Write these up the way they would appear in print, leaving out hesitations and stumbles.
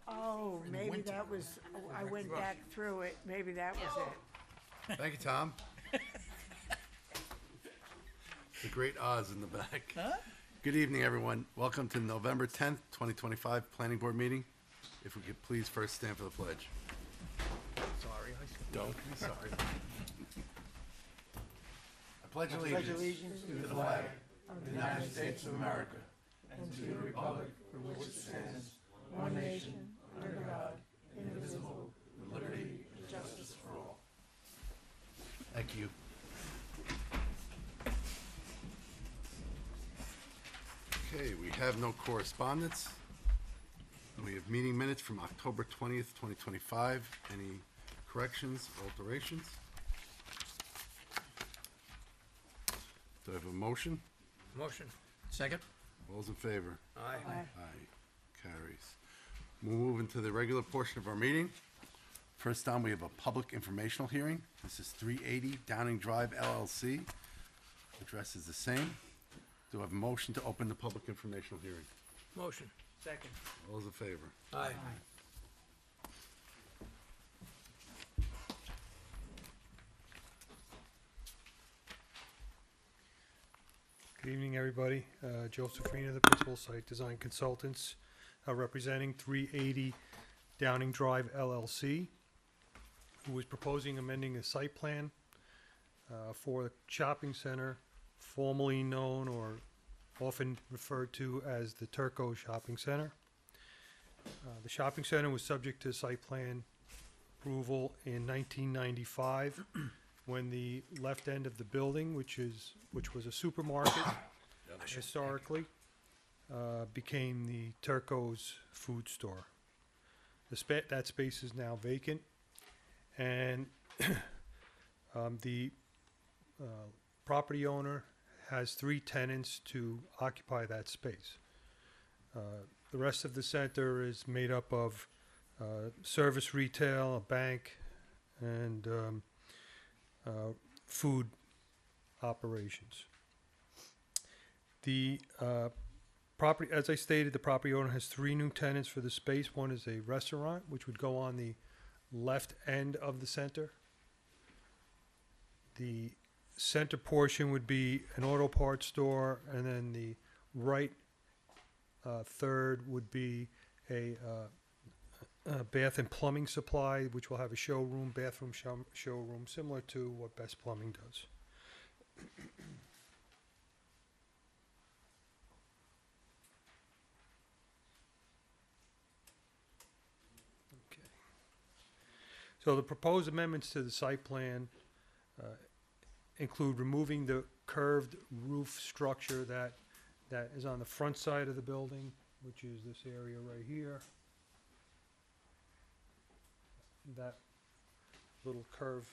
Oh, In the maybe winter. that was, I went back through it, maybe that was it. Thank you, Tom. The great Oz in the back. Huh? Good evening, everyone. Welcome to November 10th, 2025 Planning Board meeting. If we could please first stand for the pledge. Sorry, Don't be sorry. I pledge allegiance to the flag of the United States of America and to the republic for which it stands, one nation, under God, indivisible, with liberty and justice for all. Thank you. Okay, we have no correspondence. We have meeting minutes from October 20th, 2025. Any corrections, alterations? Do I have a motion? Motion. Second? All those in favor? Aye. Aye. Carries. We'll move into the regular portion of our meeting. First on, we have a public informational hearing. This is 380 Downing Drive LLC. Address is the same. Do I have a motion to open the public informational hearing? Motion. Second. All those in favor? Aye. Good evening, everybody. Joseph Farina, the Principal Site Design Consultants, representing 380 Downing Drive LLC, who is proposing amending a site plan for a shopping center formerly known or often referred to as the Turco Shopping Center. The shopping center was subject to site plan approval in 1995 when the left end of the building, which was a supermarket historically, became the Turco's food store. That space is now vacant, and the property owner has 3 tenants to occupy that space. The rest of the center is made up of service retail, a bank, and food operations. The property, as I stated, the property owner has 3 new tenants for the space. One is a restaurant, which would go on the left end of the center. The center portion would be an auto parts store, and then the right third would be a bath and plumbing supply, which will have a showroom, bathroom showroom, similar to what Best Plumbing does. Okay. So the proposed amendments to the site plan include removing the curved roof structure that is on the front side of the building, which is this area right here. That little curved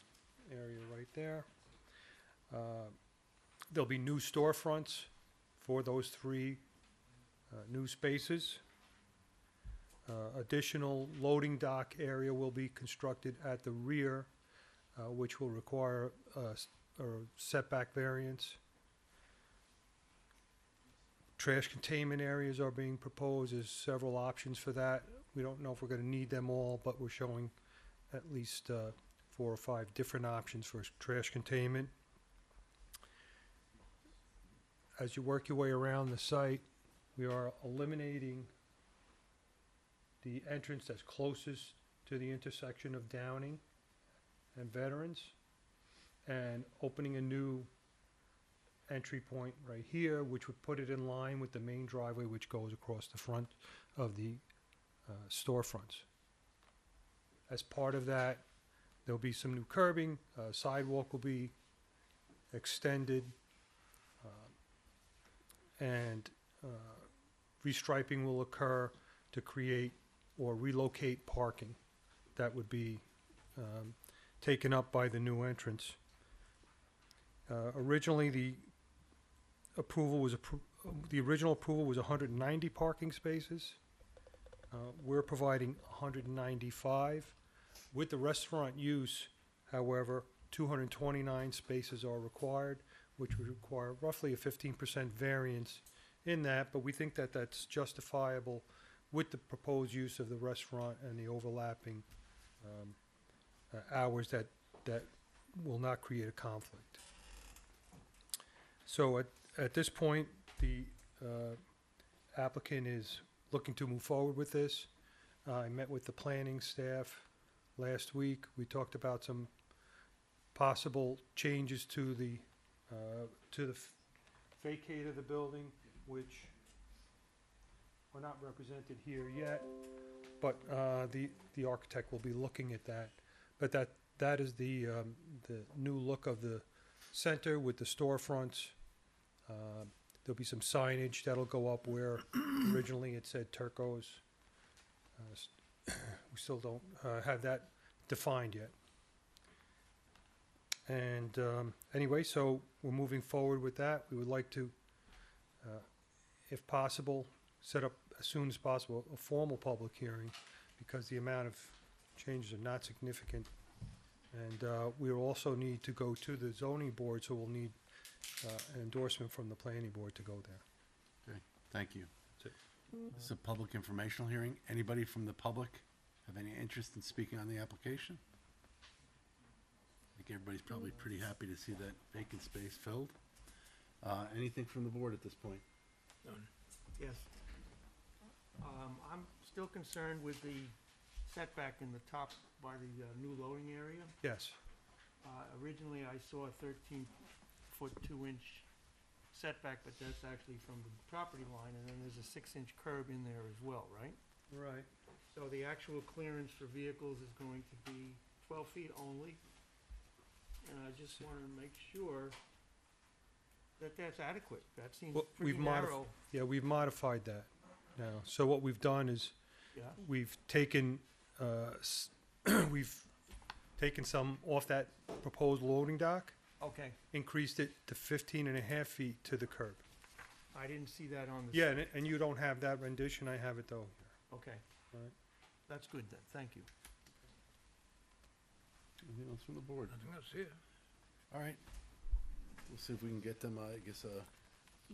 area right there. There'll be new storefronts for those 3 new spaces. Additional loading dock area will be constructed at the rear, which will require a setback variance. Trash containment areas are being proposed. There's several options for that. We don't know if we're going to need them all, but we're showing at least 4 or 5 different options for trash containment. As you work your way around the site, we are eliminating the entrance that's closest to the intersection of Downing and Veterans, and opening a new entry point right here, which would put it in line with the main driveway which goes across the front of the storefronts. As part of that, there'll be some new curbing, sidewalk will be extended, and restriping will occur to create or relocate parking that would be taken up by the new entrance. Originally, the original approval was 190 parking spaces. We're providing 195. With the restaurant use, however, 229 spaces are required, which would require roughly a 15% variance in that, but we think that that's justifiable with the proposed use of the restaurant and the overlapping hours that will not create a conflict. So at this point, the applicant is looking to move forward with this. I met with the planning staff last week. We talked about some possible changes to the facade of the building, which are not represented here yet, but the architect will be looking at that. But that is the new look of the center with the storefronts. There'll be some signage that'll go up where originally it said Turco's. We still don't have that defined yet. And anyway, so we're moving forward with that. We would like to, if possible, set up as soon as possible a formal public hearing, because the amount of changes are not significant. And we will also need to go to the zoning board, so we'll need an endorsement from the planning board to go there. Okay, thank you. That's This is a public informational hearing. Anybody from the public have any interest in speaking on the application? I think everybody's probably pretty happy to see that vacant space filled. Anything from the board at this point? None. Yes. I'm still concerned with the setback in the top by the new loading area. Yes, Originally, I saw a 13-foot 2-inch setback, but that's actually from the property line, and then there's a 6-inch curb in there as well, right? right. So the actual clearance for vehicles is going to be 12 feet only. And I just want to make sure that that's adequate. That seems Well, pretty we've modif- narrow. Yeah, we've modified that now. So what we've done is Yeah, we've taken, we've taken some off that proposed loading dock, okay. increased it to 15.5 feet to the curb. I didn't see that on the. Yeah, and you don't have that rendition, I have it though. Okay. Right. That's good then, thank you. Anything else from the board? Nothing else here. All right. We'll see if we can get them, I guess,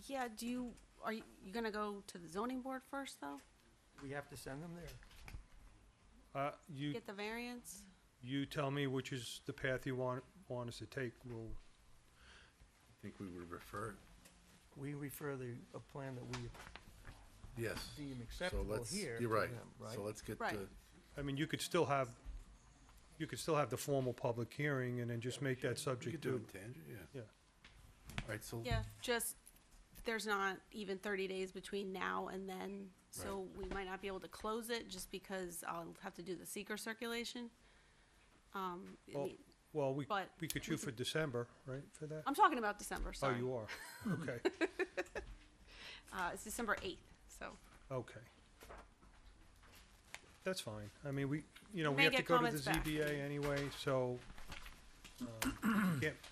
Yeah, are you gonna go to the zoning board first, though? We have to send them there. You, Get the variance? you tell me which is the path you want us to take. We'll, I think we would refer it. We refer a plan that we Yes. deem So acceptable let's, here. you're to right. them, right? So let's get Right. the, I mean, you could still have the formal public hearing and then just make that we could subject do to. it tangent, yeah. Yeah. All right, so. Yeah, just, there's not even 30 days between now and then, so we might not be able to close it just because I'll have to do the seeker circulation. I Well, mean, Well, but we could shoot for December, right, for that? I'm talking about December, Oh, sorry. you are? Okay, It's December 8th, so. okay. That's fine. I mean, we may have to get go to the comments back. ZBA anyway, so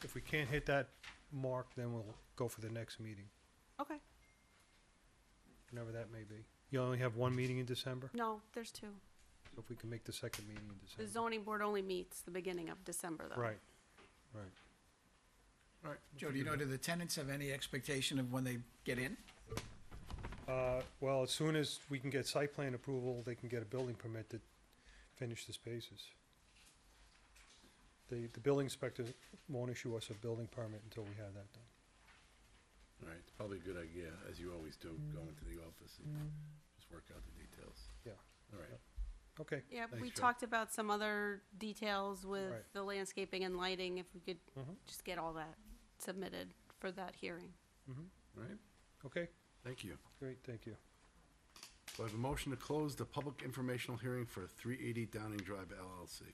if we can't hit that mark, then we'll go for the next meeting, Okay, whenever that may be. You only have one meeting in December? no, there's two. So if we can make the second meeting in The December. zoning board only meets the beginning of December, though. Right. All right. Joe, do you know, do the tenants have any expectation of when they get in? Well, as soon as we can get site plan approval, they can get a building permit to finish the spaces. The building inspector won't issue us a building permit until we have that done. All right, it's probably a good idea, as you always do, go into the office and just work out the details. Yeah. All right. Okay, Yeah, we Thanks, Joe. talked about some other details with Right. the landscaping and lighting, if we could Mhm. just get all that submitted for that hearing. All right, okay, thank you. great, thank you. So I have a motion to close the public informational hearing for 380 Downing Drive LLC.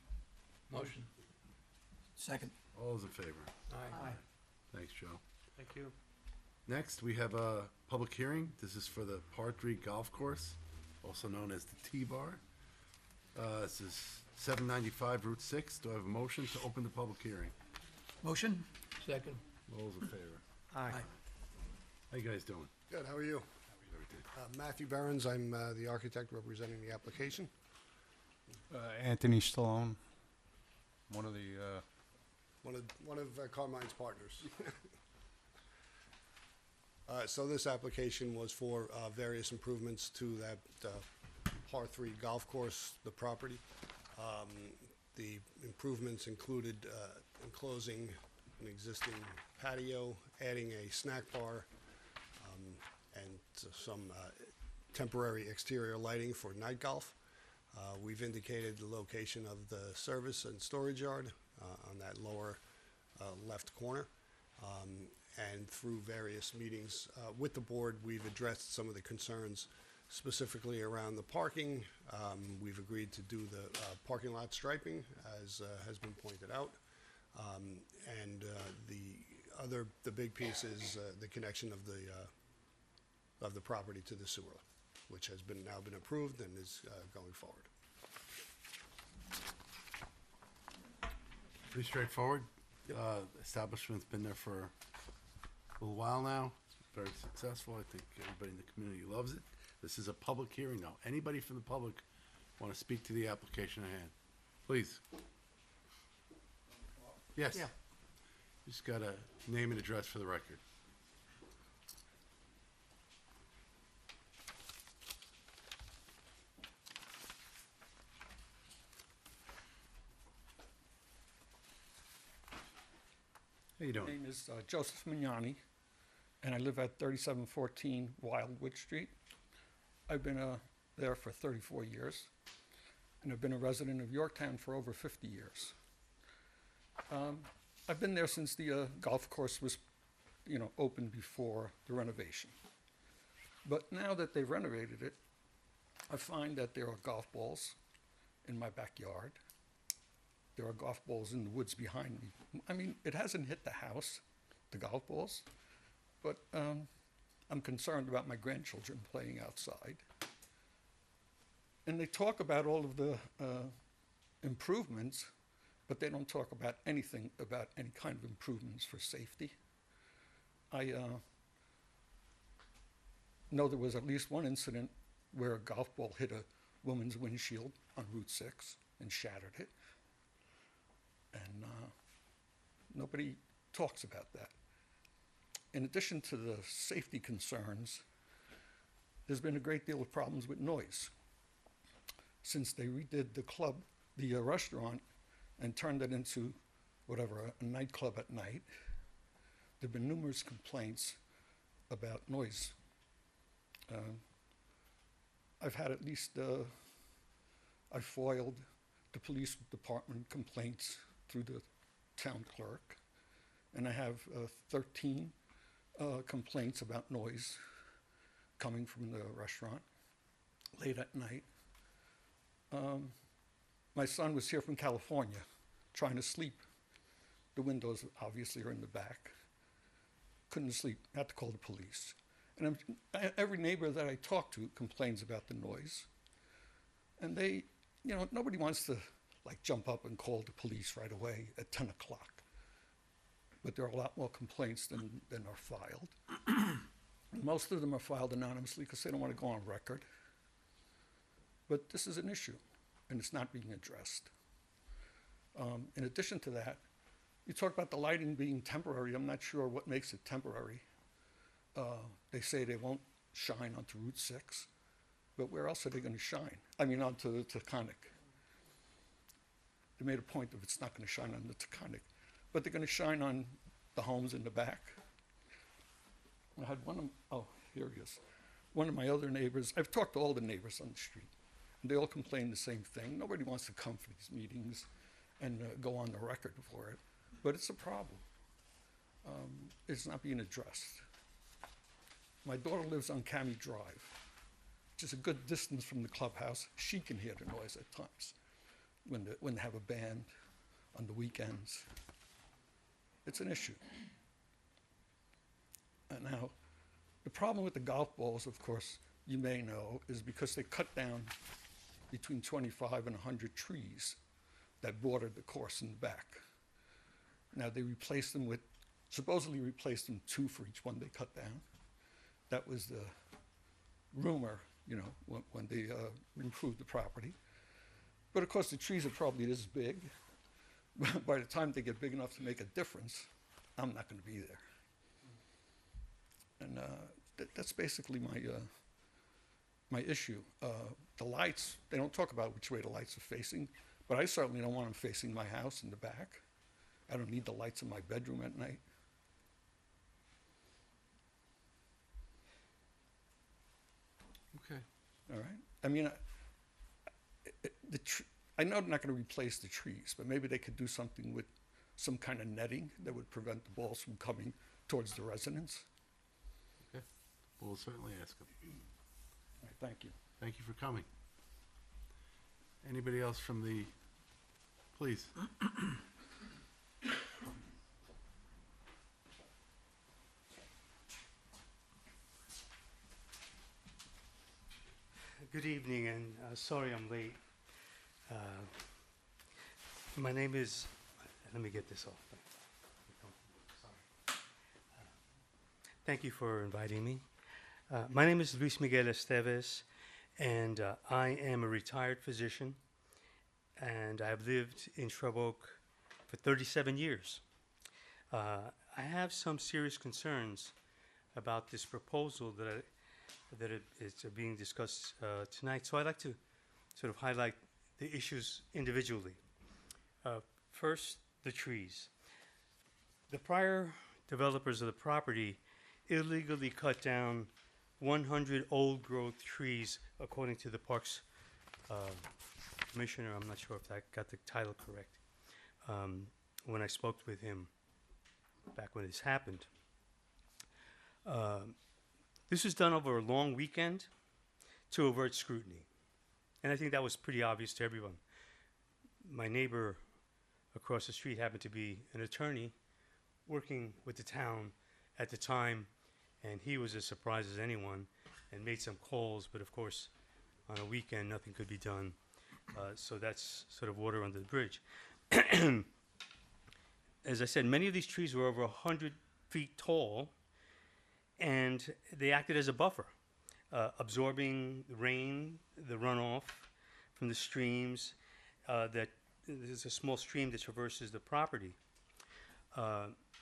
Motion. Second. All those in favor? Aye. Thanks, Joe. Thank you. Next, we have a public hearing. This is for the Partry Golf Course, also known as the T-Bar. This is 795 Route 6. Do I have a motion to open the public hearing? Motion? Second. All those in favor? Aye. How you guys doing? Good, how are you? Matthew Behrens, I'm the architect representing the application. Anthony Stallone, one of the, One of Carmine's partners. So this application was for various improvements to that par 3 golf course, the property. The improvements included enclosing an existing patio, adding a snack bar, and some temporary exterior lighting for night golf. We've indicated the location of the service and storage yard on that lower left corner. And through various meetings with the board, we've addressed some of the concerns specifically around the parking. We've agreed to do the parking lot striping, as has been pointed out. And the big piece is the connection of the property to the sewer, which has now been approved and is going forward. Pretty straightforward. Establishment's been there for a little while now. Very successful. I think everybody in the community loves it. This is a public hearing now. Anybody from the public want to speak to the application at hand? Please. Yes. Yeah. Just got a name and address for the record. How you My doing? name is Joseph Mignani, and I live at 3714 Wildwood Street. I've been there for 34 years, and I've been a resident of Yorktown for over 50 years. I've been there since the golf course was, opened before the renovation. But now that they've renovated it, I find that there are golf balls in my backyard. There are golf balls in the woods behind me. I mean, it hasn't hit the house, the golf balls, but I'm concerned about my grandchildren playing outside. And they talk about all of the improvements, but they don't talk about anything about any kind of improvements for safety. I know there was at least one incident where a golf ball hit a woman's windshield on Route 6 and shattered it. And nobody talks about that. In addition to the safety concerns, there's been a great deal of problems with noise. Since they redid the restaurant, and turned it into a nightclub at night, there have been numerous complaints about noise. I've had at least, I foiled the police department complaints through the town clerk, and I have 13 complaints about noise coming from the restaurant late at night. My son was here from California trying to sleep. The windows obviously are in the back. Couldn't sleep, had to call the police. And every neighbor that I talk to complains about the noise. And they, nobody wants to jump up and call the police right away at 10 o'clock. But there are a lot more complaints than are filed. Most of them are filed anonymously because they don't want to go on record. But this is an issue, and it's not being addressed. In addition to that, you talk about the lighting being temporary. I'm not sure what makes it temporary. They say they won't shine onto Route 6, but where else are they going to shine? I mean, onto the Taconic. They made a point of it's not going to shine on the Taconic, but they're going to shine on the homes in the back. I had here he is. One of my other neighbors, I've talked to all the neighbors on the street, and they all complain the same thing. Nobody wants to come for these meetings and go on the record for it, but it's a problem. It's not being addressed. My daughter lives on Cami Drive, which is a good distance from the clubhouse. She can hear the noise at times when they have a band on the weekends. It's an issue. And now, the problem with the golf balls, of course, you may know, is because they cut down between 25 and 100 trees that bordered the course in the back. Now, they supposedly replaced them 2 for each one they cut down. That was the rumor, when they improved the property. But of course, the trees are probably this big. By the time they get big enough to make a difference, I'm not going to be there. And that's basically my issue. The lights, they don't talk about which way the lights are facing, but I certainly don't want them facing my house in the back. I don't need the lights in my bedroom at night. Okay. All right? I mean, I know they're not going to replace the trees, but maybe they could do something with some kind of netting that would prevent the balls from coming towards the residents. Okay. We'll certainly ask them. All right, thank you. Thank you for coming. Anybody else from the, please? Good evening, and sorry I'm late. My name is, let me get this off. Sorry. Thank you for inviting me. My name is Luis Miguel Esteves, and I am a retired physician, and I've lived in Shrub Oak for 37 years. I have some serious concerns about this proposal that is being discussed tonight. So I'd like to sort of highlight the issues individually. First, the trees. The prior developers of the property illegally cut down 100 old-growth trees, according to the Parks Commissioner. I'm not sure if I got the title correct. When I spoke with him back when this happened. This was done over a long weekend to avert scrutiny. And I think that was pretty obvious to everyone. My neighbor across the street happened to be an attorney working with the town at the time, and he was as surprised as anyone and made some calls, but of course, on a weekend, nothing could be done. So that's sort of water under the bridge. As I said, many of these trees were over 100 feet tall, and they acted as a buffer, absorbing the rain, the runoff from the streams. There's a small stream that traverses the property.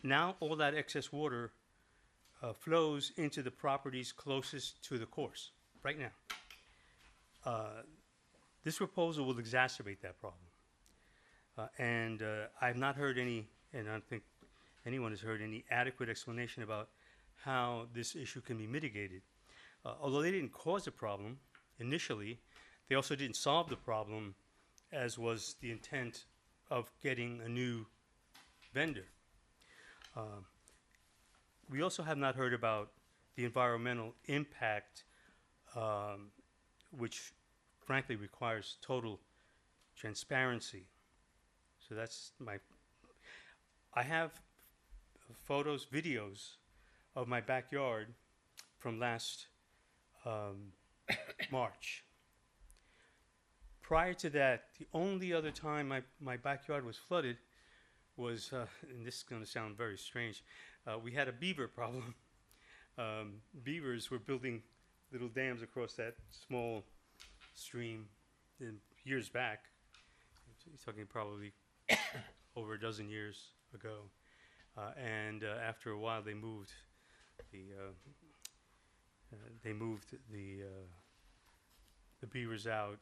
Now all that excess water flows into the properties closest to the course, right now. This proposal will exacerbate that problem. And I've not heard any, and I don't think anyone has heard any adequate explanation about how this issue can be mitigated. Although they didn't cause the problem initially, they also didn't solve the problem, as was the intent of getting a new vendor. We also have not heard about the environmental impact, which frankly requires total transparency. So that's I have photos, videos of my backyard from last March. Prior to that, the only other time my backyard was flooded was, and this is going to sound very strange, we had a beaver problem. Beavers were building little dams across that small stream years back. He's talking probably over a dozen years ago. And after a while, they moved the beavers out,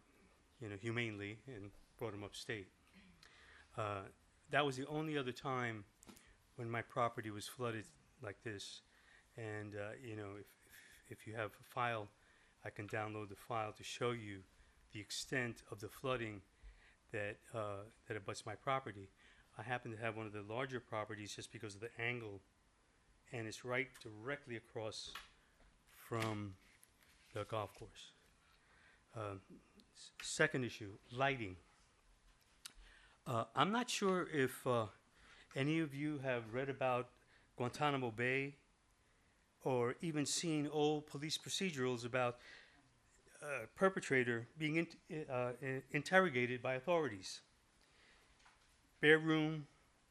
humanely, and brought them upstate. That was the only other time when my property was flooded like this. And if you have a file, I can download the file to show you the extent of the flooding that abuts my property. I happen to have one of the larger properties just because of the angle, and it's right directly across from the golf course. Second issue, lighting. I'm not sure if any of you have read about Guantanamo Bay or even seen old police procedurals about a perpetrator being interrogated by authorities. Bare room,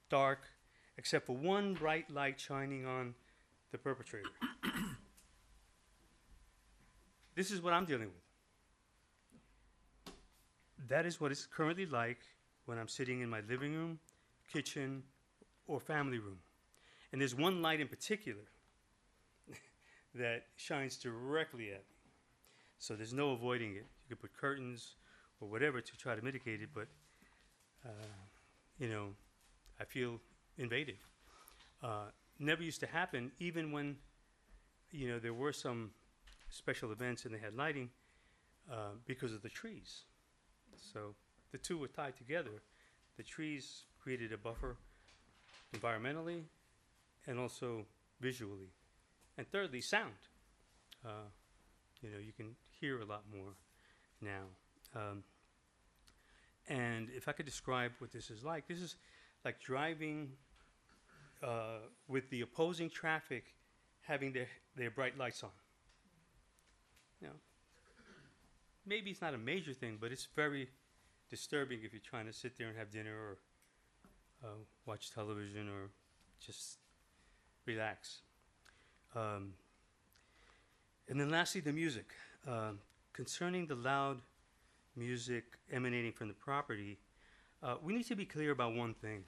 dark, except for one bright light shining on the perpetrator. This is what I'm dealing with. That is what it's currently like when I'm sitting in my living room, kitchen, or family room. And there's one light in particular that shines directly at me. So there's no avoiding it. You could put curtains or whatever to try to mitigate it, but, you know, I feel invaded. Never used to happen, even when, you know, there were some special events and they had lighting, because of the trees. So the two were tied together. The trees created a buffer environmentally and also visually. And thirdly, sound. You know, you can hear a lot more now. And if I could describe what this is like driving with the opposing traffic having their bright lights on. You know, maybe it's not a major thing, but it's very disturbing if you're trying to sit there and have dinner or watch television or just relax. And then lastly, the music. Concerning the loud music emanating from the property, we need to be clear about one thing.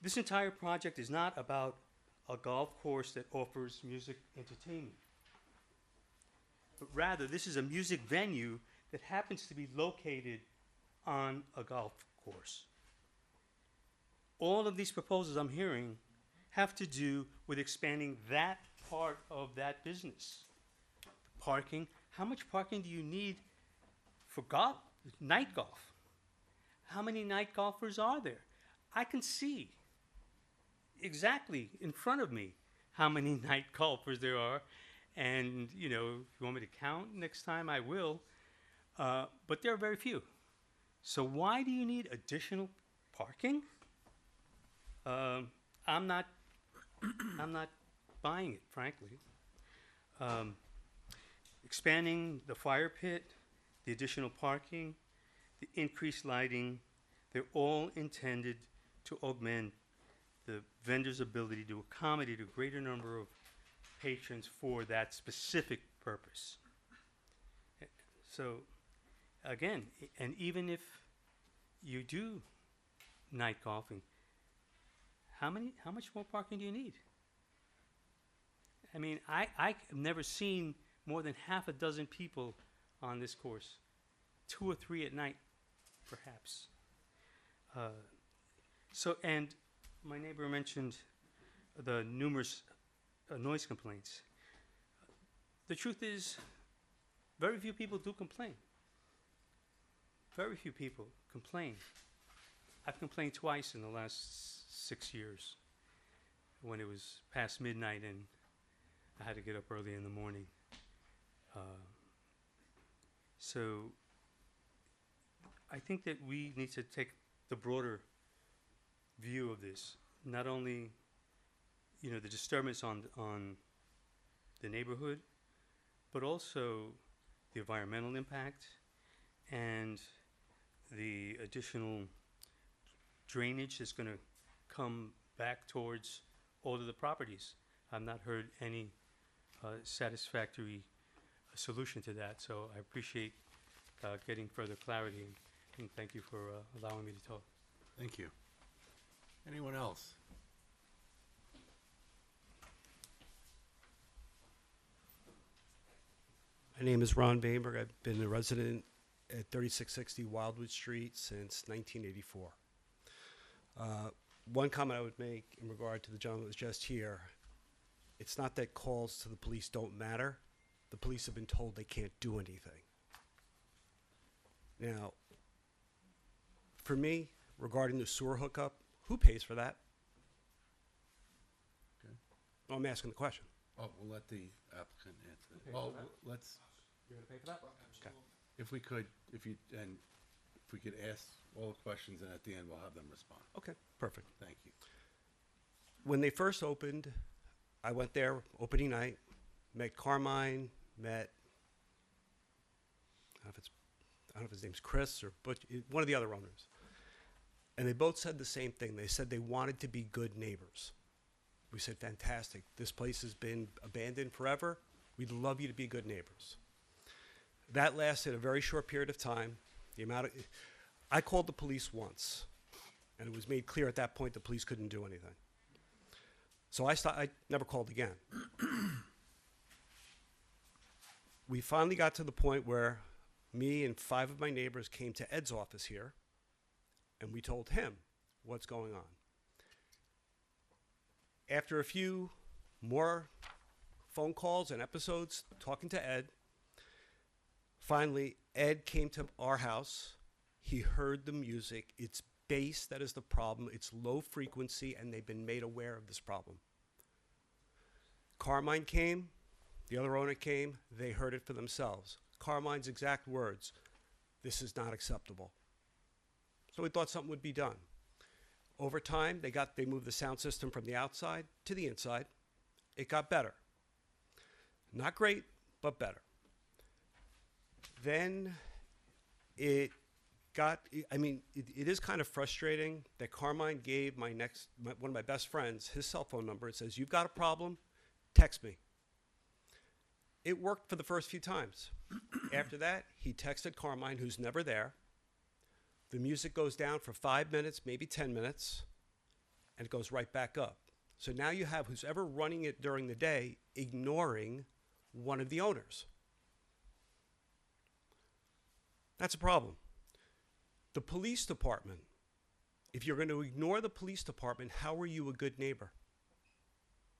This entire project is not about a golf course that offers music entertainment, but rather this is a music venue that happens to be located on a golf course. All of these proposals I'm hearing have to do with expanding that part of that business. Parking. How much parking do you need for golf, night golf? How many night golfers are there? I can see exactly in front of me how many night golfers there are. And, you know, if you want me to count next time, I will. But there are very few. So why do you need additional parking? I'm not buying it, frankly. Expanding the fire pit, the additional parking, the increased lighting, they're all intended to augment the vendor's ability to accommodate a greater number of patrons for that specific purpose. So, again, and even if you do night golfing, how much more parking do you need? I mean, I've never seen more than half a dozen people on this course, 2 or 3 at night, perhaps. And my neighbor mentioned the numerous noise complaints. The truth is, very few people do complain. Very few people complain. I've complained twice in the last 6 years when it was past midnight and I had to get up early in the morning. So I think that we need to take the broader view of this. Not only, you know, the disturbance on the neighborhood, but also the environmental impact and the additional drainage that's going to come back towards all of the properties. I've not heard any satisfactory solution to that, so I appreciate getting further clarity, and thank you for allowing me to talk. Thank you. Anyone else? My name is Ron Bainberg. I've been a resident at 3660 Wildwood Street since 1984. One comment I would make in regard to the gentleman that was just here, it's not that calls to the police don't matter. The police have been told they can't do anything. Now, for me, regarding the sewer hookup, who pays for that? Okay. Well, I'm asking the question. Oh, we'll let the applicant answer. Well, let's, You're gonna pay for that? Okay. if we could ask all the questions, and at the end, we'll have them respond. Okay, perfect. Thank you. When they first opened, I went there opening night, met Carmine, met, I don't know if his name's Chris or Butch, one of the other owners. And they both said the same thing. They said they wanted to be good neighbors. We said, fantastic. This place has been abandoned forever. We'd love you to be good neighbors. That lasted a very short period of time. I called the police once, and it was made clear at that point the police couldn't do anything. So I never called again. we finally got to the point where me and 5 of my neighbors came to Ed's office here, and we told him what's going on. After a few more phone calls and episodes talking to Ed, finally, Ed came to our house. He heard the music. It's bass that is the problem. It's low frequency, and they've been made aware of this problem. Carmine came. The other owner came. They heard it for themselves. Carmine's exact words, "This is not acceptable." So we thought something would be done. Over time, they moved the sound system from the outside to the inside. It got better. Not great, but better. Then it is kind of frustrating that Carmine gave one of my best friends his cell phone number. It says, "You've got a problem, text me." It worked for the first few times. After that, he texted Carmine, who's never there. The music goes down for 5 minutes, maybe 10 minutes, and it goes right back up. So now you have who's ever running it during the day ignoring one of the owners. That's a problem. The police department, if you're going to ignore the police department, how are you a good neighbor?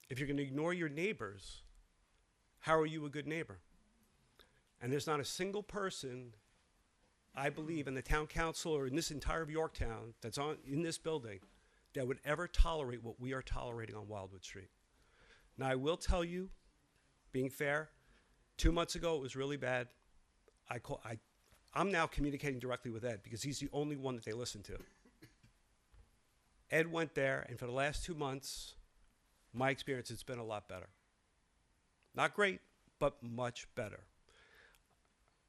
If you're going to ignore your neighbors, how are you a good neighbor? And there's not a single person, I believe, in the town council or in this entire Yorktown that's in this building that would ever tolerate what we are tolerating on Wildwood Street. Now, I will tell you, being fair, 2 months ago it was really bad. I'm now communicating directly with Ed because he's the only one that they listen to. Ed went there, and for the last 2 months, my experience, it's been a lot better. Not great, but much better.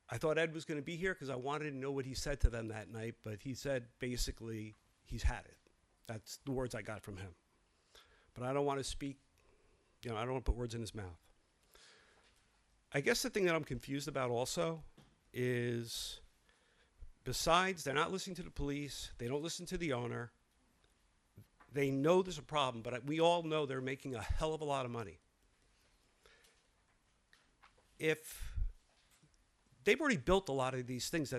I thought Ed was going to be here because I wanted to know what he said to them that night, but he said basically he's had it. That's the words I got from him. But I don't want to speak, I don't want to put words in his mouth. I guess the thing that I'm confused about also is, besides they're not listening to the police, they don't listen to the owner, they know there's a problem, but we all know they're making a hell of a lot of money. If they've already built a lot of these things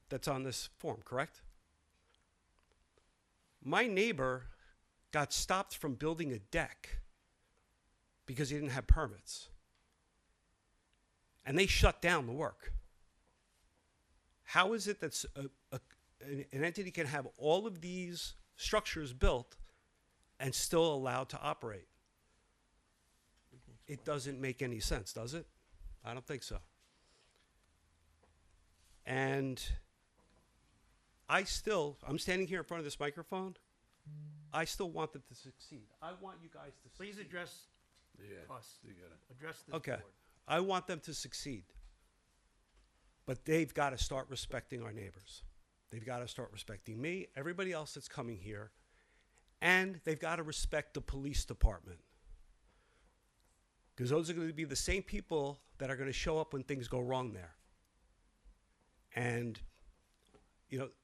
that's on this form, correct? My neighbor got stopped from building a deck because he didn't have permits. And they shut down the work. How is it that an entity can have all of these structures built and still allowed to operate? It doesn't make any sense, does it? I don't think so. And I'm standing here in front of this microphone. I still want them to succeed. I want you guys to succeed. Please address us. You got it. Address this Okay. board. I want them to succeed. But they've got to start respecting our neighbors. They've got to start respecting me, everybody else that's coming here, and they've got to respect the police department. Because those are going to be the same people that are going to show up when things go wrong there. And,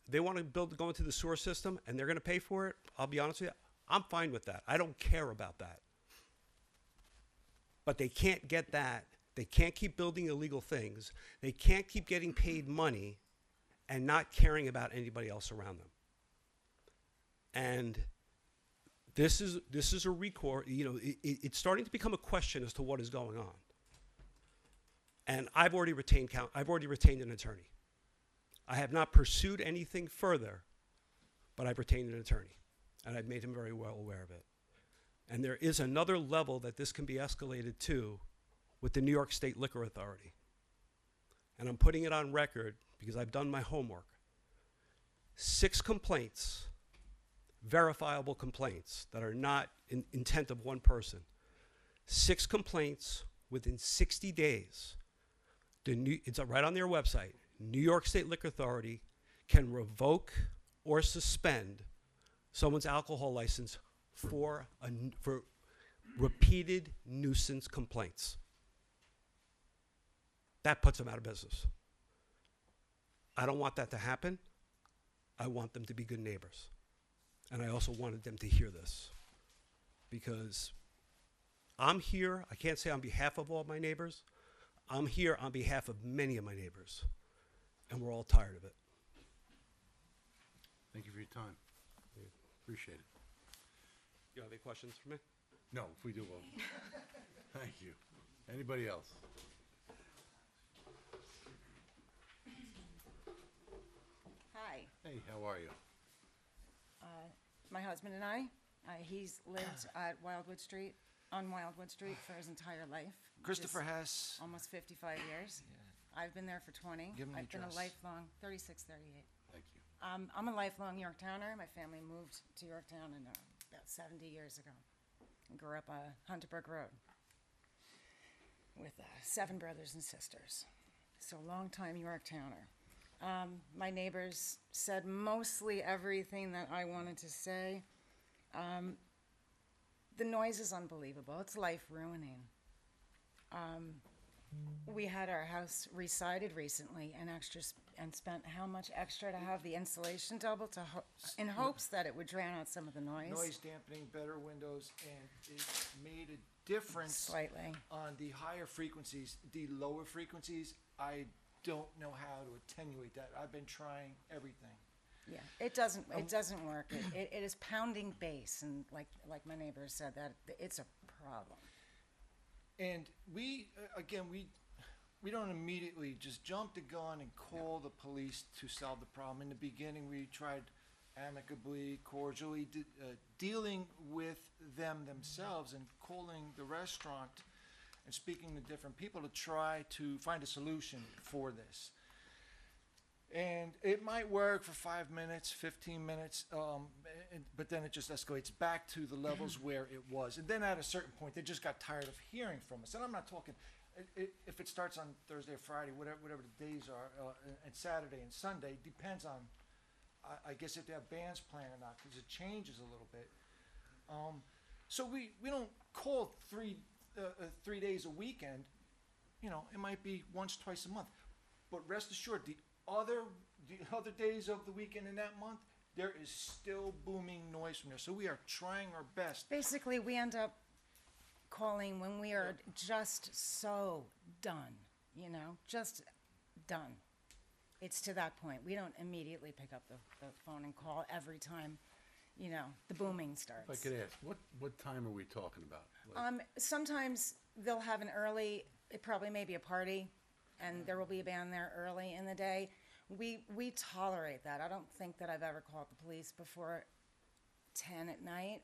they want to go into the sewer system and they're going to pay for it. I'll be honest with you, I'm fine with that. I don't care about that. But they can't get that. They can't keep building illegal things. They can't keep getting paid money and not caring about anybody else around them. And this is a recourse. It's starting to become a question as to what is going on. And I've already retained an attorney. I have not pursued anything further, but I've retained an attorney, and I've made him very well aware of it. And there is another level that this can be escalated to with the New York State Liquor Authority. And I'm putting it on record because I've done my homework. 6 complaints, verifiable complaints that are not intent of one person. 6 complaints within 60 days. It's right on their website. New York State Liquor Authority can revoke or suspend someone's alcohol license for repeated nuisance complaints. That puts them out of business. I don't want that to happen. I want them to be good neighbors. And I also wanted them to hear this because I'm here, I can't say on behalf of all my neighbors. I'm here on behalf of many of my neighbors, and we're all tired of it. Thank you for your time. Appreciate it. You have any questions for me? No, if we do, well, thank you. Anybody else? Hi, Hey, how are you? my husband and I, he's lived at Wildwood Street, on Wildwood Street for his entire life. which Christopher is Hess. Almost 55 years. I've been there for 20. Give him the I've been a address. lifelong, 3638. Thank you. I'm a lifelong Yorktowner. My family moved to Yorktown about 70 years ago. I grew up on Hunterbrook Road with 7 brothers and sisters. So long-time Yorktowner. My neighbors said mostly everything that I wanted to say. The noise is unbelievable. It's life-ruining. We had our house re-sided recently and spent how much extra to have the insulation double in hopes that it would drown out some of the noise. Noise dampening, better windows, and it made a difference Slightly. on the higher frequencies. The lower frequencies, I don't know how to attenuate that. I've been trying everything. Yeah, it doesn't work. It is pounding bass, and like my neighbor said, that it's a problem. And we, again, we don't immediately just jump the gun and call the police to solve the problem. In the beginning, we tried amicably, cordially, dealing with them themselves and calling the restaurant and speaking to different people to try to find a solution for this. And it might work for 5 minutes, 15 minutes, but then it just escalates back to the levels where it was. And then at a certain point, they just got tired of hearing from us. And I'm not talking, if it starts on Thursday or Friday, whatever the days are, and Saturday and Sunday, depends on, I guess, if they have bands playing or not, because it changes a little bit. So we don't call 3 days a weekend. You know, it might be once, twice a month. But rest assured, the other days of the weekend in that month, there is still booming noise from there. So we are trying our best. Basically, we end up calling when we are just so done, just done. It's to that point. We don't immediately pick up the phone and call every time, the booming starts. If I could ask, what time are we talking about? Like, Sometimes they'll have an early, it probably may be a party, and there will be a band there early in the day. We tolerate that. I don't think that I've ever called the police before 10 at night.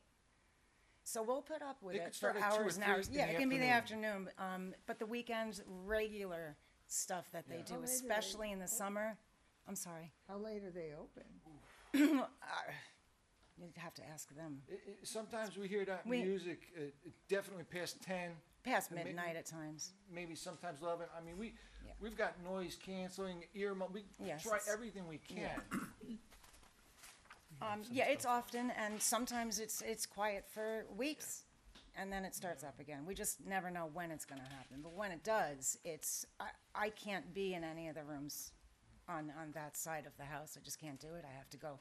So we'll put up with It it could for start at 2 or hours and 3 hours. in Yeah, the it can be in the afternoon. afternoon. But the weekends, regular stuff that they Yeah. do, How late are they especially in the summer. I'm sorry. How late are they open? You'd have to ask them. Sometimes we hear that We- music definitely past 10. Past and midnight at times. Maybe sometimes 11. I mean, Yeah. we've got noise canceling, we Yes, try it's- everything we can. Yeah, it's often, and sometimes it's quiet for weeks, and then it starts up again. We just never know when it's going to happen. But when it does, I can't be in any of the rooms on that side of the house. I just can't do it. I have to go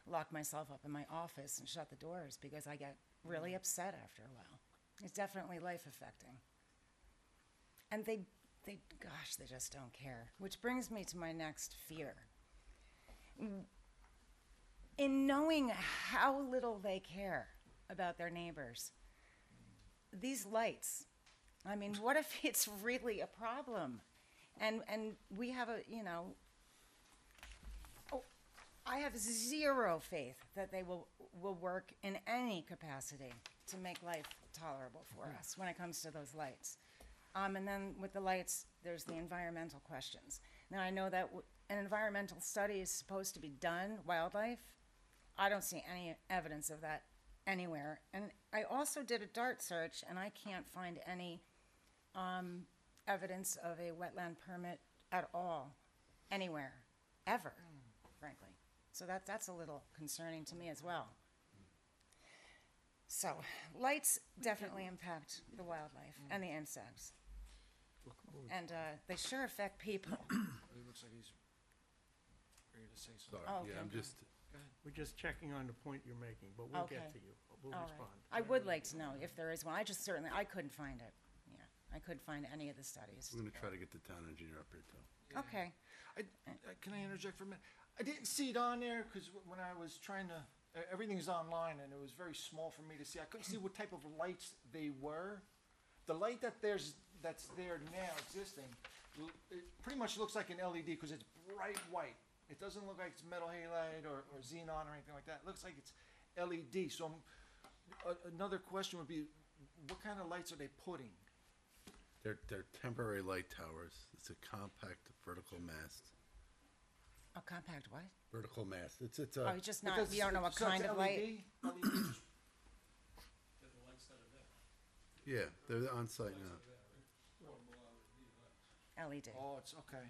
lock myself up in my office and shut the doors because I get really upset after a while. It's definitely life affecting. And they just don't care. Which brings me to my next fear. In knowing how little they care about their neighbors, these lights, I mean, what if it's really a problem? And we have I have zero faith that they will work in any capacity to make life tolerable for us when it comes to those lights. And then with the lights, there's the environmental questions. Now, I know that an environmental study is supposed to be done, wildlife. I don't see any evidence of that anywhere. And I also did a DART search, and I can't find any evidence of a wetland permit at all, anywhere, ever, frankly. So that's a little concerning to me as well. So, lights definitely impact the wildlife and the insects. And they sure affect people. It looks like he's ready to say something. Sorry, Oh, yeah, okay, I'm okay. just, We're just checking on the point you're making, but we'll Okay. get to you. We'll All right. respond. I would like to know if there is one. I couldn't find it. Yeah. I could find any of the studies. We're gonna try to get the town engineer up here too. Okay. Can I interject for a minute? I didn't see it on there because when I was trying to, everything's online and it was very small for me to see. I couldn't see what type of lights they were. The light that's there now existing, it pretty much looks like an LED because it's bright white. It doesn't look like it's metal halide or xenon or anything like that. It looks like it's LED. So another question would be, what kind of lights are they putting? They're temporary light towers. It's a compact vertical mast. A compact what? Vertical mast. It's Oh, a, you're just not, you don't know what So it's kind of light? LED? yeah, they're on site now. LED. Oh, it's okay.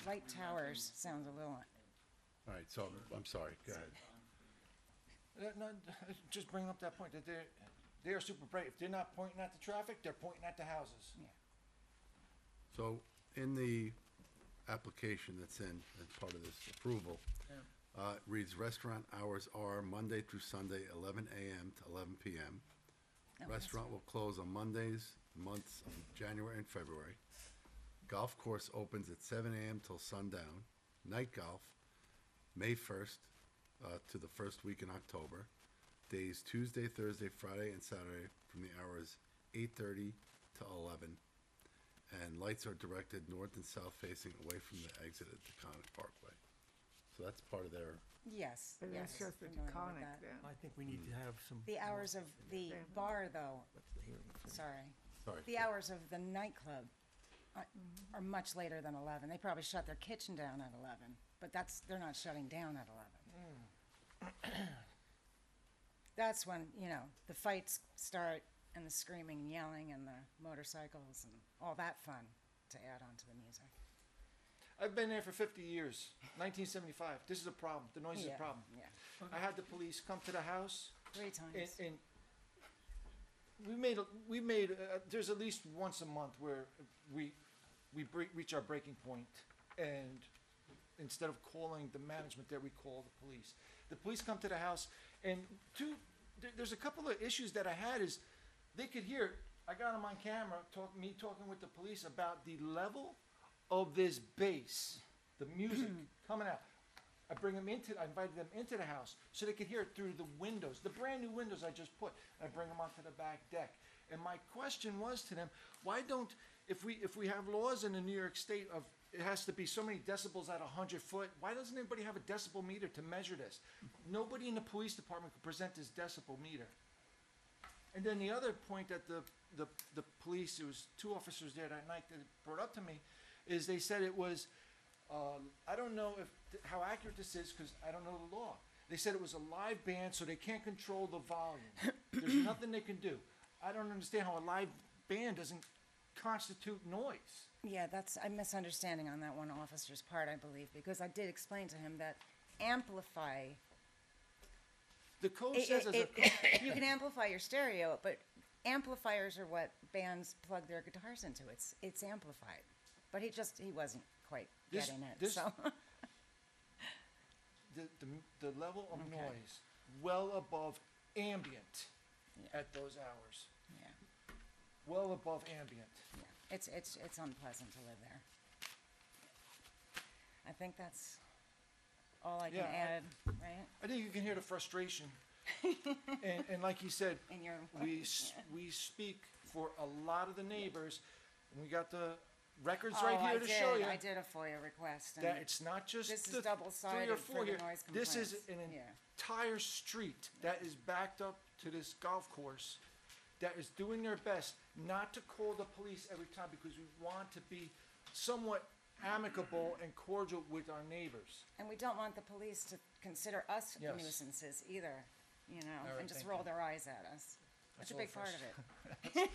Light towers sounds a little, All right, so I'm sorry, go ahead. No, just bringing up that point that they are super bright. If they're not pointing at the traffic, they're pointing at the houses. So in the application that's in, as part of this approval, it reads restaurant hours are Monday through Sunday, 11 a.m. to 11 p.m. Restaurant will close on Mondays, months of January and February. Golf course opens at 7 a.m. till sundown. Night golf, May 1st to the first week in October. Days Tuesday, Thursday, Friday, and Saturday from the hours 8:30 to 11. And lights are directed north and south facing away from the exit at Taconic Parkway. So that's part of their, yes, And yes. that's just the familiar with Taconic that. then. I think we need to have some. The hours of the bar, though, sorry. sorry. The hours of the nightclub are much later than 11. They probably shut their kitchen down at 11, but they're not shutting down at 11. That's when, the fights start and the screaming and yelling and the motorcycles and all that fun to add on to the music. I've been there for 50 years. 1975. This is a problem. The noise is a problem. Yeah, I had the police come to the house, 3 times. and we made. There's at least once a month where we reach our breaking point, and instead of calling the management there, we call the police. The police come to the house, and there's a couple of issues that I had is they could hear. I got them on camera, me talking with the police about the level of this bass, the music coming out. I invited them into the house so they could hear it through the windows, the brand new windows I just put. I bring them onto the back deck. And my question was to them, why don't, if we have laws in the New York State of it has to be so many decibels at 100 foot, why doesn't anybody have a decibel meter to measure this? Nobody in the police department could present this decibel meter. And then the other point that the police, there was 2 officers there that night that brought up to me, is they said it was, I don't know how accurate this is because I don't know the law. They said it was a live band, so they can't control the volume. There's nothing they can do. I don't understand how a live band doesn't constitute noise. Yeah, that's a misunderstanding on that one officer's part, I believe, because I did explain to him that amplify. The code says You can amplify your stereo, but amplifiers are what bands plug their guitars into. It's amplified, but he wasn't quite getting it. So the level of noise well above ambient at those hours. Yeah. Well above ambient. Yeah. It's unpleasant to live there. I think that's all I can add, right? I think you can hear the frustration. and like he said, In your we speak for a lot of the neighbors, and we got the records right here to show you. I did a FOIA request. And that it's not just this is the 3 double-sided or for 4 the here. noise This is complaints. an entire street that is backed up to this golf course that is doing their best not to call the police every time because we want to be somewhat amicable and cordial with our neighbors. And we don't want the police to consider us Yes. nuisances either, right, and just thank roll you. their eyes at us. That's a all big for part us. of it.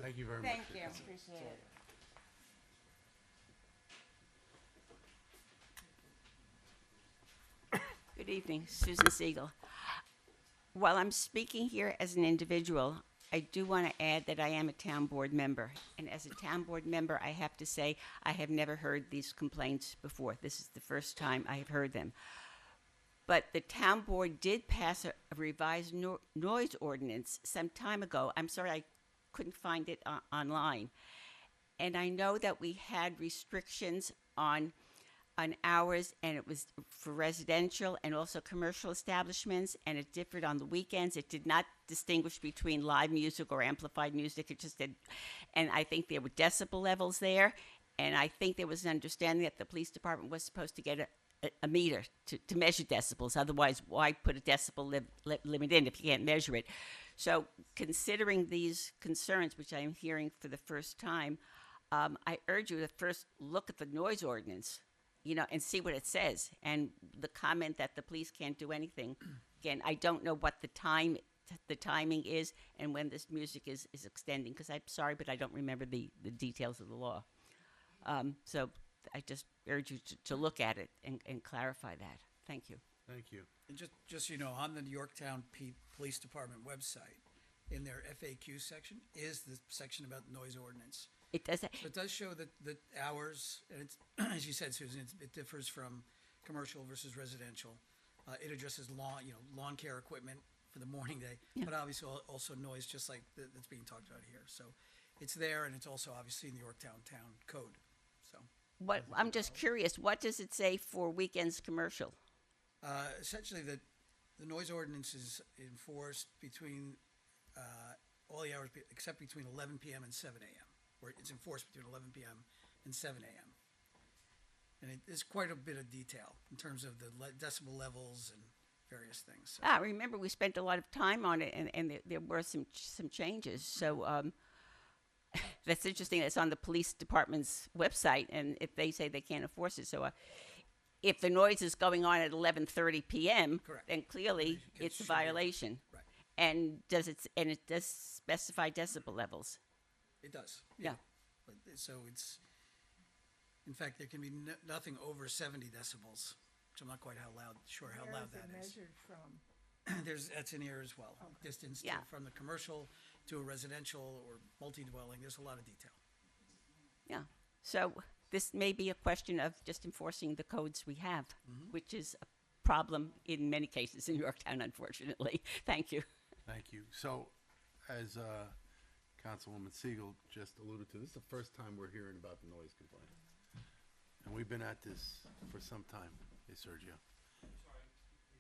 Thank you very much. Thank you, appreciate it. Good evening, Susan Siegel. While I'm speaking here as an individual, I do want to add that I am a town board member. And as a town board member, I have to say I have never heard these complaints before. This is the first time I have heard them. But the town board did pass a revised noise ordinance some time ago. I'm sorry, I couldn't find it online. And I know that we had restrictions on hours, and it was for residential and also commercial establishments, and it differed on the weekends. It did not distinguish between live music or amplified music. It just did, and I think there were decibel levels there, and I think there was an understanding that the police department was supposed to get a meter to measure decibels. Otherwise, why put a decibel limit in if you can't measure it? So considering these concerns, which I'm hearing for the first time, I urge you to first look at the noise ordinance, and see what it says. And the comment that the police can't do anything, again, I don't know what the timing is and when this music is extending, because I'm sorry, but I don't remember the details of the law. So I just urge you to look at it and clarify that. Thank you. Thank you. And just so you know, on the Yorktown Police Department website, in their FAQ section, is the section about noise ordinance. It does. So it does show that the hours, and it's, as you said, Susan, it differs from commercial versus residential. It addresses lawn care equipment for the morning day, but obviously also noise, just like that's being talked about here. So it's there, and it's also obviously in the Yorktown Town Code. So I'm just curious, what does it say for weekends commercial? essentially, the noise ordinance is enforced between all the hours except between 11 p.m. and 7 a.m., or it's enforced between 11 p.m. and 7 a.m. And there's quite a bit of detail in terms of the decibel levels and various things. So. Remember, we spent a lot of time on it, and there were some changes. So that's interesting. It's on the police department's website, and if they say they can't enforce it, so if the noise is going on at 11:30 p.m., Correct. then clearly it's a violation. Right. And it does specify decibel levels. It does. Yeah. But, so it's, in fact, there can be nothing over 70 decibels, which I'm not quite sure how loud that Where is. is it measured from? That's in here as well. Distance Yeah. from the commercial to a residential or multi-dwelling. There's a lot of detail. Yeah. So this may be a question of just enforcing the codes we have, which is a problem in many cases in Yorktown, unfortunately. Thank you. Thank you. So, as Councilwoman Siegel just alluded to, this is the first time we're hearing about the noise complaint. And we've been at this for some time. Hey, Sergio. I'm sorry,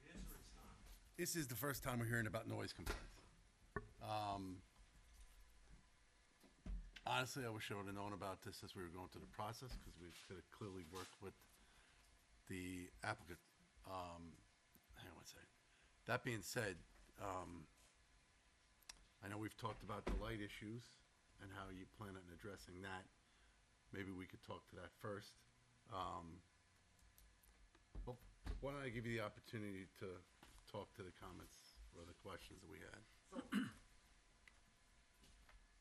it is or it's not? This is the first time we're hearing about noise complaints. Honestly, I wish I would have known about this as we were going through the process, because we could have clearly worked with the applicant. Hang on one second. That being said, I know we've talked about the light issues and how you plan on addressing that. Maybe we could talk to that first. Well, why don't I give you the opportunity to talk to the comments or the questions that we had?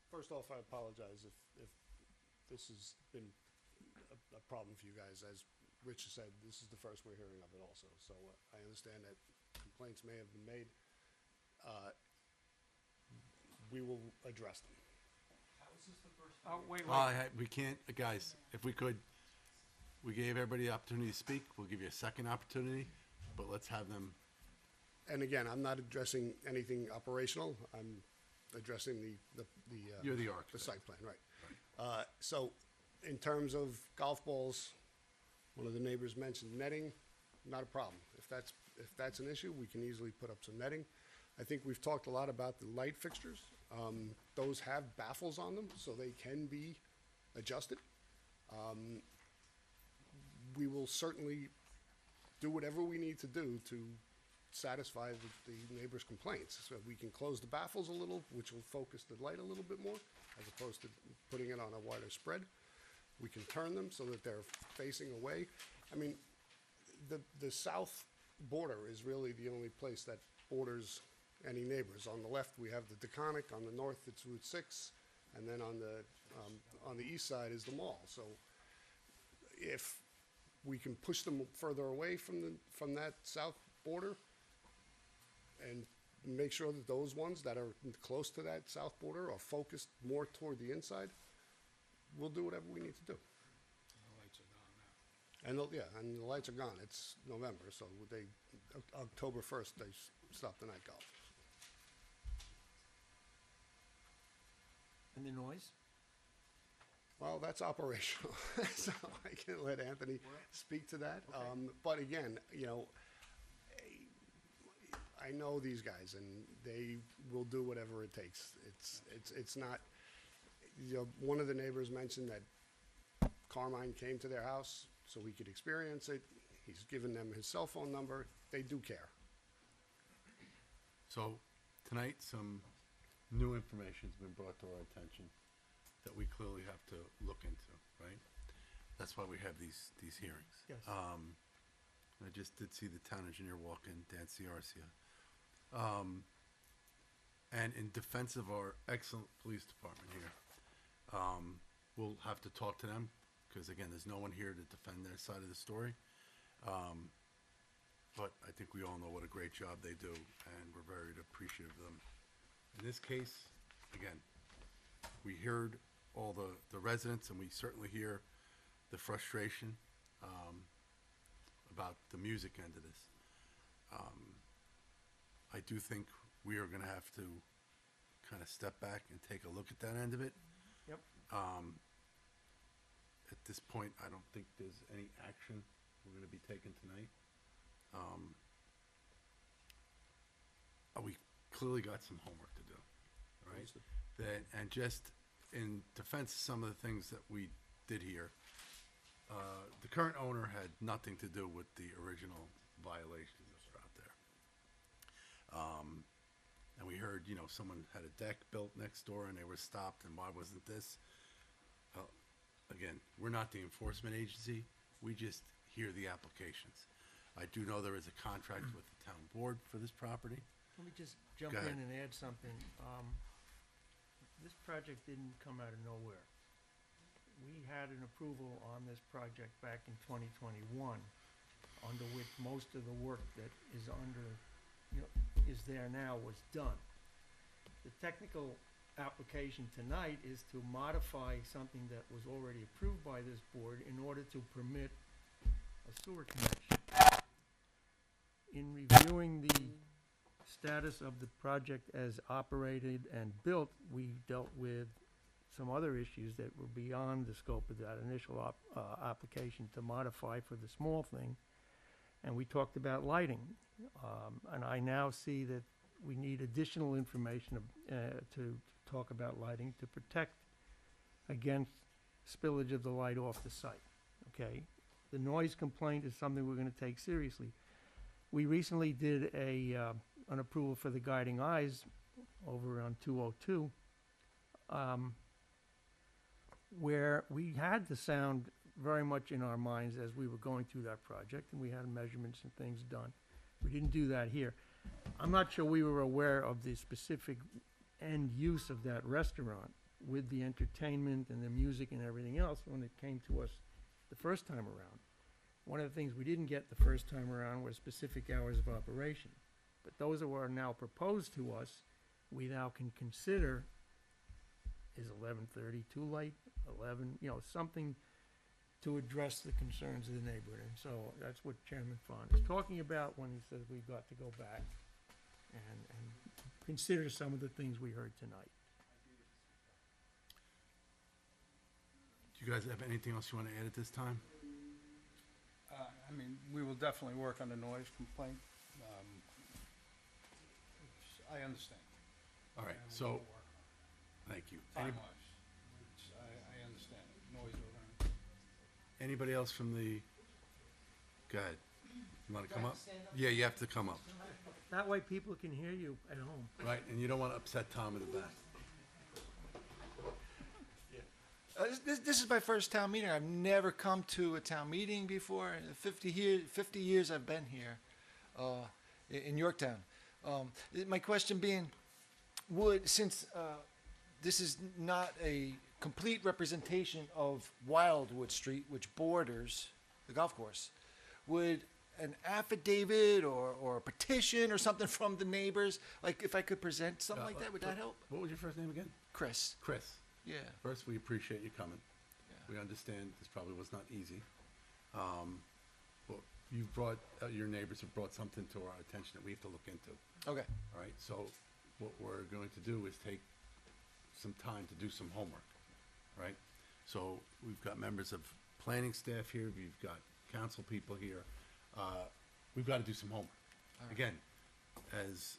First off, I apologize if this has been a problem for you guys. As Rich said, this is the first we're hearing of it also. So I understand that complaints may have been made. We will address them. How is this the first? Oh, wait. We can't, guys, if we could, we gave everybody the opportunity to speak. We'll give you a second opportunity, but let's have them. And again, I'm not addressing anything operational. I'm addressing You're the the architect. site plan, right. So in terms of golf balls, one of the neighbors mentioned netting, not a problem. If that's an issue, we can easily put up some netting. I think we've talked a lot about the light fixtures. Those have baffles on them, so they can be adjusted. We will certainly do whatever we need to do to satisfy the neighbor's complaints. So we can close the baffles a little, which will focus the light a little bit more, as opposed to putting it on a wider spread. We can turn them so that they're facing away. I mean, the south border is really the only place that borders any neighbors. On the left, we have the Deconic. On the north, it's Route 6. And then on the east side is the mall. So if we can push them further away from that south border and make sure that those ones that are close to that south border are focused more toward the inside, we'll do whatever we need to do. And, and the lights are gone. It's November, so October 1st, they stop the night golf. And the noise? Well, that's operational, so I can let Anthony speak to that. But again, I know these guys, and they will do whatever it takes. It's not, one of the neighbors mentioned that Carmine came to their house so he could experience it. He's given them his cell phone number. They do care. So tonight, some new information's been brought to our attention that we clearly have to look into, right? That's why we have these hearings. Yes. I just did see the town engineer walk in, Dan Ciarcia. And in defense of our excellent police department here, we'll have to talk to them, because again, there's no one here to defend their side of the story. But I think we all know what a great job they do, and we're very appreciative of them. In this case, again, we heard all the residents, and we certainly hear the frustration about the music end of this. I do think we are going to have to kind of step back and take a look at that end of it. Yep. At this point, I don't think there's any action we're going to be taking tonight. We clearly got some homework to do, right? And just in defense of some of the things that we did here, the current owner had nothing to do with the original violations that were out there. And we heard, someone had a deck built next door and they were stopped, and why wasn't this? Again, we're not the enforcement agency. We just hear the applications. I do know there is a contract with the town board for this property. Let me just jump Go in ahead. and add something. This project didn't come out of nowhere. We had an approval on this project back in 2021, under which most of the work that is is there now was done. The technical application tonight is to modify something that was already approved by this board in order to permit a sewer connection. In reviewing the status of the project as operated and built, we dealt with some other issues that were beyond the scope of that initial application to modify for the small thing. And we talked about lighting. And I now see that we need additional information to talk about lighting to protect against spillage of the light off the site, okay? The noise complaint is something we're gonna take seriously. We recently did an approval for the guiding eyes over on 202, where we had the sound very much in our minds as we were going through that project, and we had measurements and things done. We didn't do that here. I'm not sure we were aware of the specific end use of that restaurant with the entertainment and the music and everything else when it came to us the first time around. One of the things we didn't get the first time around was specific hours of operation. But those that are now proposed to us, we now can consider, is 11:30 too late? 11, something to address the concerns of the neighborhood. And so that's what Chairman Fon is talking about when he says we've got to go back and consider some of the things we heard tonight. Do you guys have anything else you want to add at this time? We will definitely work on the noise complaint. I understand. All right, And we so, will work on thank you. it. Time-wise, I understand it. Noise ordinance. Anybody else from the, go ahead. You want to come up? Yeah, you have to come up, That way people can hear you at home. right? And you don't want to upset Tom in the back. This is my first town meeting. I've never come to a town meeting before. In 50 years I've been here in Yorktown. My question being, since this is not a complete representation of Wildwood Street, which borders the golf course, would an affidavit or a petition or something from the neighbors, like if I could present something like that, would that help? What was your first name again? Chris. Chris. Yeah. First, we appreciate you coming. We understand this probably was not easy. Well, you brought, your neighbors have brought something to our attention that we have to look into. Okay. All right, so what we're going to do is take some time to do some homework, right? So we've got members of planning staff here, we've got council people here. We've got to do some homework. Again, as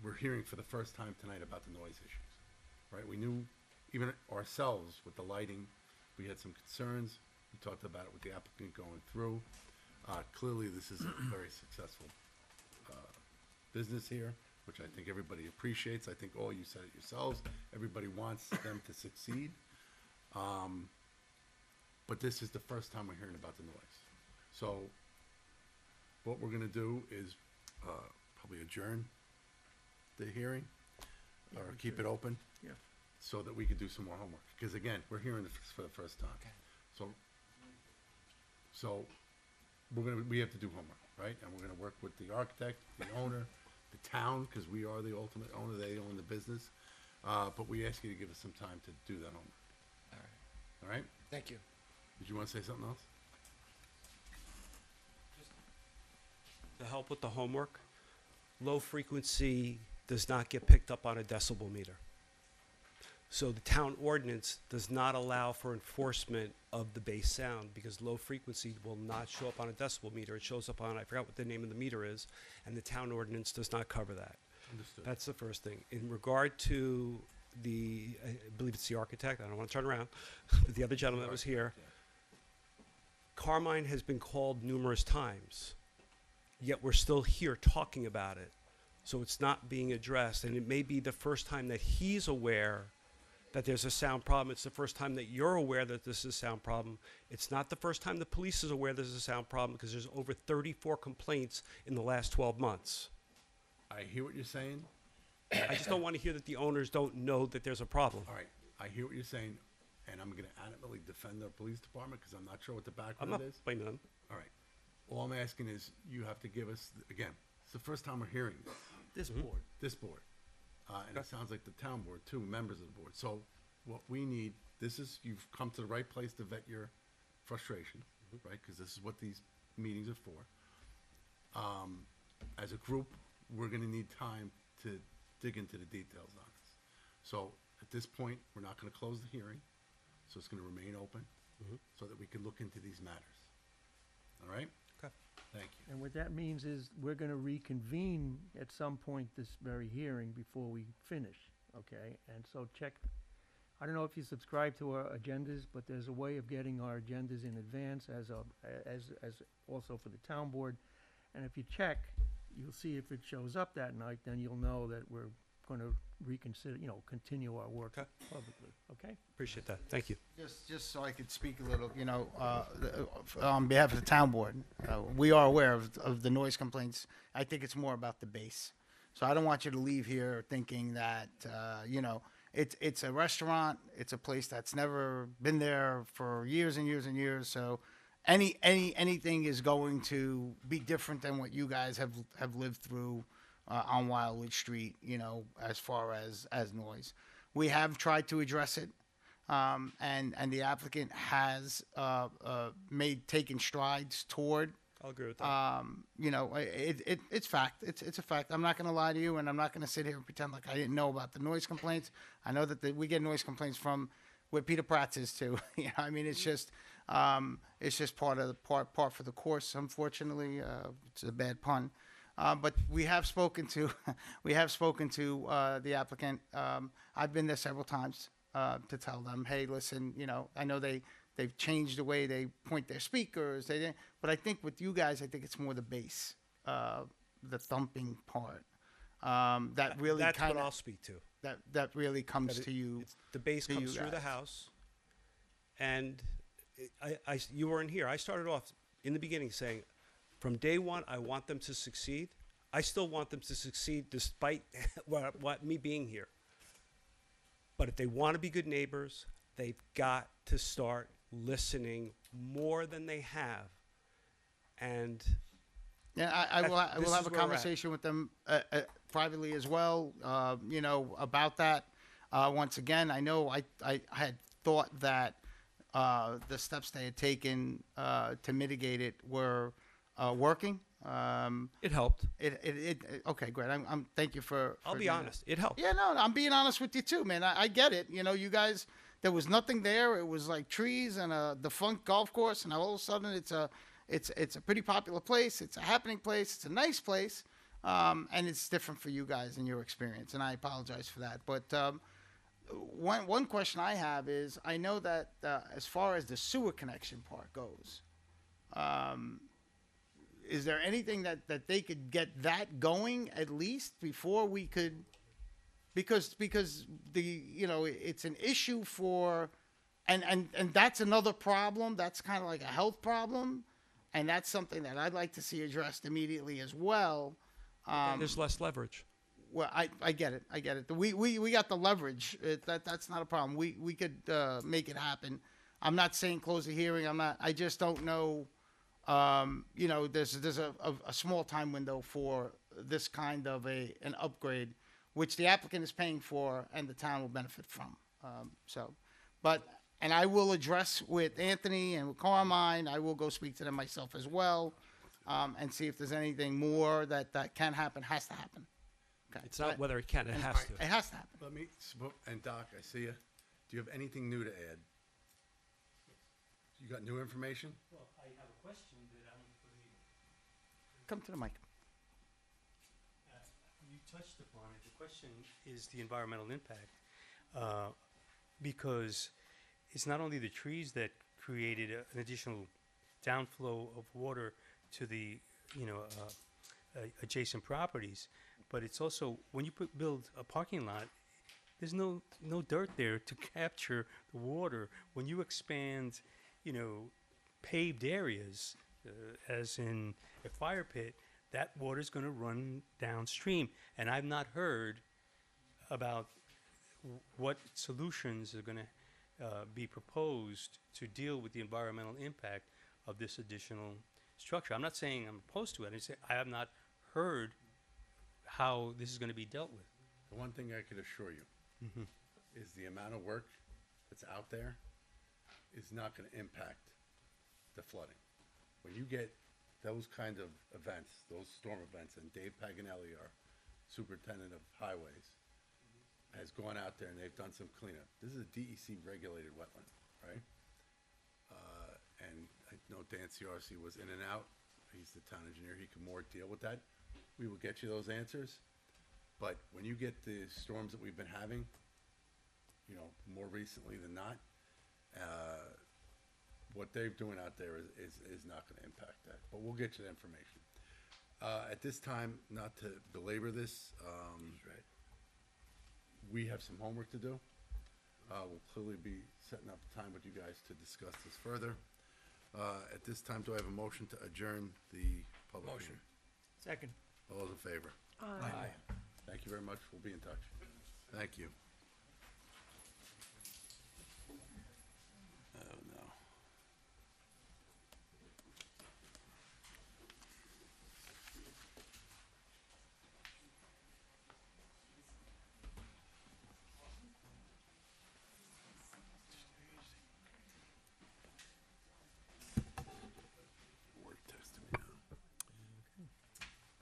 we're hearing for the first time tonight about the noise issues, right? We knew, even ourselves with the lighting, we had some concerns. We talked about it with the applicant going through. Clearly, this is a very successful business here, which I think everybody appreciates. I think all you said it yourselves. Everybody wants them to succeed. But this is the first time we're hearing about the noise. So what we're going to do is probably adjourn the hearing or keep it open. Yeah. So that we could do some more homework. Because again, we're hearing this for the first time. So we have to do homework, right? And we're gonna work with the architect, the owner, the town, because we are the ultimate owner, they own the business. But we ask you to give us some time to do that homework. All right. All right? Thank you. Did you want to say something else? To help with the homework, low frequency does not get picked up on a decibel meter. So the town ordinance does not allow for enforcement of the base sound because low frequency will not show up on a decibel meter. It shows up on, I forgot what the name of the meter is, and the town ordinance does not cover that. Understood. That's the first thing. In regard to I believe it's the architect, I don't want to turn around, but the other gentleman that was here, Carmine has been called numerous times, yet we're still here talking about it. So it's not being addressed, and it may be the first time that he's aware that there's a sound problem. It's the first time that you're aware that this is a sound problem. It's not the first time the police is aware there's a sound problem because there's over 34 complaints in the last 12 months. I hear what you're saying. I just don't want to hear that the owners don't know that there's a problem. All right, I hear what you're saying, and I'm going to adamantly defend our police department because I'm not sure what the I'm background not is. blaming them. All right. All I'm asking is you have to give us, again, it's the first time we're hearing this. This board. And it sounds like the town board, too, members of the board. So what we need, you've come to the right place to vet your frustration, right? Because this is what these meetings are for. As a group, we're going to need time to dig into the details on this. So at this point, we're not going to close the hearing. So it's going to remain open so that we can look into these matters. All right? Okay. Thank you. And what that means is we're gonna reconvene at some point this very hearing before we finish, okay? And so check, I don't know if you subscribe to our agendas, but there's a way of getting our agendas in advance as also for the town board. And if you check, you'll see if it shows up that night, then you'll know that we're gonna reconsider, continue our work Okay. publicly, okay? Appreciate that. Thank you. Just so I could speak a little, on behalf of the town board, we are aware of the noise complaints. I think it's more about the base. So I don't want you to leave here thinking that, it's a restaurant, it's a place that's never been there for years and years and years. So anything is going to be different than what you guys have lived through on Wildwood Street, as far as noise. We have tried to address it, and the applicant has taken strides toward. I'll agree with that. It's fact. It's a fact. I'm not going to lie to you, and I'm not going to sit here and pretend like I didn't know about the noise complaints. I know that we get noise complaints from where Peter Pratt's is too. It's just part of the part for the course. Unfortunately, it's a bad pun. But we have spoken to the applicant. I've been there several times to tell them, hey, listen, I know they've changed the way they point their speakers. But I think with you guys, I think it's more the bass, the thumping part that really That's kind what I'll of speak to. that really comes to you. The bass to comes you through the guys. house, and you weren't here. I started off in the beginning saying, from day one, I want them to succeed. I still want them to succeed despite what me being here. But if they want to be good neighbors, they've got to start listening more than they have. And Yeah, I will this have is a where we're at. conversation with them privately as well, about that. Once again, I know I had thought that the steps they had taken to mitigate it were working. It helped. Okay, great. I'm thank you for. I'll for be doing that. honest. It helped. Yeah, no, I'm being honest with you too, man. I get it. You know, you guys, there was nothing there. It was like trees and a defunct golf course, and now all of a sudden it's a pretty popular place. It's a happening place. It's a nice place, and it's different for you guys and your experience. And I apologize for that. But one question I have is, I know that as far as the sewer connection part goes, is there anything that they could get that going at least before we could, because it's an issue for, and that's another problem. That's kind of like a health problem, and that's something that I'd like to see addressed immediately as well. There's less leverage. Well, I get it. I get it. We got the leverage. That's not a problem. We could make it happen. I'm not saying close the hearing. I just don't know. There's a small time window for this kind of an upgrade, which the applicant is paying for and the town will benefit from. And I will address with Anthony and with Carmine. I will go speak to them myself as well, and see if there's anything more that can happen, has to happen. Okay. It's not whether it can, it has to. It has to happen. And Doc, I see you. Do you have anything new to add? You got new information? Well, I have a question that I don't believe. Come to the mic. You touched upon it. The question is the environmental impact, because it's not only the trees that created an additional downflow of water to the adjacent properties, but it's also when you build a parking lot, there's no dirt there to capture the water. When you expand, paved areas, as in a fire pit, that water is going to run downstream. And I've not heard about what solutions are going to be proposed to deal with the environmental impact of this additional structure. I'm not saying I'm opposed to it. I have not heard how this is going to be dealt with. The one thing I could assure you is the amount of work that's out there is not going to impact the flooding. When you get those kind of events, those storm events, and Dave Paganelli, our superintendent of highways, has gone out there and they've done some cleanup. This is a DEC regulated wetland, right? And I know Dan CRC was in and out. He's the town engineer. He can more deal with that. We will get you those answers. But when you get the storms that we've been having, more recently than not, what they're doing out there is not going to impact that. But we'll get you the information. At this time, not to belabor this, we have some homework to do. We'll clearly be setting up time with you guys to discuss this further. At this time, do I have a motion to adjourn the public hearing? Second. All those in favor? Aye. Thank you very much. We'll be in touch. Thank you. Oh, no. Word testing me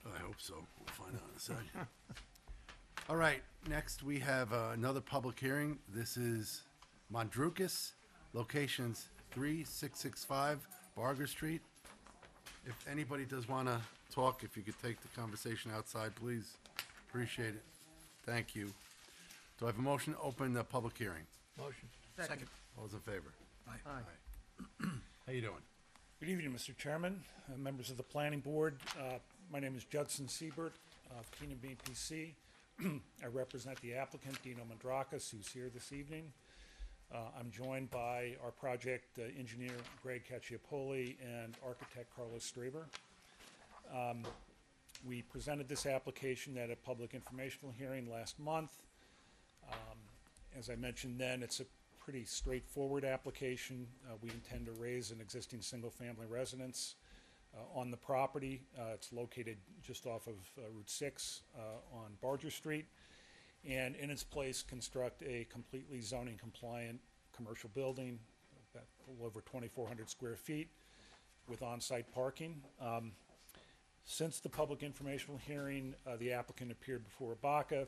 now. I hope so. We'll find out in a second. All right, next we have another public hearing. This is Mondrukis, locations 3665 Barger Street. If anybody does want to talk, if you could take the conversation outside, please. Appreciate it. Thank you. Do I have a motion to open the public hearing? Motion. Second. All those in favor? Aye. How you doing? Good evening, Mr. Chairman, members of the Planning Board. My name is Judson Siebert of Keenan Bean PC. I represent the applicant, Dino Mandrakis, who's here this evening. I'm joined by our project engineer, Greg Cacciapoli, and architect Carlos Straber. We presented this application at a public informational hearing last month. As I mentioned then, it's a pretty straightforward application. We intend to raise an existing single-family residence on the property. It's located just off of Route 6 on Barger Street, and in its place construct a completely zoning compliant commercial building, about a little over 2,400 square feet with on-site parking. Since the public informational hearing, the applicant appeared before ABACA.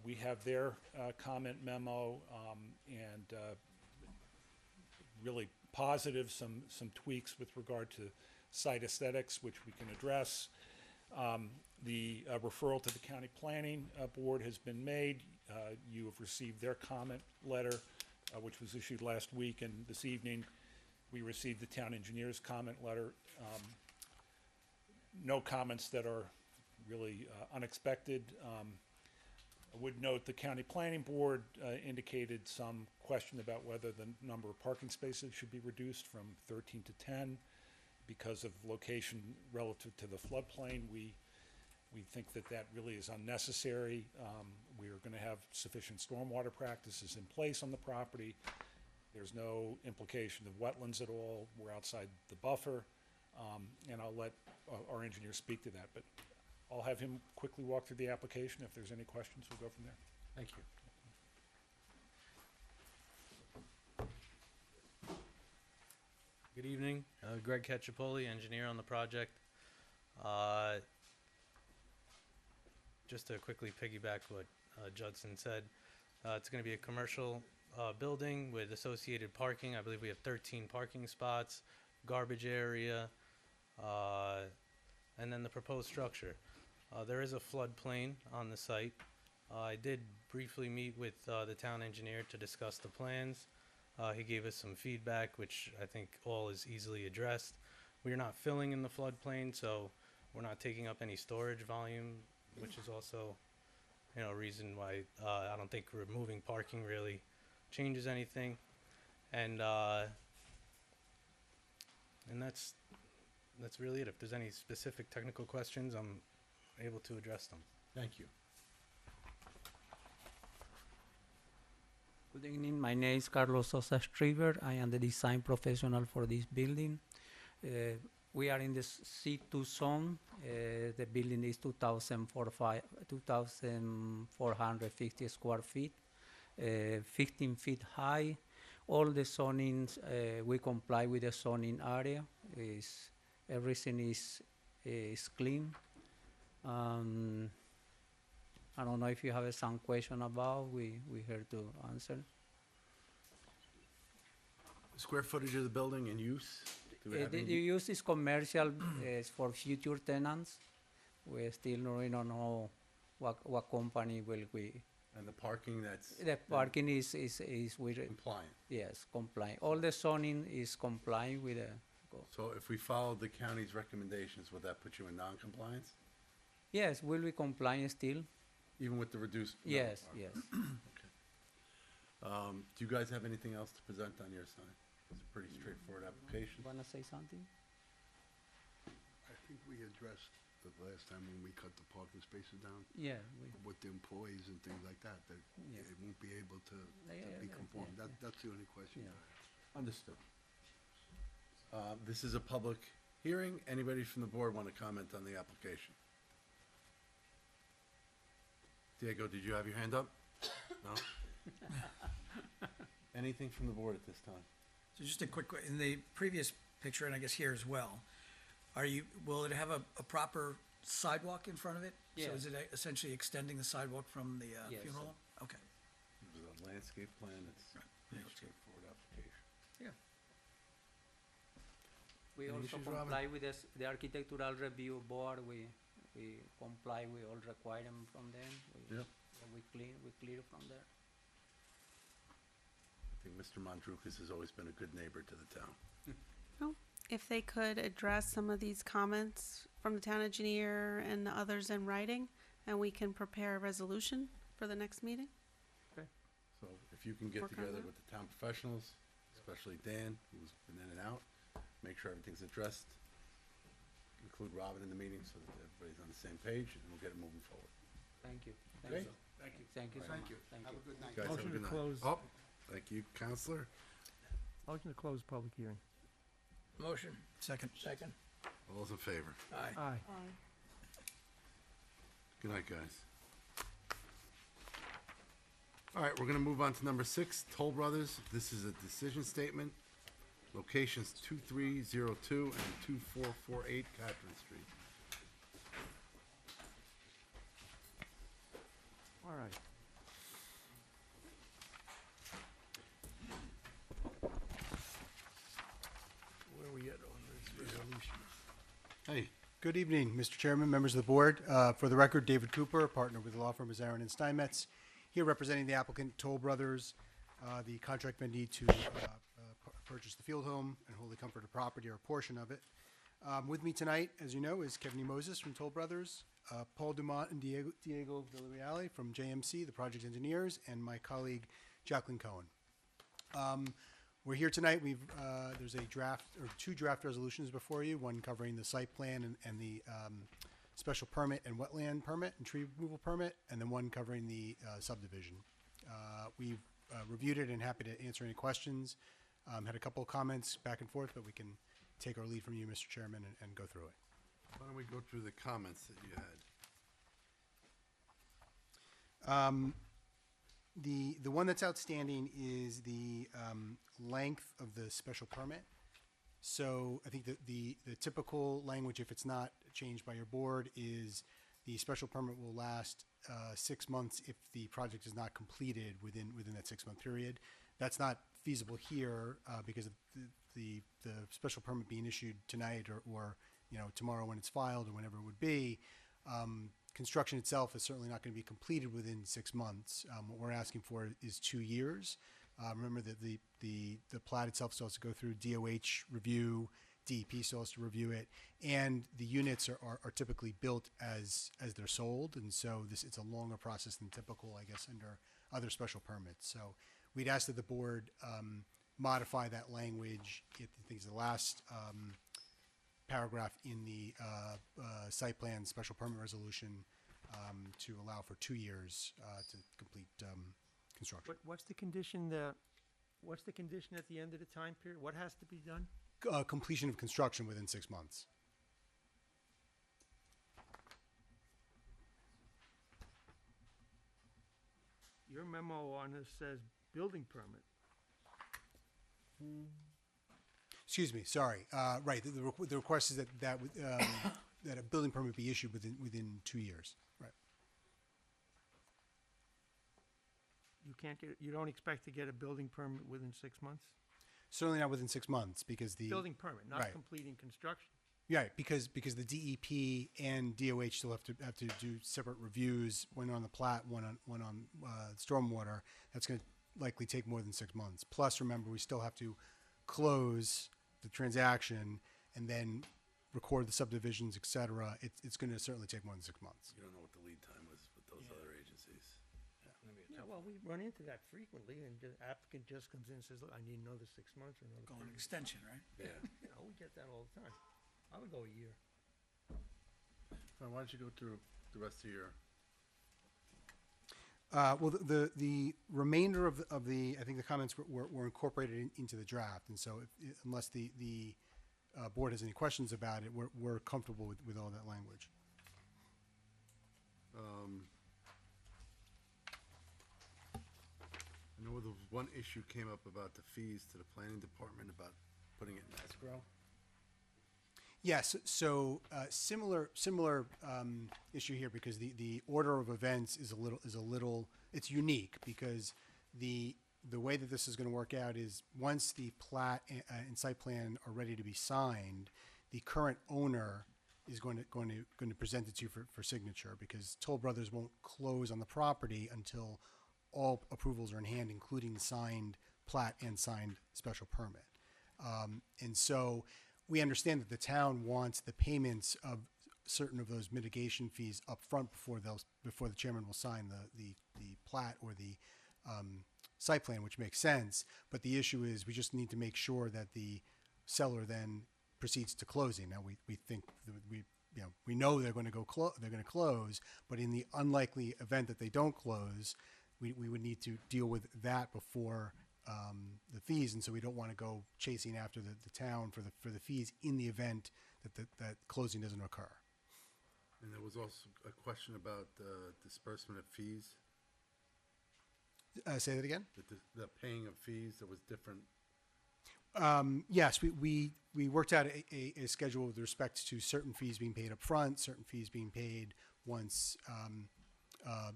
We have their comment memo and really positive, some tweaks with regard to site aesthetics, which we can address. The referral to the county planning board has been made. You have received their comment letter, which was issued last week, and this evening we received the town engineer's comment letter. No comments that are really unexpected. I would note the county planning board indicated some question about whether the number of parking spaces should be reduced from 13 to 10 because of location relative to the floodplain. We think that that really is unnecessary. We are going to have sufficient stormwater practices in place on the property. There's no implication of wetlands at all. We're outside the buffer. And I'll let our engineer speak to that. But I'll have him quickly walk through the application. If there's any questions, we'll go from there. Thank you. Good evening, Greg Ketchapoli, engineer on the project. Just to quickly piggyback what Judson said, it's going to be a commercial building with associated parking. I believe we have 13 parking spots, garbage area, and then the proposed structure. There is a floodplain on the site. I did briefly meet with the town engineer to discuss the plans. He gave us some feedback, which I think all is easily addressed. We are not filling in the floodplain, so we're not taking up any storage volume, which is also, a reason why I don't think removing parking really changes anything. And that's really it. If there's any specific technical questions, I'm able to address them. Thank you. Good evening. My name is Carlos Sosa Striver. I am the design professional for this building. We are in the C2 zone. The building is 2,450 square feet, 15 feet high. All the zonings, we comply with the zoning area. Everything is clean. I don't know if you have some question about. We're here to answer. Square footage of the building and use? Do we have The any- use is commercial. It's for future tenants. We still don't know what company will we. And the parking that's. The parking is with Compliant. yes, compliant. All the zoning is complying with the. So if we followed the county's recommendations, would that put you in non-compliance? Yes, will be compliant still. Even with the reduced? no, Yes, okay. yes. Okay. Do you guys have anything else to present on your side? It's a pretty straightforward application. Wanna say something? I think we addressed the last time when we cut the parking spaces down. Yeah, With the employees and things like that, that Yeah. it won't be able to Yeah, be yeah, conformed. yeah, That's the only question. Yeah. I have. Understood. This is a public hearing. Anybody from the board want to comment on the application? Diego, did you have your hand up? No? Anything from the board at this time? So just a quick, in the previous picture, and I guess here as well, will it have a proper sidewalk in front of it? So Yeah. is it essentially extending the sidewalk from the Yes. funeral home? Okay. This is a landscape plan. It's a pretty straightforward application. Yeah. We Any also issues, Robin? comply with the architectural review board. We comply with all requirements from them. Yep. We clear from there. I think Mr. Mondrukis has always been a good neighbor to the town. Well, if they could address some of these comments from the town engineer and the others in writing, and we can prepare a resolution for the next meeting. So if you can get Work on together that. with the town professionals, especially Dan, who's been in and out, make sure everything's addressed. Include Robin in the meeting so that everybody's on the same page, and we'll get it moving forward. Thank you. Okay. Thank you. Thank you so Thank much. you. Thank Have you. a good night. Guys, have a Motion to good night. close. Oh, thank you, Counselor. Motion to close public hearing. Motion. Second. Second. All those in favor? Aye. Aye. Good night, guys. All right, we're gonna move on to number 6, Toll Brothers. This is a decision statement. Locations 2302 and 2448 Catherine Street. All right. Where are we at on this resolution? Hey, Good evening, Mr. Chairman, members of the board. For the record, David Cooper, partner with the law firm of Zarin and Steinmetz, here representing the applicant Toll Brothers, the contract vendee to purchase the field home and wholly comforted property or a portion of it. With me tonight, as you know, is Kevin E. Moses from Toll Brothers, Paul Dumont and Diego Villarreal from JMC, the project engineers, and my colleague Jacqueline Cohen. We're here tonight. There's a draft or 2 draft resolutions before you, one covering the site plan and the special permit and wetland permit and tree removal permit, and then one covering the subdivision. We've reviewed it and happy to answer any questions. Had a couple of comments back and forth, but we can take our lead from you, Mr. Chairman, and go through it. why don't we go through the comments that you had? The one that's outstanding is the length of the special permit. So I think that the typical language, if it's not changed by your board, is the special permit will last 6 months if the project is not completed within that 6-month period. That's not feasible here because of the special permit being issued tonight or tomorrow when it's filed or whenever it would be. Construction itself is certainly not going to be completed within 6 months. What we're asking for is 2 years. Remember that the plat itself still has to go through DOH review, DEP still has to review it, and the units are typically built as they're sold, and so it's a longer process than typical, I guess, under other special permits. So we'd ask that the board modify that language. I think it's the last paragraph in the site plan special permit resolution to allow for 2 years to complete construction. What's the condition at the end of the time period? What has to be done? Completion of construction within 6 months. Your memo on this says building permit. Excuse me, sorry. Right, the request is that a building permit be issued within 2 years. Right. You don't expect to get a building permit within 6 months? Certainly not within 6 months because the Building permit, not right. completing construction. Right, because the DEP and DOH still have to do separate reviews, one on the plat, one on stormwater. That's going to likely take more than 6 months. Plus, remember, we still have to close the transaction and then record the subdivisions, et cetera. It's going to certainly take more than 6 months. You don't know what the lead time was with those other agencies. Yeah, well, we run into that frequently, and the applicant just comes in and says, look, I need another 6 months or another. Go on 3 months." extension, right? Yeah. We get that all the time. I would go a year. Why don't you go through the rest of your? Well, the remainder of the I think the comments were incorporated into the draft, and so unless the board has any questions about it, we're comfortable with all that language. I know the one issue came up about the fees to the planning department about putting it in escrow. Yes, so similar issue here because the order of events is a little it's unique because the way that this is going to work out is once the plat and site plan are ready to be signed, the current owner is going to present it to you for signature because Toll Brothers won't close on the property until all approvals are in hand, including the signed plat and signed special permit. And so we understand that the town wants the payments of certain of those mitigation fees up front before the chairman will sign the plat or the site plan, which makes sense. But the issue is we just need to make sure that the seller then proceeds to closing. Now we think that we know they're going to close, but in the unlikely event that they don't close, we would need to deal with that before the fees, and so we don't want to go chasing after the town for the fees in the event that closing doesn't occur. And there was also a question about the disbursement of fees. Say that again? The paying of fees, there was different, Yes, we worked out a schedule with respect to certain fees being paid up front, certain fees being paid once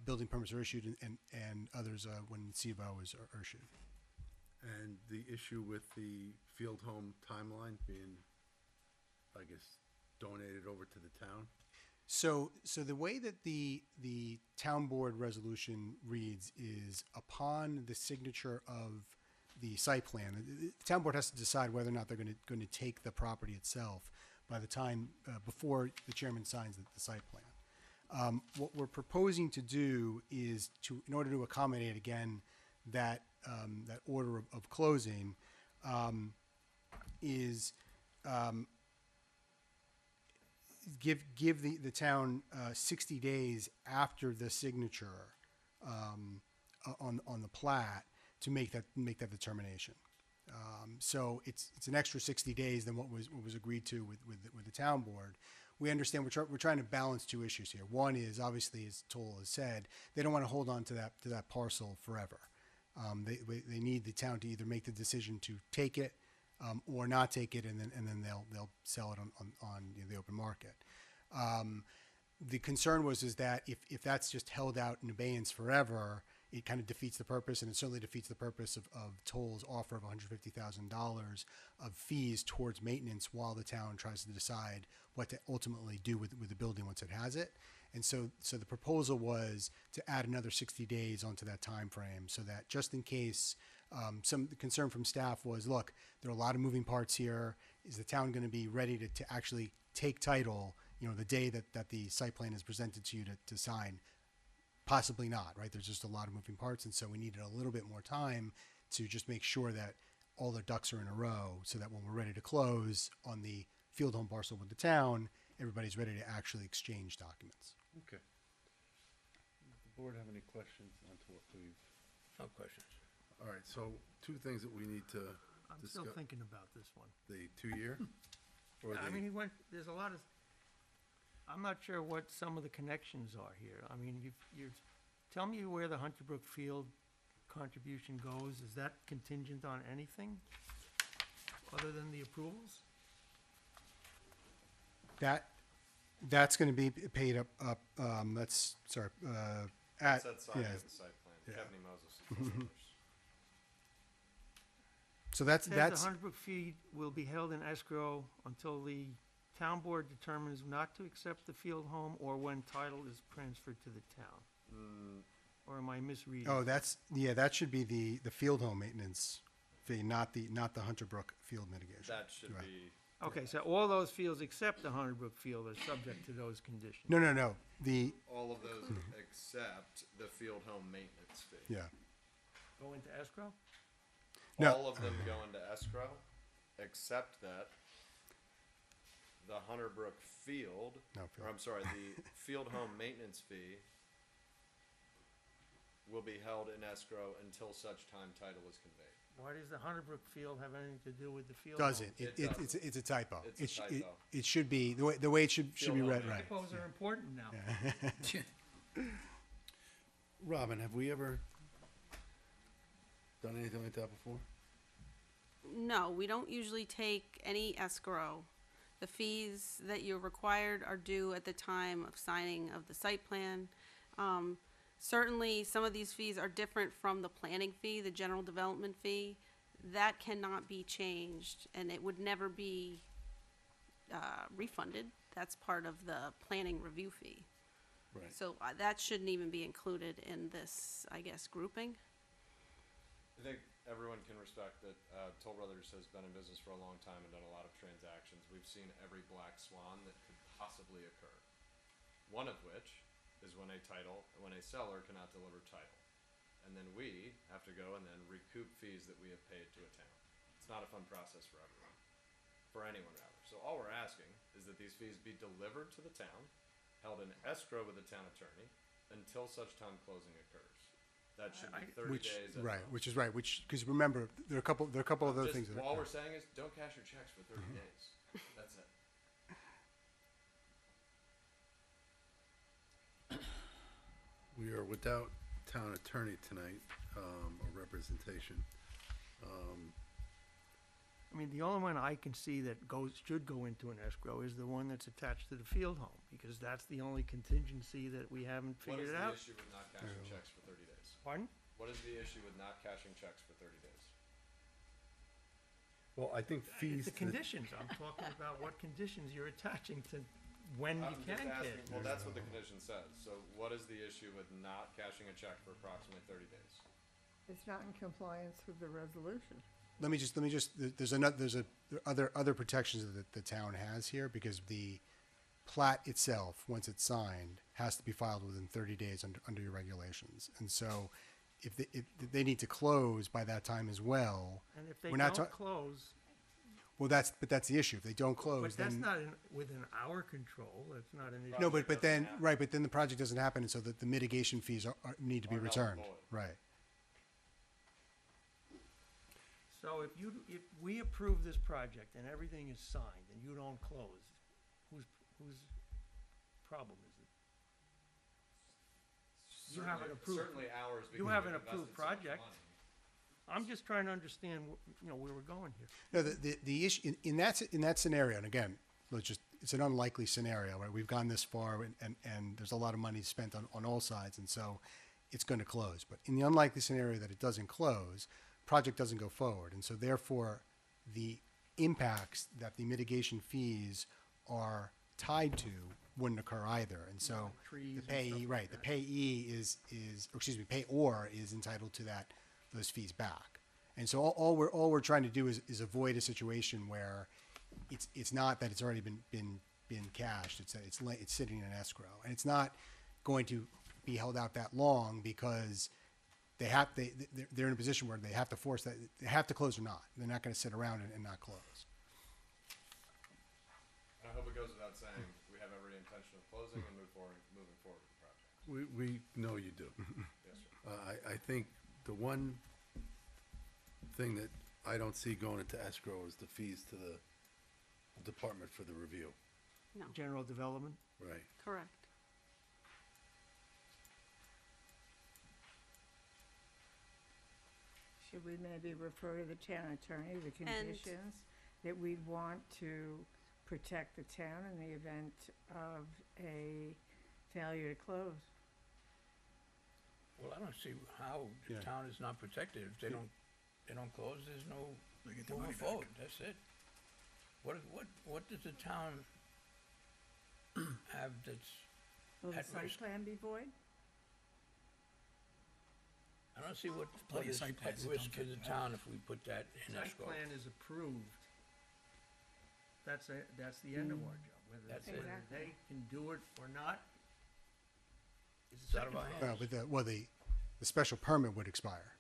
building permits are issued, and others when CBO is issued. and the issue with the field home timeline being, I guess, donated over to the town. So the way that the town board resolution reads is upon the signature of the site plan, the town board has to decide whether or not they're going to take the property itself by the time before the chairman signs the site plan. What we're proposing to do is in order to accommodate again that order of closing, is give the town 60 days after the signature on the plat to make that determination. So it's an extra 60 days than what was agreed to with the town board. We understand we're trying to balance two issues here. One is obviously, as Toll has said, they don't want to hold on to that parcel forever. They need the town to either make the decision to take it or not take it, and then they'll sell it on the open market. The concern is that if that's just held out in abeyance forever, it kind of defeats the purpose, and it certainly defeats the purpose of Toll's offer of $150,000 of fees towards maintenance while the town tries to decide what to ultimately do with the building once it has it. And so the proposal was to add another 60 days onto that time frame, so that just in case, some concern from staff was, look, there are a lot of moving parts here. Is the town going to be ready to actually take title, the day that the site plan is presented to you to sign? Possibly not, right? There's just a lot of moving parts, and so we needed a little bit more time to just make sure that all the ducks are in a row, so that when we're ready to close on the field home parcel with the town, everybody's ready to actually exchange documents. Okay. Does the board have any questions on to what we've? No questions. All right, so two things that we need to I'm discuss. still thinking about this one. The 2-year? Or I the- mean, there's a lot of, I'm not sure what some of the connections are here. I mean, tell me where the Hunter Brook Field contribution goes. Is that contingent on anything other than the approvals? That's going to be paid up, that's, sorry, at, That's signing yeah. of the site plan. Yeah. Kevin Moses is the owners. So that's, It says the Hunter Brook fee will be held in escrow until the town board determines not to accept the field home or when title is transferred to the town. Or am I misreading? Oh, that should be the field home maintenance fee, not the Hunter Brook field mitigation. That should Right. be. Okay, so all those fields except the Hunter Brook field are subject to those conditions. No, All of those except the field home maintenance fee. yeah. Go into escrow? No. All of them go into escrow, except that the Hunter Brook field, No, or I'm sorry, the field home maintenance fee will be held in escrow until such time title is conveyed. Why does the Hunter Brook field have anything to do with the field? Doesn't. home? It's a typo. It's a typo. It should be, the way it should be Field read, home right. Typos are important now. Robin, have we ever done anything like that before? No, we don't usually take any escrow. The fees that you're required are due at the time of signing of the site plan. Certainly, some of these fees are different from the planning fee, the general development fee. That cannot be changed, and it would never be refunded. That's part of the planning review fee. Right. So that shouldn't even be included in this, I guess, grouping. I think everyone can respect that Toll Brothers has been in business for a long time and done a lot of transactions. We've seen every black swan that could possibly occur. One of which is when a seller cannot deliver title. And then we have to go and then recoup fees that we have paid to a town. It's not a fun process for everyone, for anyone rather. So all we're asking is that these fees be delivered to the town, held in escrow with the town attorney, until such time closing occurs. That should be 30 days. at Right, most. which is right, because remember, there are a couple of other Just- things. that are- All we're saying is, don't cash your checks for 30 days. That's it. We are without town attorney tonight. or representation. I mean, the only one I can see that should go into an escrow is the one that's attached to the field home, because that's the only contingency that we haven't What is figured the out. issue with not cashing checks for 30 days? Pardon? What is the issue with not cashing checks for 30 days? Well, I think fees. The conditions, I'm talking about what conditions you're attaching to when you I'm can just asking, cash. well, that's what the condition says. So what is the issue with not cashing a check for approximately 30 days? It's not in compliance with the resolution. Let me just, there's other protections that the town has here, because the plat itself, once it's signed, has to be filed within 30 days under your regulations. And so if they need to close by that time as well. And if they we're not don't close, well, that's the issue. If they don't close, but that's then. not within our control, that's not an issue. No, but then, right, but then the project doesn't happen, and so the mitigation fees need to be returned. Right. So if we approve this project and everything is signed and you don't close, whose problem is it? You have an approved. Certainly ours, because You have an we've invested approved so much project. money. I'm just trying to understand, where we're going here. No, the issue in that scenario, and again, it's an unlikely scenario, right? We've gone this far, and there's a lot of money spent on all sides, and so it's going to close. But in the unlikely scenario that it doesn't close, project doesn't go forward, and so therefore, the impacts that the mitigation fees are tied to wouldn't occur either. And so trees the and payee, stuff right, like the that. payee payor is entitled to those fees back. And so all we're trying to do is avoid a situation where it's not that it's already been cashed. It's that it's sitting in escrow, and it's not going to be held out that long, because they're in a position where they have to force that they have to close or not. They're not going to sit around and not close. And I hope it goes without saying, we have every intention of closing and moving forward with the project. We know you do. Yes, sir. I think the one thing that I don't see going into escrow is the fees to the department for the review. No, General development? Right. correct. Should we maybe refer to the town attorney, the conditions that we'd want to protect the town in the event of a failure to close? Well, I don't see how the Yeah. town is not protected. If they don't close, there's no They get the moving money back. forward. That's it. What does the town have that's Will the at site risk? plan be void? I don't see what plenty of is site at plans that risk don't to get the town if we put that in Site escrow. plan is approved. That's the end of our job. That's it. Whether Exactly. they can do it or not is It's out of second our question. hands. The special permit would expire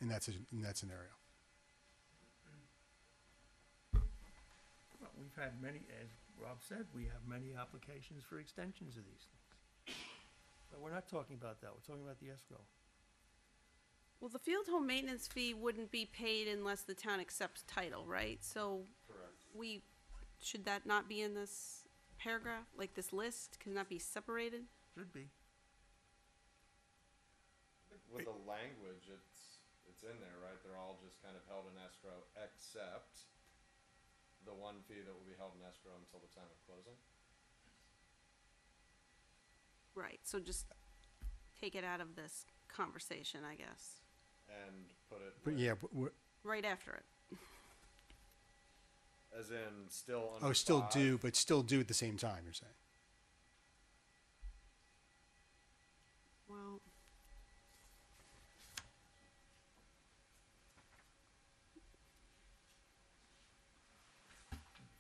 in that scenario. Well, we've had many, as Rob said, we have many applications for extensions of these things. But we're not talking about that, we're talking about the escrow. Well, the field home maintenance fee wouldn't be paid unless the town accepts title, right? So Correct. should that not be in this paragraph, like this list? Can that be separated? Should be. With the language, it's in there, right? They're all just kind of held in escrow, except the one fee that will be held in escrow until the time of closing. Right, so just take it out of this conversation, I guess, And put it But with- yeah, right after it. as in still under still 5. due, but still due at the same time, you're saying? Well,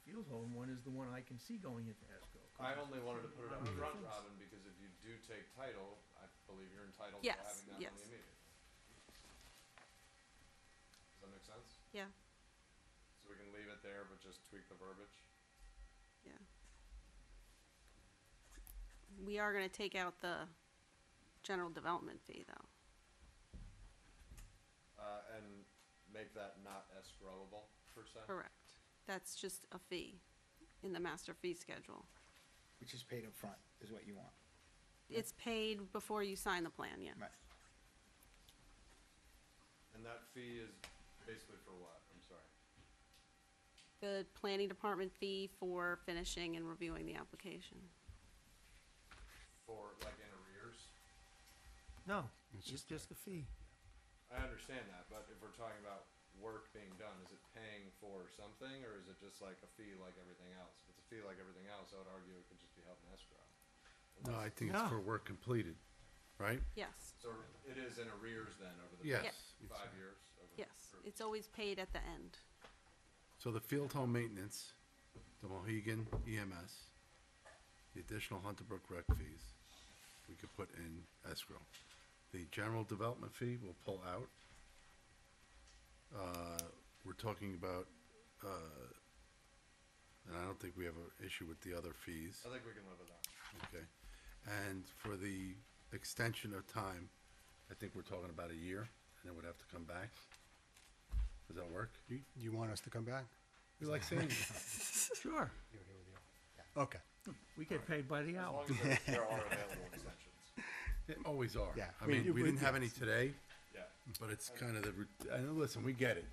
Field home one is the one I can see going into escrow. I only wanted to put it up front, Robin, because if you do take title, I believe you're entitled to Yes, having that yes. money immediately. Does that make sense? yeah, So we can leave it there, but just tweak the verbiage? yeah. We are gonna take out the general development fee, though. And make that not escrowable, per se? Correct. That's just a fee in the master fee schedule. Which is paid up front, is what you want. It's paid before you sign the plan, yeah. Right. And that fee is basically for what? I'm sorry. The planning department fee for finishing and reviewing the application. For like in arrears? No, it's just a fee. I understand that, but if we're talking about work being done, is it paying for something, or is it just like a fee like everything else? If it's a fee like everything else, I would argue it could just be held in escrow. No, I think it's for work completed, right? Yes. So it is in arrears then over the Yes. past 5 years? Yes, it's always paid at the end. So the field home maintenance, the Mohegan EMS, the additional Hunter Brook rec fees, we could put in escrow. The general development fee we'll pull out. We're talking about, and I don't think we have an issue with the other fees. I think we can live with that. Okay. And for the extension of time, I think we're talking about a year, and it would have to come back. Does that work? You want us to come back? We like saying Sure. Okay. We get paid by the As hour. long as there are available extensions. They always are. Yeah, I mean, we didn't have any yes. today, Yeah. but it's kind of the, and listen, we get it.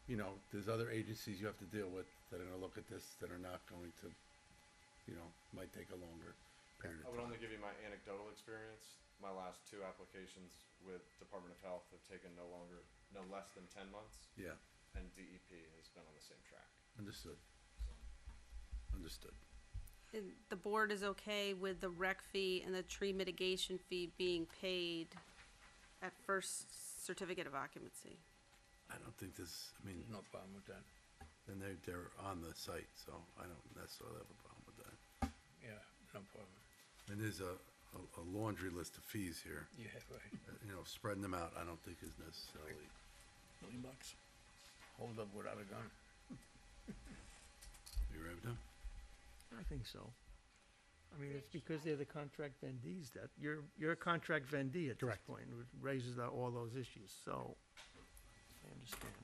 You know, there's other agencies you have to deal with that are gonna look at this, that are not going to, you know, might take a longer period I of would time. only give you my anecdotal experience. My last 2 applications with Department of Health have taken no less than 10 months. Yeah, And DEP has been on the same track. understood. Understood. And the board is okay with the rec fee and the tree mitigation fee being paid at first certificate of occupancy. I don't think this, I mean, No problem with that. and they're on the site, so I don't necessarily have a problem with that. Yeah, no problem. And there's a laundry list of fees here. Yeah, right. You know, spreading them out, I don't think is necessarily. $1 million. Hold up without a gun. You ready with them? I think so. I mean, it's because they're the contract vendees that, you're a contract vendee at this Correct. point. It raises all those issues, so I understand.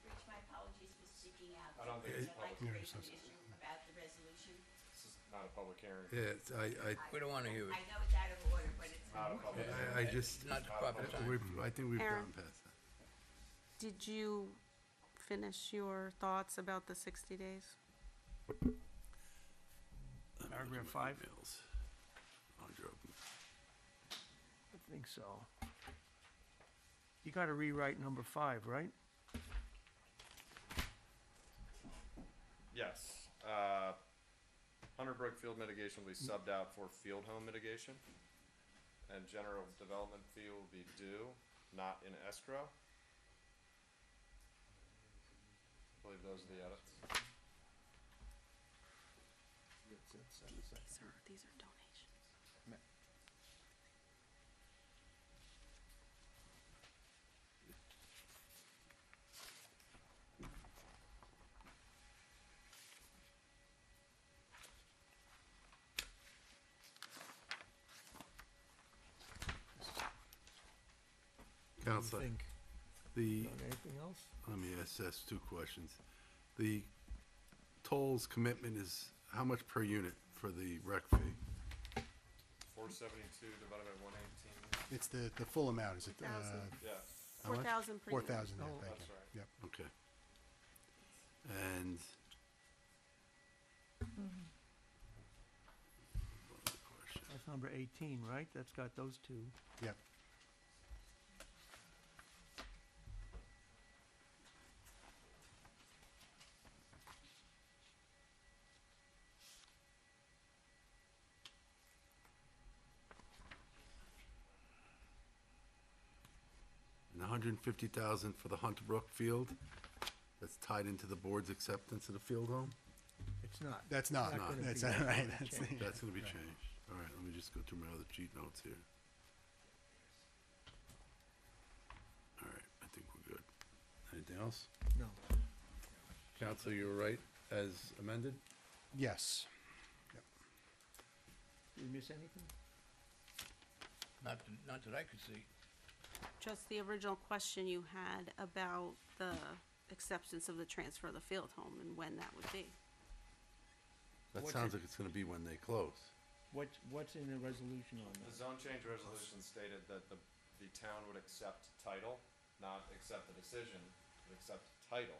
Rich, my apologies for speaking out. I don't think it's I'd like to public. raise an issue about the resolution. This is not a public hearing. Yeah, it's- We don't want to hear it. I know it's out of order, but it's. Not a public hearing. I just, Not the proper time. I think we've Aaron. gone past that. Did you finish your thoughts about the 60 days? Paragraph 5? Emails. Andrew. I think so. You gotta rewrite number 5, right? Yes. Hunter Brook field mitigation will be subbed out for field home mitigation. And general development fee will be due, not in escrow. I believe those are the edits. These are donations. Counselor, Think. the, Anything else? let me ask 2 questions. The tolls commitment is how much per unit for the rec fee? 472 divided by 118. It's the full amount, is it? 4,000. Yeah, How much? 4,000 per unit. 4,000, yeah, Oh, thank that's you. right. Yep. Okay. And. What other question? That's number 18, right? That's got those 2. Yep. And 150,000 for the Hunter Brook field, that's tied into the board's acceptance of the field home? It's not. That's not, Not gonna that's be- not right. that's That's gonna the- That's gonna be changed. All right, let me just go through my other cheat notes here. All right, I think we're good. Anything else? No. Counselor, you were right, as amended? Yes. Did we miss anything? Not that I could see. Just the original question you had about the acceptance of the transfer of the field home and when that would be. That What's sounds it- like it's gonna be when they close. What's in the resolution on The that? zone change resolution stated that the town would accept title not accept the decision, but accept title,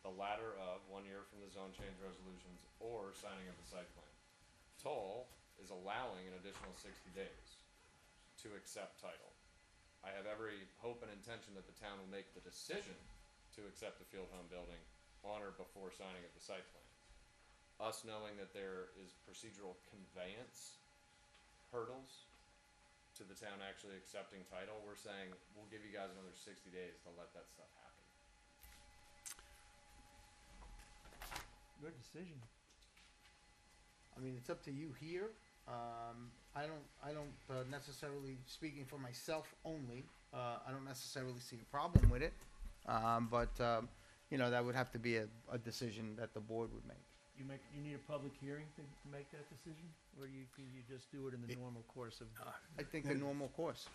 the latter of 1 year from the zone change resolutions or signing of the site plan. Toll is allowing an additional 60 days to accept title. I have every hope and intention that the town will make the decision to accept the field home building on or before signing of the site plan. Us knowing that there is procedural conveyance hurdles to the town actually accepting title, we're saying, we'll give you guys another 60 days to let that stuff happen. Good decision. I mean, it's up to you here. I don't necessarily, speaking for myself only, I don't necessarily see a problem with it. But you know, that would have to be a decision that the board would make. You need a public hearing to make that decision, or can you just do it in the normal course of? I think the normal course.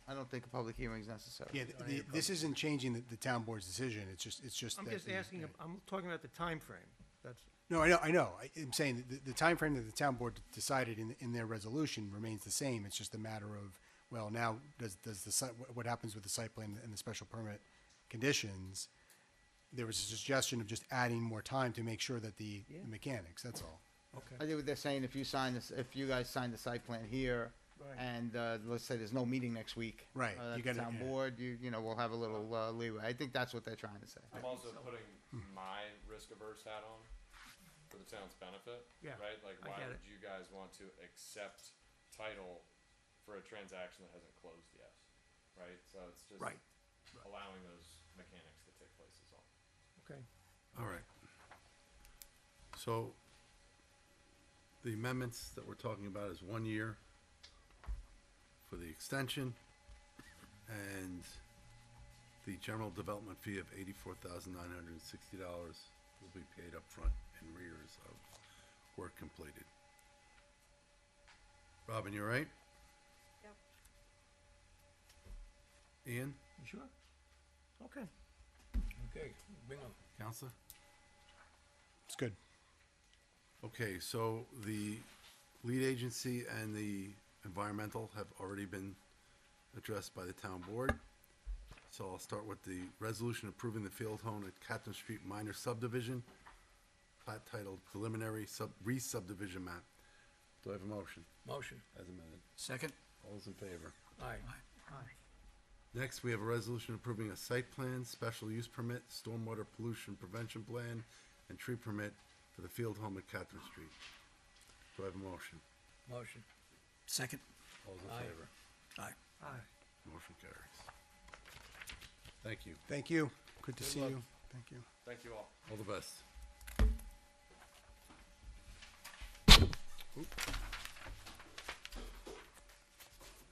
I don't think a public hearing is necessary. Yeah, this isn't changing the town board's decision, it's just I'm that just the- asking, I'm talking about the time frame. That's, No, I know. I'm saying that the timeframe that the town board decided in their resolution remains the same. It's just a matter of, well, now does the site, what happens with the site plan and the special permit conditions? There was a suggestion of just adding more time to make sure that the mechanics, that's all. okay. I think what they're saying, if you guys sign the site plan here, Right. and let's say there's no meeting next week. Right, At you the gotta- town yeah. board, you know, we'll have a little leeway. I think that's what they're trying to say. I'm also putting my risk averse hat on for the town's benefit. Yeah, Right? Like, I why get would it. you guys want to accept title for a transaction that hasn't closed yet? Right? So it's just Right. allowing those mechanics to take place is all. Okay. All right. So the amendments that we're talking about is 1 year for the extension and the general development fee of $84,960 will be paid up front in arrears of work completed. Robin, you all right? Yep. Ian, You sure? Okay. Okay, bingo. Counselor? It's good. Okay, so the lead agency and the environmental have already been addressed by the town board. So I'll start with the resolution approving the field home at Catherine Street minor subdivision, plat titled preliminary re-subdivision map. Do I have a motion Motion. as amended? Second? All those in favor? Aye. Next, we have a resolution approving a site plan, special use permit, stormwater pollution prevention plan, and tree permit for the field home at Catherine Street. Do I have a motion? Motion. Second? All those in Aye. favor? Aye. Aye. Motion carries. Thank you. Thank you. Good to Good see luck. you. Thank you. Thank you all. All the best.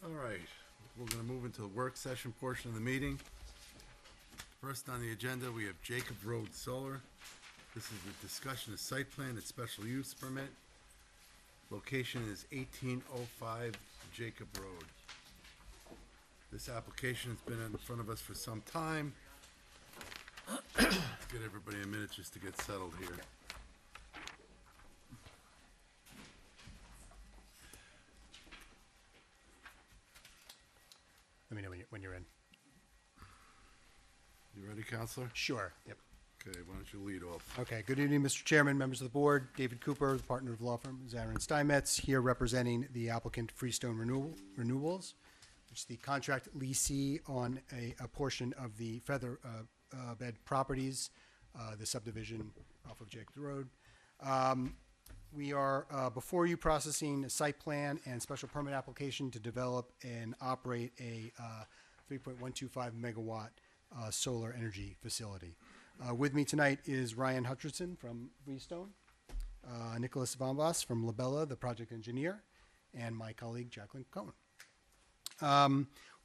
All right, we're gonna move into the work session portion of the meeting. First on the agenda, we have Jacob Road Solar. This is the discussion of site plan and special use permit. Location is 1805 Jacob Road. This application has been in front of us for some time. Let's get everybody a minute just to get settled here. Let me know when you're in. You ready, Counselor? Sure. Yep. Okay, why don't you lead off? Okay, good evening, Mr. Chairman, members of the board. David Cooper, the partner of the law firm Zarin Steinmetz, here representing the applicant Freestone Renewables, which is the contract leasee on a portion of the Feather Bed Properties, the subdivision off of Jacobs Road. We are before you processing a site plan and special permit application to develop and operate a 3.125 megawatt solar energy facility. With me tonight is Ryan Hutchinson from Freestone, Nicholas Vombas from Labella, the project engineer, and my colleague Jacqueline Cohen.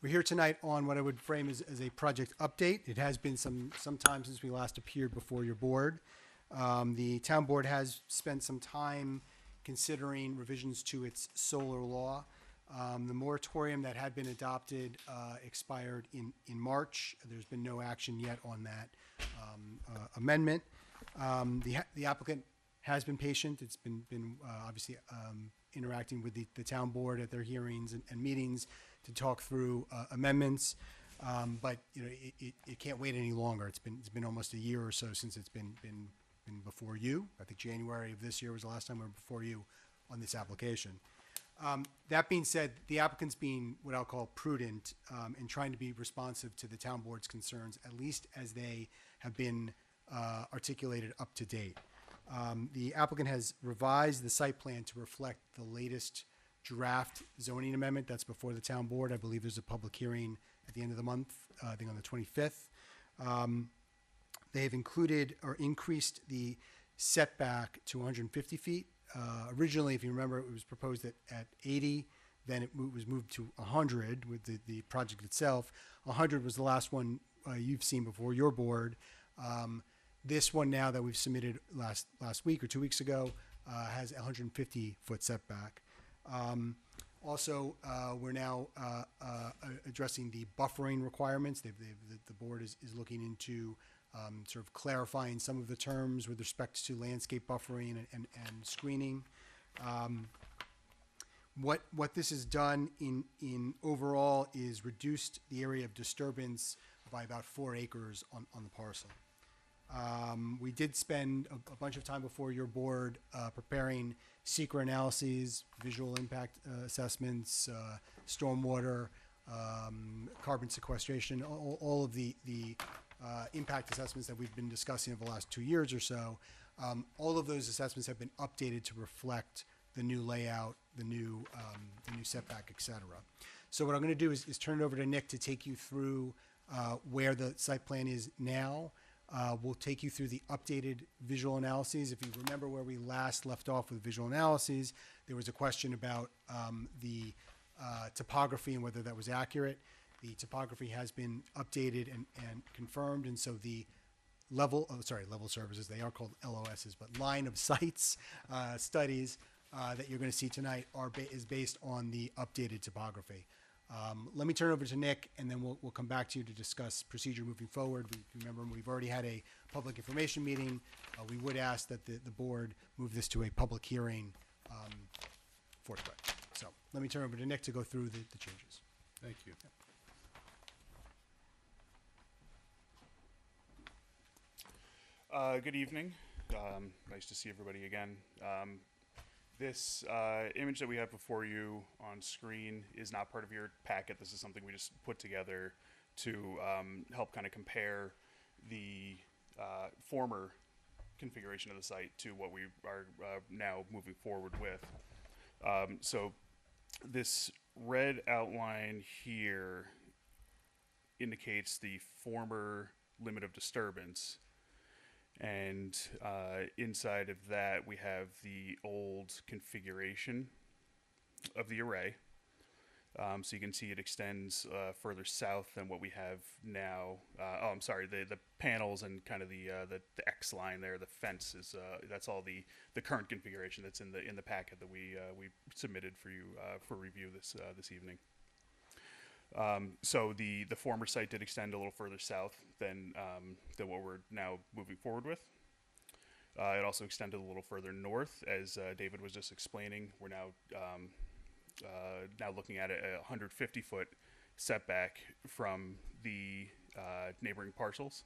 We're here tonight on what I would frame as a project update. It has been some time since we last appeared before your board. The town board has spent some time considering revisions to its solar law. The moratorium that had been adopted expired in March. There's been no action yet on that amendment. The applicant has been patient. It's been obviously interacting with the town board at their hearings and meetings to talk through amendments. But, you know, it can't wait any longer. It's been almost a year or so since it's been before you. I think January of this year was the last time we were before you on this application. That being said, the applicant's being what I'll call prudent in trying to be responsive to the town board's concerns, at least as they have been articulated up to date. The applicant has revised the site plan to reflect the latest draft zoning amendment that's before the town board. I believe there's a public hearing at the end of the month, I think on the 25th. They've included or increased the setback to 150 feet. Originally, if you remember, it was proposed at 80, then it was moved to 100 with the project itself. 100 was the last one you've seen before your board. This one now that we've submitted last week or 2 weeks ago has a 150-foot setback. Also, we're now addressing the buffering requirements. The board is looking into sort of clarifying some of the terms with respect to landscape buffering and screening. What this has done in overall is reduced the area of disturbance by about 4 acres on the parcel. We did spend a bunch of time before your board preparing secret analyses, visual impact assessments, stormwater, carbon sequestration, all of the impact assessments that we've been discussing over the last 2 years or so. All of those assessments have been updated to reflect the new layout, the new setback, et cetera. So what I'm going to do is turn it over to Nick to take you through where the site plan is now. We'll take you through the updated visual analyses. If you remember where we last left off with visual analyses, there was a question about the topography and whether that was accurate. The topography has been updated and confirmed, and so the level services, they are called LOSs, but line of sights studies that you're going to see tonight is based on the updated topography. Let me turn it over to Nick, and then we'll come back to you to discuss procedure moving forward. Remember, we've already had a public information meeting. We would ask that the board move this to a public hearing forthwith. So let me turn it over to Nick to go through the changes. Thank you. Good evening. Nice to see everybody again. This image that we have before you on screen is not part of your packet. This is something we just put together to help kind of compare the former configuration of the site to what we are now moving forward with. So this red outline here indicates the former limit of disturbance. And inside of that, we have the old configuration of the array. So you can see it extends further south than what we have now. I'm sorry, the panels and kind of the X line there, the fence is that's all the current configuration that's in the packet that we submitted for you for review this evening. So the former site did extend a little further south than what we're now moving forward with. It also extended a little further north, as David was just explaining. We're now looking at a 150-foot setback from the neighboring parcels.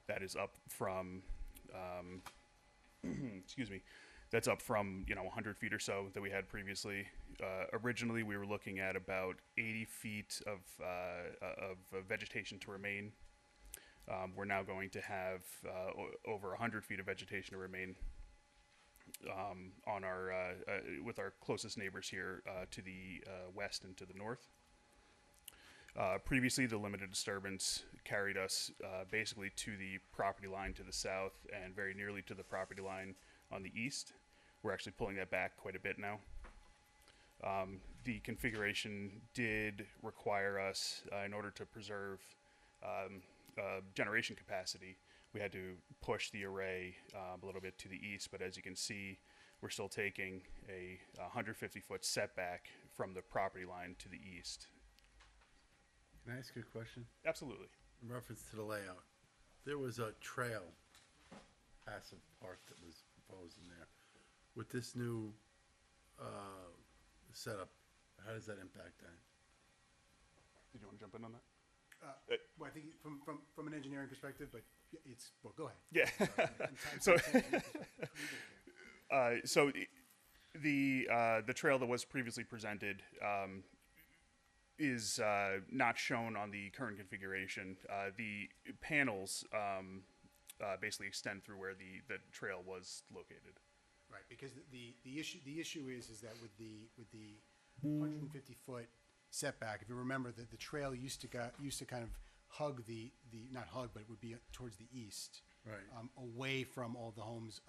That is up from, excuse me, that's up from 100 feet or so that we had previously. Originally, we were looking at about 80 feet of vegetation to remain. We're now going to have over 100 feet of vegetation to remain on our with our closest neighbors here to the west and to the north. Previously, the limited disturbance carried us basically to the property line to the south and very nearly to the property line on the east. We're actually pulling that back quite a bit now. The configuration did require us, in order to preserve generation capacity, we had to push the array a little bit to the east, but as you can see, we're still taking a 150-foot setback from the property line to the east. Can I ask you a question? Absolutely. In reference to the layout, there was a trail, passive park that was proposed in there. With this new setup, how does that impact that? Did you want to jump in on that? Well, I think from an engineering perspective, but it's, well, go ahead. Yeah. Sorry. So the trail that was previously presented is not shown on the current configuration. The panels basically extend through where the trail was located. Right, because the issue is that with the 150-foot setback, if you remember that the trail used to kind of hug the not hug, but it would be towards the east, Right. Away from all the homes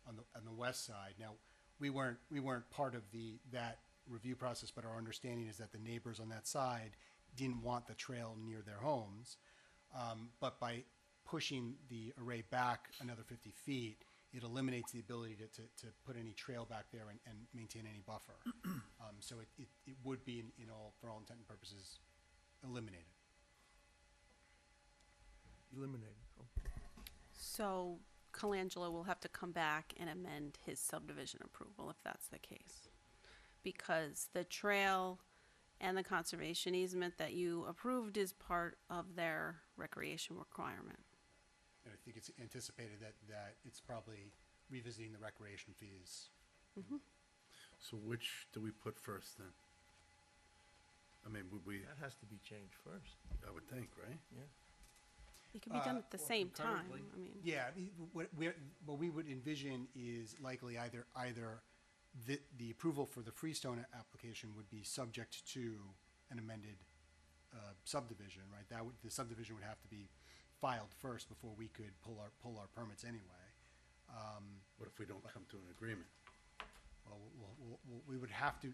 on the west side. Now, we weren't part of that review process, but our understanding is that the neighbors on that side didn't want the trail near their homes. But by pushing the array back another 50 feet, it eliminates the ability to put any trail back there and maintain any buffer. So it would be for all intent and purposes eliminated. Eliminated. So Colangelo will have to come back and amend his subdivision approval if that's the case. Because the trail and the conservation easement that you approved is part of their recreation requirement. And I think it's anticipated that it's probably revisiting the recreation fees. Mm-hmm. So which do we put first then? I mean, would we, That has to be changed first. I would think, right? Yeah. It can be done at the same time. concurrently. I mean, Yeah, what we would envision is likely either the approval for the Freestone application would be subject to an amended subdivision, right? The subdivision would have to be filed first before we could pull our permits anyway. What if we don't come to an agreement? Well, we would have to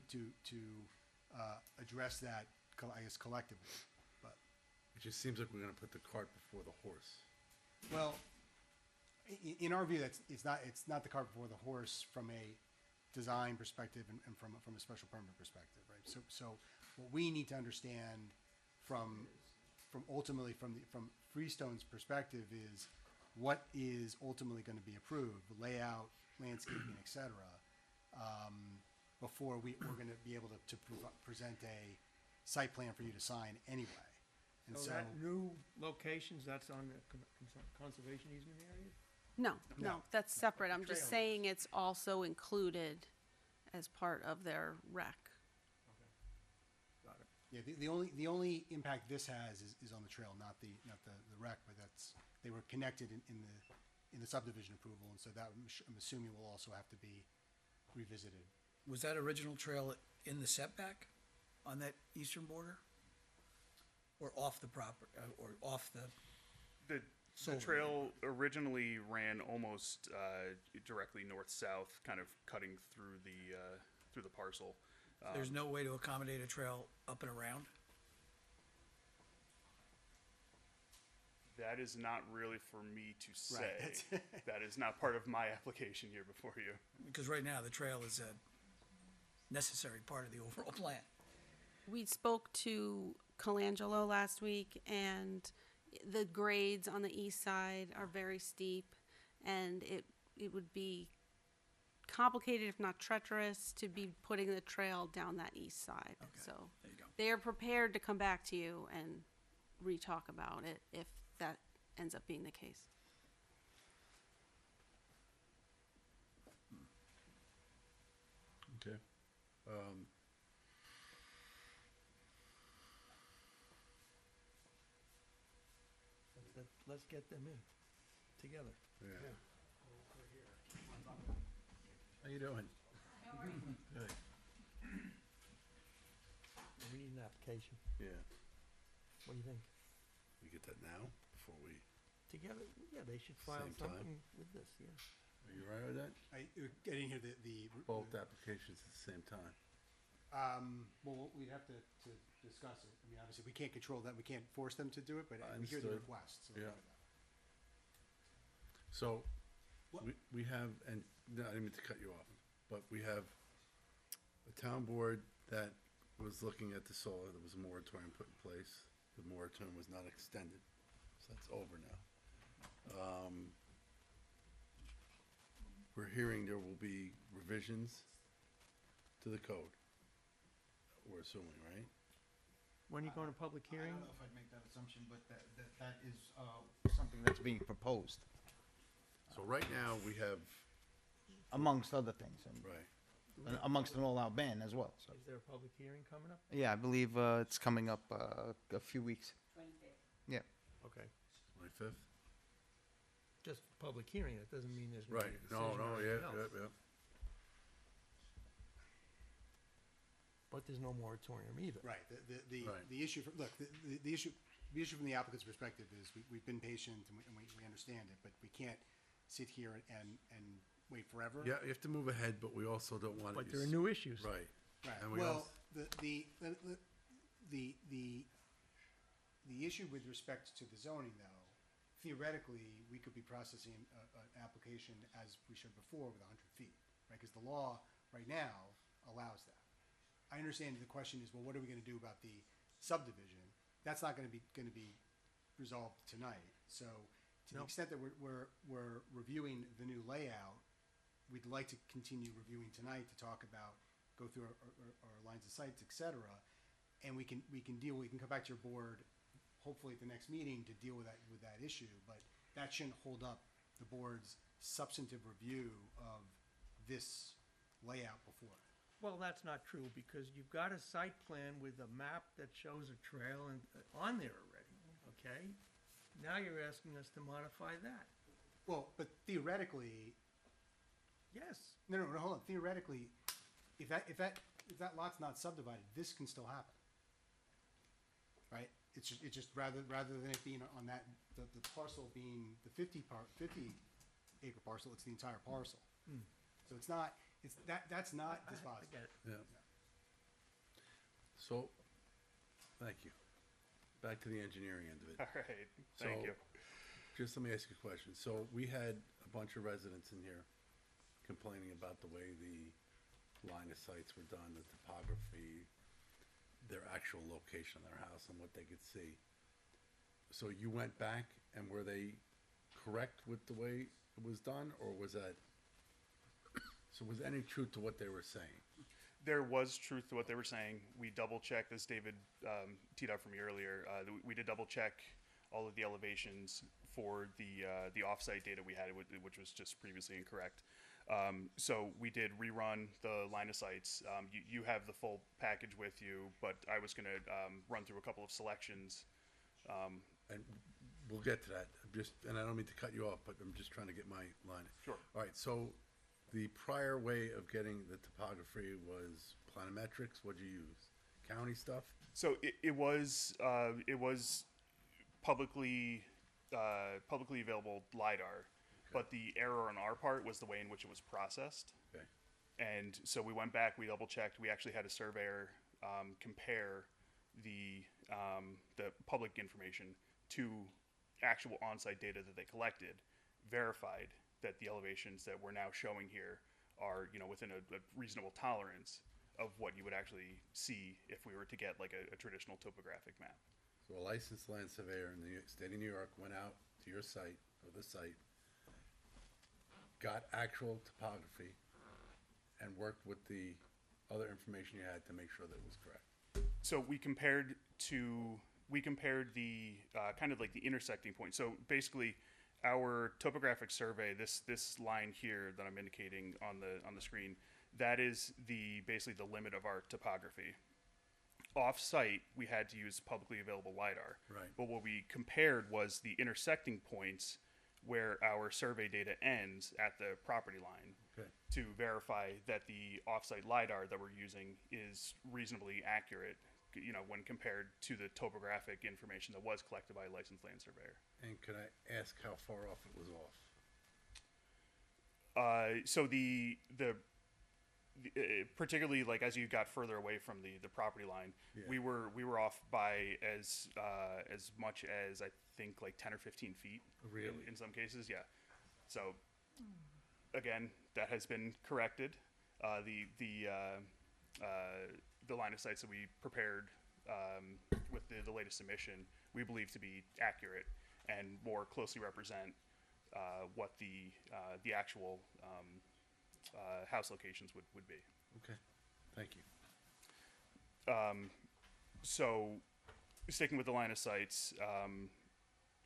address that, I guess, collectively. But It just seems like we're gonna put the cart before the horse. well, in our view, it's not the cart before the horse from a design perspective and from a special permit perspective, right? So what we need to understand from Freestone's perspective is what is ultimately going to be approved, the layout, landscaping, et cetera, before we're going to be able to present a site plan for you to sign anyway. And So that new locations, that's on the conservation easement area? no, No. that's separate. I'm just Trail. saying it's also included as part of their rec. Got it. Yeah, the only impact this has is on the trail, not the rec, but they were connected in the subdivision approval, and so that I'm assuming will also have to be revisited. Was that original trail in the setback on that eastern border? Or off the property, or off the? The Solar. trail originally ran almost directly north-south, kind of cutting through the parcel. There's no way to accommodate a trail up and around? That is not really for me to say. Right. That is not part of my application here before you. Because right now, the trail is a necessary part of the overall plan. We spoke to Colangelo last week, and the grades on the east side are very steep, and it would be complicated, if not treacherous, to be putting the trail down that east side. So There you go. they are prepared to come back to you and re-talk about it if that ends up being the case. Okay. Let's get them in together. Yeah. How you doing? Good. We need an application. Yeah. What do you think? We get that now before we. Together? Yeah, they should file Same time? something with this, yeah. Are you right with that? I didn't hear the Both applications at the same time. Well, we'd have to discuss it. I mean, obviously, we can't control that. We can't force them to do it, but we hear the Understood. request. So Yeah. So, What- we have, and no, I didn't mean to cut you off, but we have a town board that was looking at the solar, there was a moratorium put in place. The moratorium was not extended, so that's over now. We're hearing there will be revisions to the code, we're assuming, right? When you go to public I hearing? don't know if I'd make that assumption, but that is something that's being proposed, So right now, we have, amongst other things, and amongst an all-out ban as well, so. Is there a public hearing coming up? Yeah, I believe it's coming up a few weeks. Yeah. Okay. 25th? Just public hearing, that doesn't mean there's gonna be Right, a decision no, or yeah, anything else. yeah. But there's no moratorium either. Right, the Right. issue, look, the issue from the applicant's perspective is we've been patient and we understand it, but we can't sit here and wait forever. Yeah, you have to move ahead, but we also don't want to. But there are new issues. Right. Right, And we well, also, the issue with respect to the zoning though, theoretically, we could be processing an application as we showed before with 100 feet, right? Because the law right now allows that. I understand the question is, well, what are we gonna do about the subdivision? That's not gonna be resolved tonight. So to the No. extent that we're reviewing the new layout, we'd like to continue reviewing tonight to talk about, go through our lines of sights, et cetera. And we can come back to your board, hopefully at the next meeting, to deal with that issue, but that shouldn't hold up the board's substantive review of this layout before. Well, that's not true, because you've got a site plan with a map that shows a trail and, on there already, okay? Now you're asking us to modify that. Well, but theoretically, Yes. no, hold on. Theoretically, if that lot's not subdivided, this can still happen, right? It's just rather than it being on that the parcel being the 50 acre parcel, it's the entire parcel. Hmm. So that's not I dispositive. get it. yeah. So, thank you. Back to the engineering end of it. All right, thank So, you. Just let me ask you a question. So we had a bunch of residents in here complaining about the way the line of sights were done, the topography, their actual location of their house and what they could see. So you went back and were they correct with the way it was done, or was that, so was any truth to what they were saying? There was truth to what they were saying. We double checked, as David teed up for me earlier. We did double check all of the elevations for the offsite data we had, which was just previously incorrect. So we did rerun the line of sights. You have the full package with you, but I was going to run through a couple of selections. And we'll get to that. And I don't mean to cut you off, but I'm just trying to get my line. Sure. All right, so the prior way of getting the topography was planimetrics. What'd you use? County stuff? So it was publicly available LiDAR, but the error on our part was the way in which it was processed. Okay. And so we went back, we double checked. We actually had a surveyor compare the public information to actual on-site data that they collected, verified that the elevations that we're now showing here are, within a reasonable tolerance of what you would actually see if we were to get like a traditional topographic map. So a licensed land surveyor in the state of New York went out to your site, or the site, got actual topography, and worked with the other information you had to make sure that it was correct. So we compared the kind of like the intersecting point. So basically, our topographic survey, this line here that I'm indicating on the screen, that is basically the limit of our topography. Off-site, we had to use publicly available LiDAR. Right. But what we compared was the intersecting points where our survey data ends at the property line. Okay. To verify that the off-site LiDAR that we're using is reasonably accurate, when compared to the topographic information that was collected by a licensed land surveyor. And could I ask how far off it was off? So particularly like as you got further away from the property line, Yeah. we were off by as much as I think like 10 or 15 feet. Really? In some cases, yeah. So again, that has been corrected. The line of sights that we prepared with the latest submission, we believe to be accurate and more closely represent what the actual house locations would be. Okay, thank you. So sticking with the line of sights,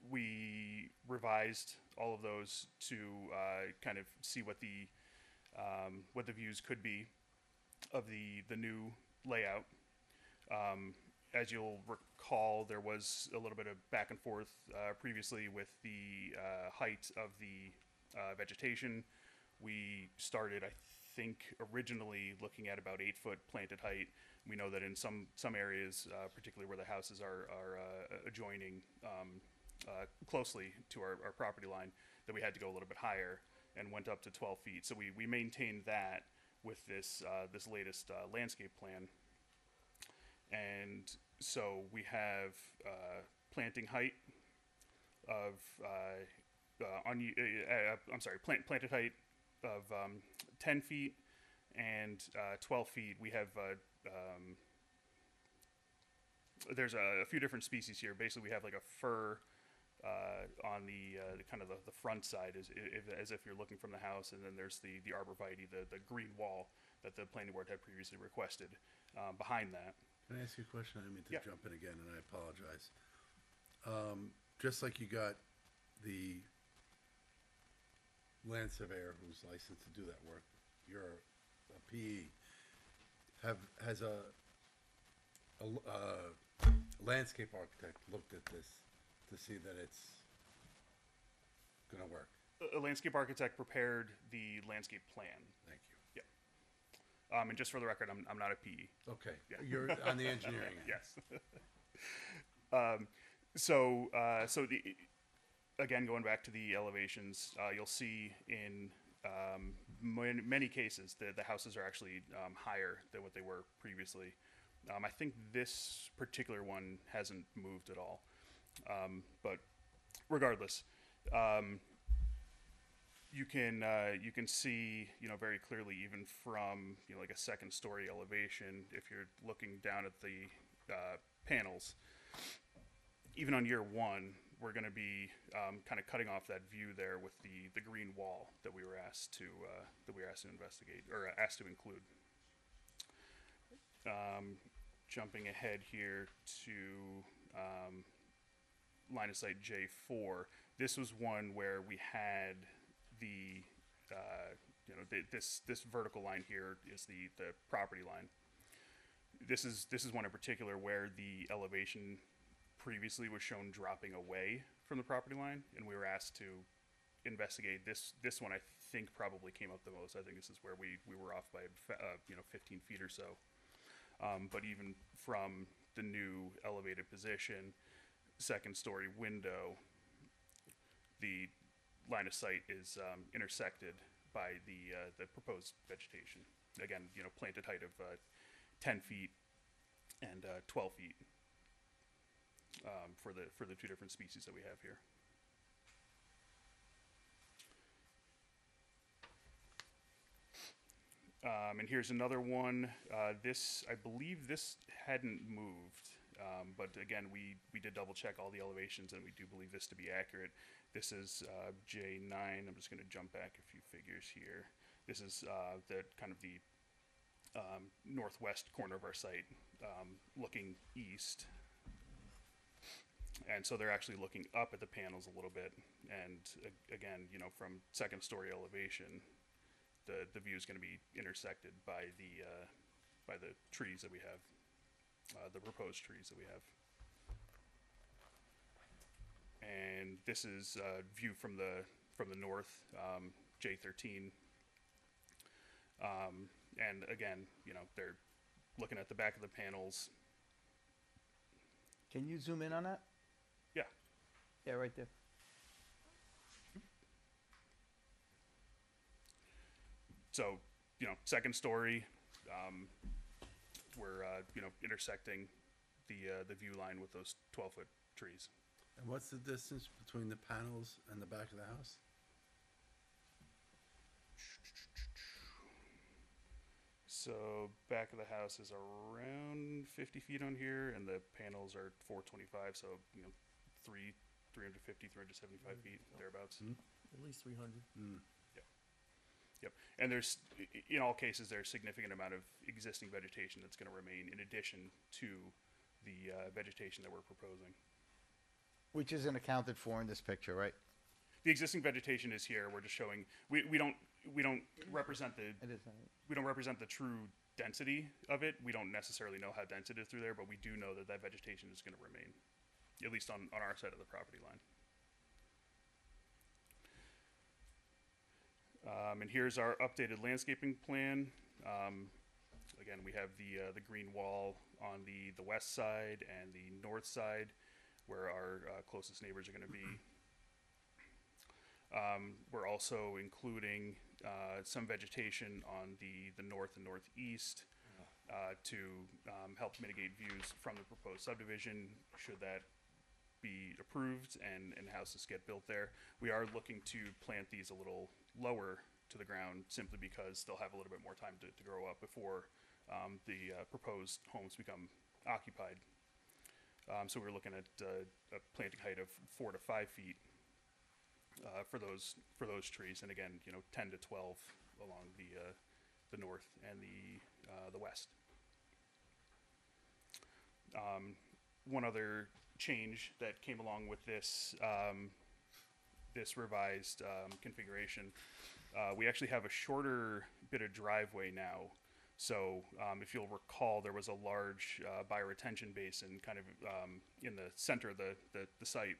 we revised all of those to kind of see what the views could be of the new layout. As you'll recall, there was a little bit of back and forth previously with the height of the vegetation. We started, I think, originally looking at about 8-foot planted height. We know that in some areas, particularly where the houses are adjoining closely to our property line, that we had to go a little bit higher and went up to 12 feet. So we maintained that with this latest landscape plan. And so we have planting height of planted height of 10 feet and 12 feet. We have there's a few different species here. Basically, we have like a fir on the kind of the front side, as if you're looking from the house, and then there's the arborvitae, the green wall that the planning board had previously requested behind that. Can I ask you a question? I didn't mean to Yeah. jump in again, and I apologize. Just like you got the land surveyor who's licensed to do that work, you're a PE. Has a landscape architect looked at this to see that it's gonna work? A landscape architect prepared the landscape plan. Thank you. Yeah. And just for the record, I'm not a PE. Okay. Yeah. You're on the engineering end. Yes. So again, going back to the elevations, you'll see in many cases the houses are actually higher than what they were previously. I think this particular one hasn't moved at all. But regardless, you can see, very clearly, even from, like a second story elevation, if you're looking down at the panels, even on year one, we're going to be kind of cutting off that view there with the green wall that we were asked to investigate, or asked to include. Jumping ahead here to line of sight J4, this was one where we had this vertical line here is the property line. This is one in particular where the elevation previously was shown dropping away from the property line, and we were asked to investigate this one. I think probably came up the most. I think this is where we were off by 15 feet or so. But even from the new elevated position, second story window, the line of sight is intersected by the proposed vegetation. Again, planted height of 10 feet and 12 feet for the two different species that we have here. And here's another one. I believe this hadn't moved, but again, we did double check all the elevations, and we do believe this to be accurate. This is J9. I'm just going to jump back a few figures here. This is the kind of the northwest corner of our site, looking east. And so they're actually looking up at the panels a little bit, and again, from second story elevation, the view is going to be intersected by the trees that we have, the proposed trees that we have. And this is a view from the north, J13. And again, they're looking at the back of the panels. Can you zoom in on that? Yeah. Yeah, right there. So, second story, we're intersecting the view line with those 12-foot trees. And what's the distance between the panels and the back of the house? So back of the house is around 50 feet on here, and the panels are 425, so 350, 375 feet, thereabouts. At least 300. Yep. And there's, in all cases, there's a significant amount of existing vegetation that's going to remain in addition to the vegetation that we're proposing. Which isn't accounted for in this picture, right? The existing vegetation is here. We're just showing we don't represent the we don't represent the true density of it. We don't necessarily know how dense it is through there, but we do know that that vegetation is going to remain, at least on our side of the property line. And here's our updated landscaping plan. Again, we have the green wall on the west side and the north side, where our closest neighbors are going to be. We're also including some vegetation on the north and northeast to help mitigate views from the proposed subdivision, should that be approved and houses get built there. We are looking to plant these a little lower to the ground, simply because they'll have a little bit more time to grow up before the proposed homes become occupied. So we're looking at a planting height of 4 to 5 feet for those trees, and again, 10 to 12 along the north and the west. One other change that came along with this this revised configuration, we actually have a shorter bit of driveway now. So if you'll recall, there was a large bioretention basin kind of in the center of the site.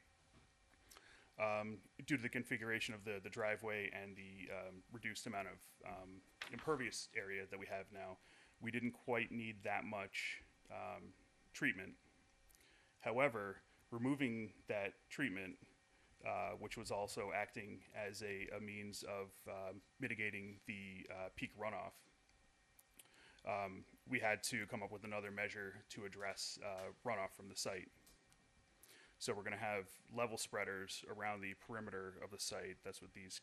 Due to the configuration of the driveway and the reduced amount of impervious area that we have now, we didn't quite need that much treatment. However, removing that treatment, which was also acting as a means of mitigating the peak runoff, we had to come up with another measure to address runoff from the site. So we're going to have level spreaders around the perimeter of the site. That's what these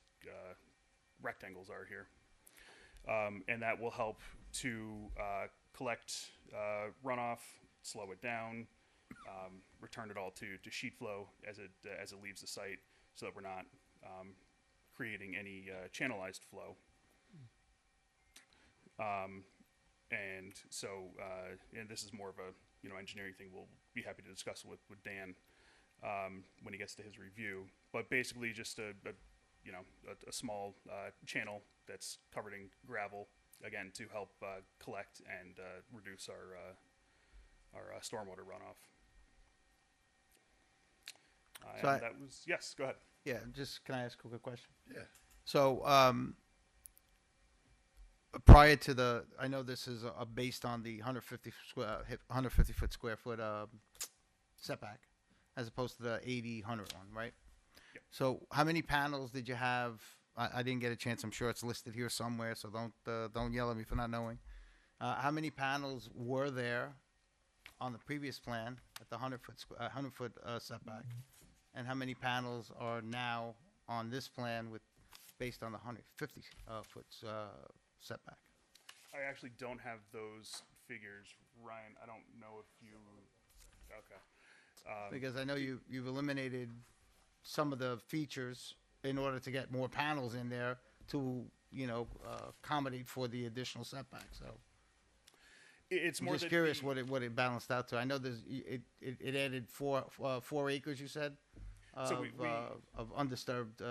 rectangles are here. And that will help to collect runoff, slow it down, return it all to sheet flow as it leaves the site, so that we're not creating any channelized flow. And so, and this is more of a engineering thing. We'll be happy to discuss with Dan when he gets to his review. But basically, just a small channel that's covered in gravel, again, to help collect and reduce our stormwater runoff. So And that was, yes, go ahead. Yeah, can I ask a quick question? Yeah. So, prior to I know this is based on the 150 foot square foot setback, as opposed to the 80, 100 one, right? Yep. So, how many panels did you have? I didn't get a chance. I'm sure it's listed here somewhere, so don't yell at me for not knowing. How many panels were there on the previous plan at the 100 foot setback, and how many panels are now on this plan based on the 150 foot setback? I actually don't have those figures, Ryan. I don't know if you. Okay. Because I know you've eliminated some of the features in order to get more panels in there to accommodate for the additional setback. So It's I'm more just that curious the- what it balanced out to. I know it added 4 acres. You said So of undisturbed.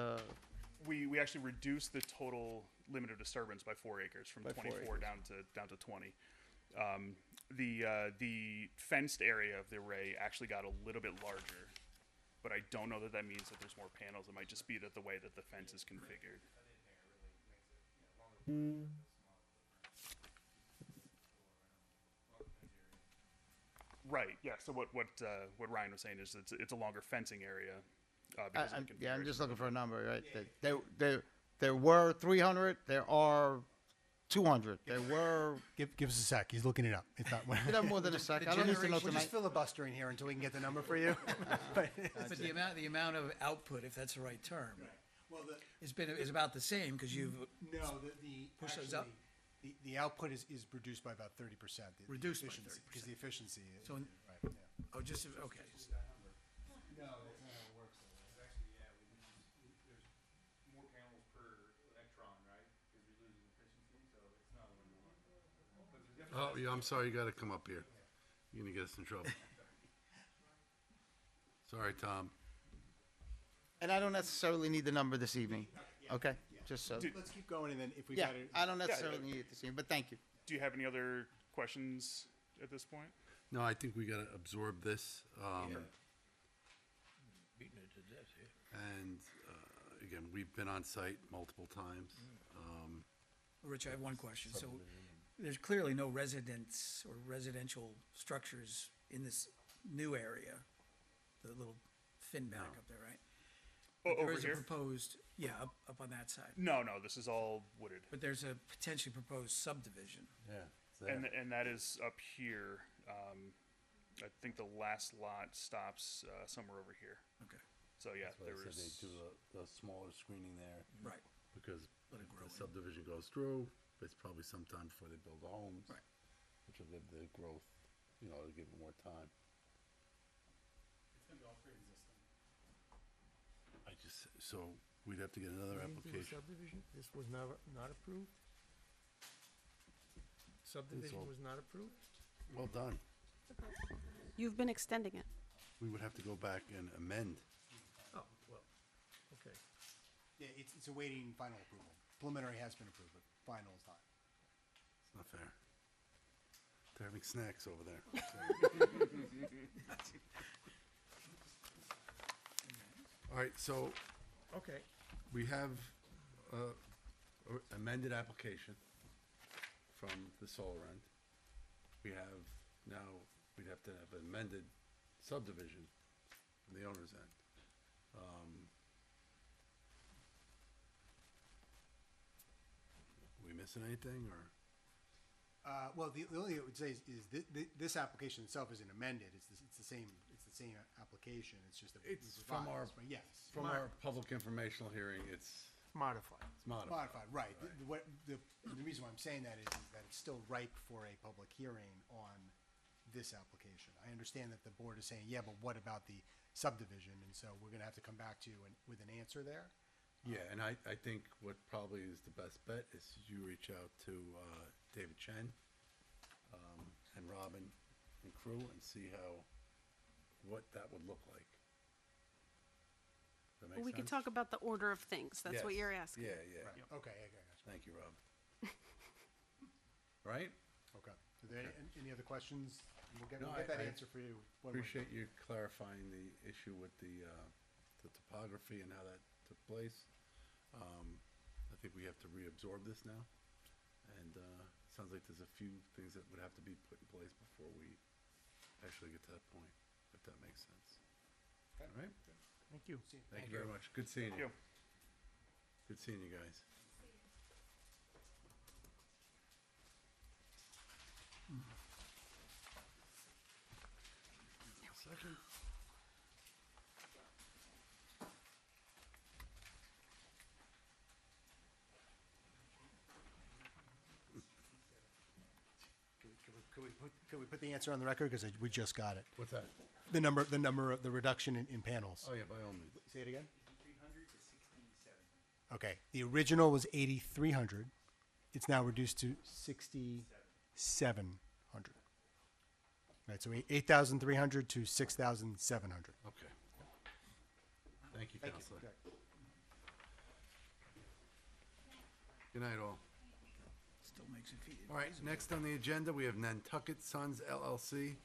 We actually reduced the total limit of disturbance by 4 acres, from By 4 24 acres. down to 20. The fenced area of the array actually got a little bit larger, but I don't know that means that there's more panels. It might just be that the way that the fence is configured. Right. Yeah. So what Ryan was saying is it's a longer fencing area. Because of the I'm just configuration. looking for a number, right? There were 300. There are 200. There were. Give us a sec. He's looking it up. It's not. You have more than a sec. I don't need to know We're tonight. just filibustering here until we can get the number for you. But the amount of output, if that's the right term, Well, is about the same, because you've Push those up. The output is reduced by about 30%. Reduced by efficiency, 30%. because the efficiency. So right, yeah. Oh, just okay. No, that's not how it works. More panels per electron, right? Because we're losing efficiency, so it's not 1 to 1. Oh, yeah, I'm sorry, you gotta come up here. You're gonna get us in trouble. Sorry, Tom. And I don't necessarily need the number this evening, okay? Just so, Let's keep going, and then if we yeah, got it. I don't necessarily need it this evening, but thank you. Do you have any other questions at this point? No, I think we gotta absorb this, Beating it to death here. and, again, we've been on site multiple times. Rich, I have one question. So there's clearly no residents or residential structures in this new area, the little fin back up there, right? Oh, There over is a here? proposed, yeah, up on that side. No, this is all wooded. But there's a potentially proposed subdivision. Yeah. And that is up here. I think the last lot stops somewhere over here. Okay. So yeah, That's why I there said is. they do the smaller screening there. Right. Because Let it grow the in. subdivision goes through, it's probably sometime before they build the homes. Right. Which will give the growth, to give it more time. It's gonna be all pre-existing. So we'd have to get another application. Subdivision, this was not approved? Subdivision all- was not approved? Well done. You've been extending it. We would have to go back and amend. Oh, well, okay. Yeah, it's awaiting final approval. Preliminary has been approved, but final is not. It's not fair. They're having snacks over there. All right, so Okay. we have amended application from the solar end. We have now, we'd have to have amended subdivision from the owner's end. We missing anything, or? Well, the only thing I would say is this application itself isn't amended. It's the same application. It's just that It's we've from our, revised, but yes. from our public informational hearing, it's Modified. modified. Modified, right. The reason why I'm saying that is that it's still ripe for a public hearing on this application. I understand that the board is saying, yeah, but what about the subdivision? And so we're gonna have to come back to you with an answer there. Yeah, and I think what probably is the best bet is you reach out to David Chen and Robin and crew and see what that would look like. Does that make We can sense? talk about the order of things. That's what Yes. you're asking. Yeah. Okay, I got you. Thank you, Rob. Right? Okay. Are there any other questions? We'll get No, that I answer for you. when we're- Appreciate you clarifying the issue with the topography and how that took place. I think we have to reabsorb this now. And it sounds like there's a few things that would have to be put in place before we actually get to that point, if that makes sense. All right? Thank you. Thank you very much. Good seeing Thank you. you. Good seeing you guys. Second. Could we put the answer on the record? Because we just got it. What's that? The reduction in panels. Oh, yeah, by all means. Say it again? Okay, the original was 8,300. It's now reduced to 6,700. Right, so 8,300 to 6,700. Okay. Thank you, Counselor. Good night, all. Still makes it feasible. All right, next on the agenda, we have Nantucket Sons LLC.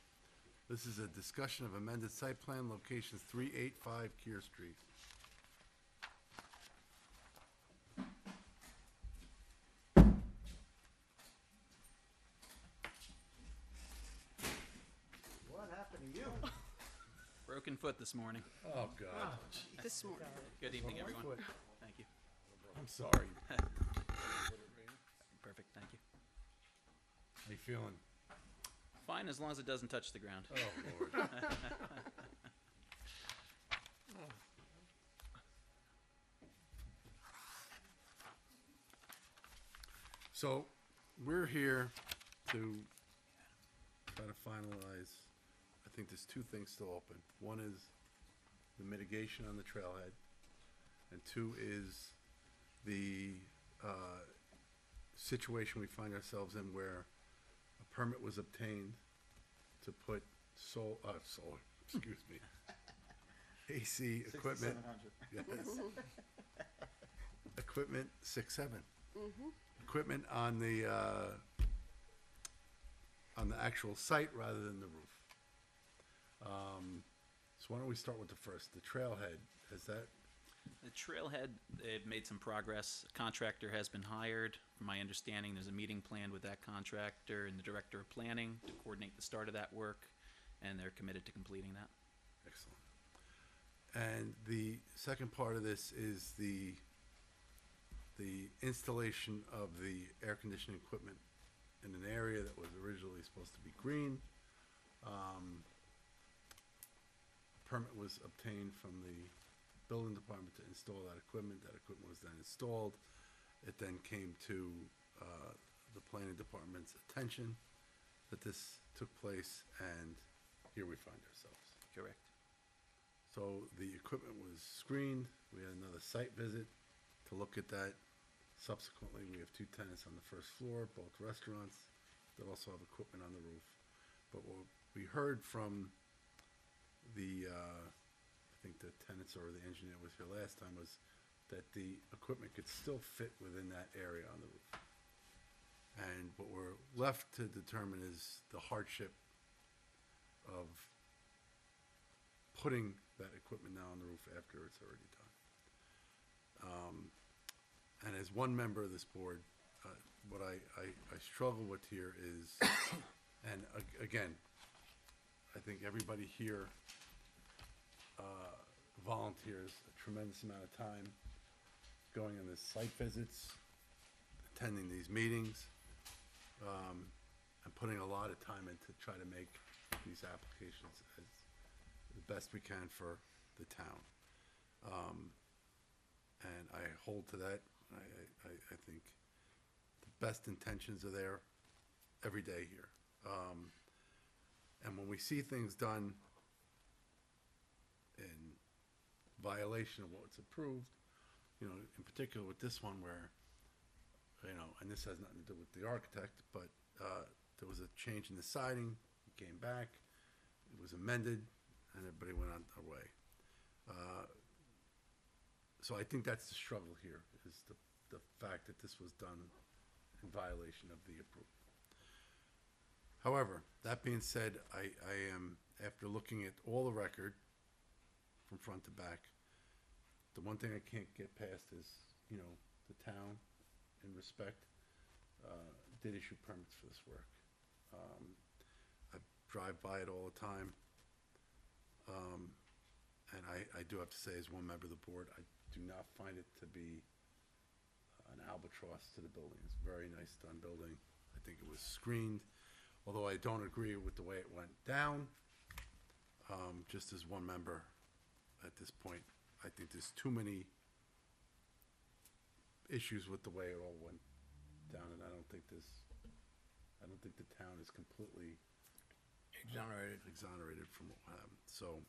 This is a discussion of amended site plan, locations 385 Kear Street. What happened to you? Broken foot this morning. Oh, God. This morning. Good evening, Oh, my everyone. foot. Thank you. I'm sorry. Perfect, thank you. How you feeling? Fine, as long as it doesn't touch the ground. Oh, Lord. So, we're here to try to finalize, I think there's two things still open. One is the mitigation on the trailhead, and two is the situation we find ourselves in where a permit was obtained to put solar, excuse me, AC equipment. Yes. Equipment 6-7. Equipment on the actual site rather than the roof. So why don't we start with the first, the trailhead? Is that, The trailhead, they've made some progress. A contractor has been hired. From my understanding, there's a meeting planned with that contractor and the director of planning to coordinate the start of that work, and they're committed to completing that. excellent. And the second part of this is the installation of the air conditioning equipment in an area that was originally supposed to be green. Permit was obtained from the building department to install that equipment. That equipment was then installed. It then came to the planning department's attention that this took place, and here we find ourselves. Correct. So the equipment was screened. We had another site visit to look at that. Subsequently, we have 2 tenants on the first floor, both restaurants that also have equipment on the roof. But what we heard from the, I think the tenants or the engineer was here last time, was that the equipment could still fit within that area on the roof. And what we're left to determine is the hardship of putting that equipment now on the roof after it's already done. And as one member of this board, what I struggle with here is, and again, I think everybody here volunteers a tremendous amount of time going on these site visits, attending these meetings, and putting a lot of time in to try to make these applications as the best we can for the town. And I hold to that. I think the best intentions are there every day here. And when we see things done in violation of what's approved, you know, in particular with this one where, you know, and this has nothing to do with the architect, but there was a change in the siding, it came back, it was amended, and everybody went on their way. So I think that's the struggle here, is the fact that this was done in violation of the approval. However, that being said, I am, after looking at all the record from front to back, the one thing I can't get past is, you know, the town, in respect, did issue permits for this work. I drive by it all the time. And I do have to say, as one member of the board, I do not find it to be an albatross to the building. It's a very nice done building. I think it was screened, although I don't agree with the way it went down. Just as one member at this point, I think there's too many issues with the way it all went down, and I don't think the town is completely exonerated from what happened. So,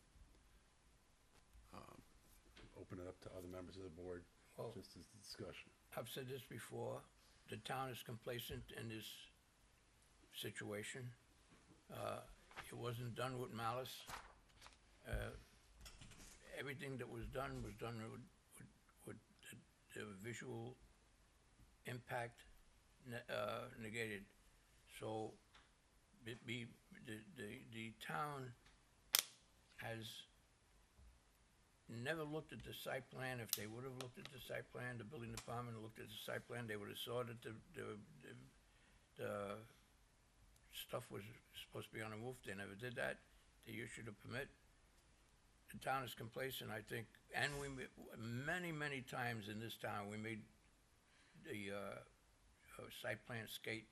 open it up to other members of the board, Well, just as a discussion. I've said this before, the town is complacent in this situation. It wasn't done with malice. Everything that was done with the visual impact negated. So the town has never looked at the site plan. If they would have looked at the site plan, the building department looked at the site plan, they would have saw that the stuff was supposed to be on the roof. They never did that. They issued a permit. The town is complacent, I think, and we many times in this town we made the site plan skate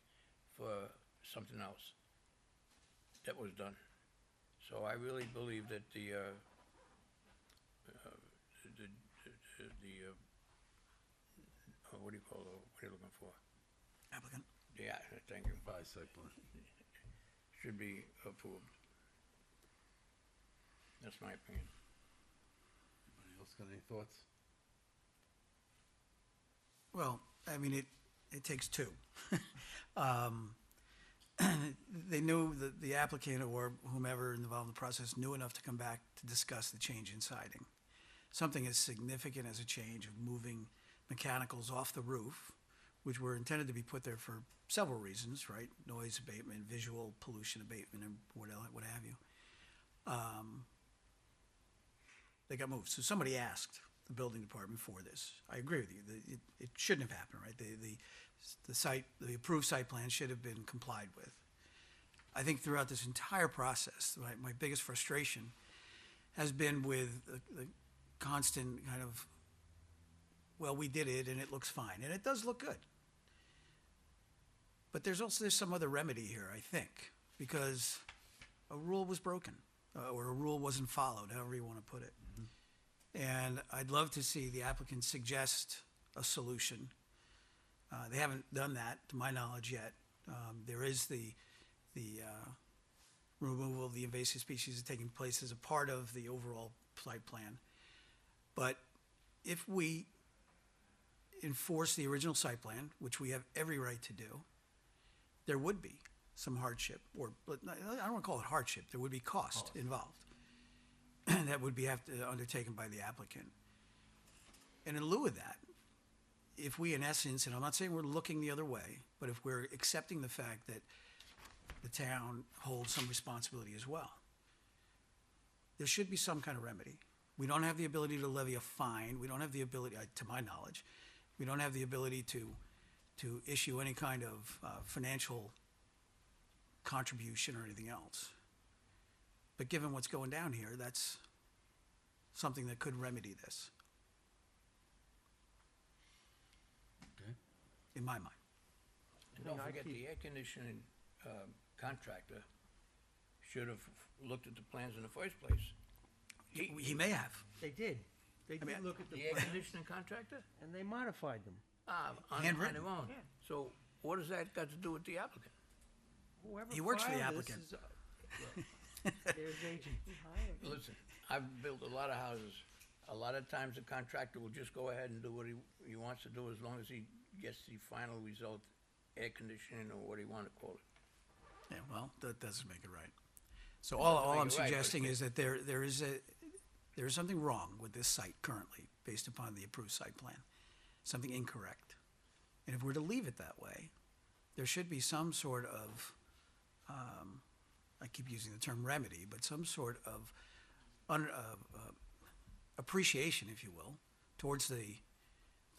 for something else that was done. So I really believe that what do you call it? What are you looking for? Applicant? Yeah, thank you. By site plan. Should be approved. That's my opinion. Anybody else got any thoughts? Well, I mean, it takes two. they knew that the applicant or whomever involved in the process knew enough to come back to discuss the change in siding. Something as significant as a change of moving mechanicals off the roof, which were intended to be put there for several reasons, right? Noise abatement, visual pollution abatement, and what have you. They got moved. So somebody asked the building department for this. I agree with you. It shouldn't have happened, right? The approved site plan should have been complied with. I think throughout this entire process, my biggest frustration has been with the constant kind of, well, we did it and it looks fine, and it does look good. But there's some other remedy here, I think, because a rule was broken, or a rule wasn't followed, however you want to put it. And I'd love to see the applicant suggest a solution. They haven't done that, to my knowledge, yet. There is the removal of the invasive species is taking place as a part of the overall site plan. But if we enforce the original site plan, which we have every right to do, there would be some hardship, or I don't want to call it hardship, there would be cost involved that would be undertaken by the applicant. And in lieu of that, if we, in essence, and I'm not saying we're looking the other way, but if we're accepting the fact that the town holds some responsibility as well, there should be some kind of remedy. We don't have the ability to levy a fine. We don't have the ability, to my knowledge, we don't have the ability to issue any kind of financial contribution or anything else. But given what's going down here, that's something that could remedy this. Okay. In my mind. And don't forget, the air conditioning contractor should have looked at the plans in the first place. He may have. They did. They did look at the The air plan, conditioning contractor? and they modified them. On Handwritten. their own. So what does that got to do with the applicant? Whoever He works for the filed this applicant. There's agent. Listen, I've built a lot of houses. A lot of times the contractor will just go ahead and do what he wants to do as long as he gets the final result, air conditioning or what he want to call it. Yeah, well, that doesn't make it right. So It all doesn't I'm make it right, but suggesting it- is that there is something wrong with this site currently, based upon the approved site plan. Something incorrect. And if we're to leave it that way, there should be some sort of, I keep using the term remedy, but some sort of appreciation, if you will, towards the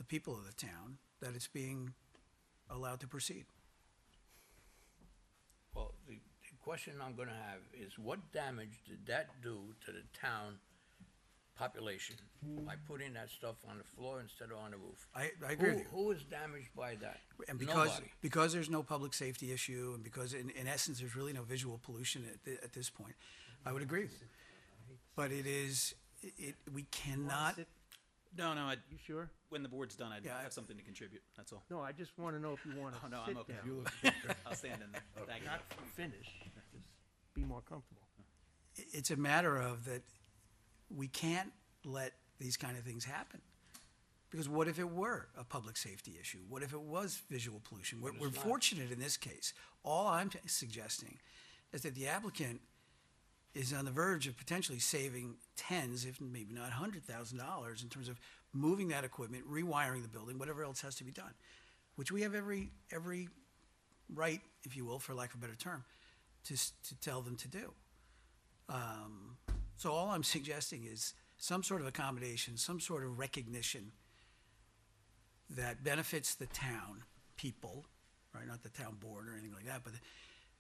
people of the town, that it's being allowed to proceed. Well, the question I'm gonna have is what damage did that do to the town population by putting that stuff on the floor instead of on the roof? I agree with you. Who is damaged by that? And Nobody. because there's no public safety issue, and because in essence, there's really no visual pollution at this point, I would agree with you. But we cannot, No, You sure? when the board's done, I'd Yeah, have something to contribute, that's all. No, I just want to know if you want to Oh, no, I'm sit okay. down. I'll stand in there. Thank you. Not finish, just be more comfortable. it's a matter of that we can't let these kind of things happen. Because what if it were a public safety issue? What if it was visual pollution? We're it's not. fortunate in this case. All I'm suggesting is that the applicant is on the verge of potentially saving tens, if maybe not $100,000 in terms of moving that equipment, rewiring the building, whatever else has to be done, which we have every right, if you will, for lack of a better term, to tell them to do. So all I'm suggesting is some sort of accommodation, some sort of recognition that benefits the town people, right? Not the town board or anything like that,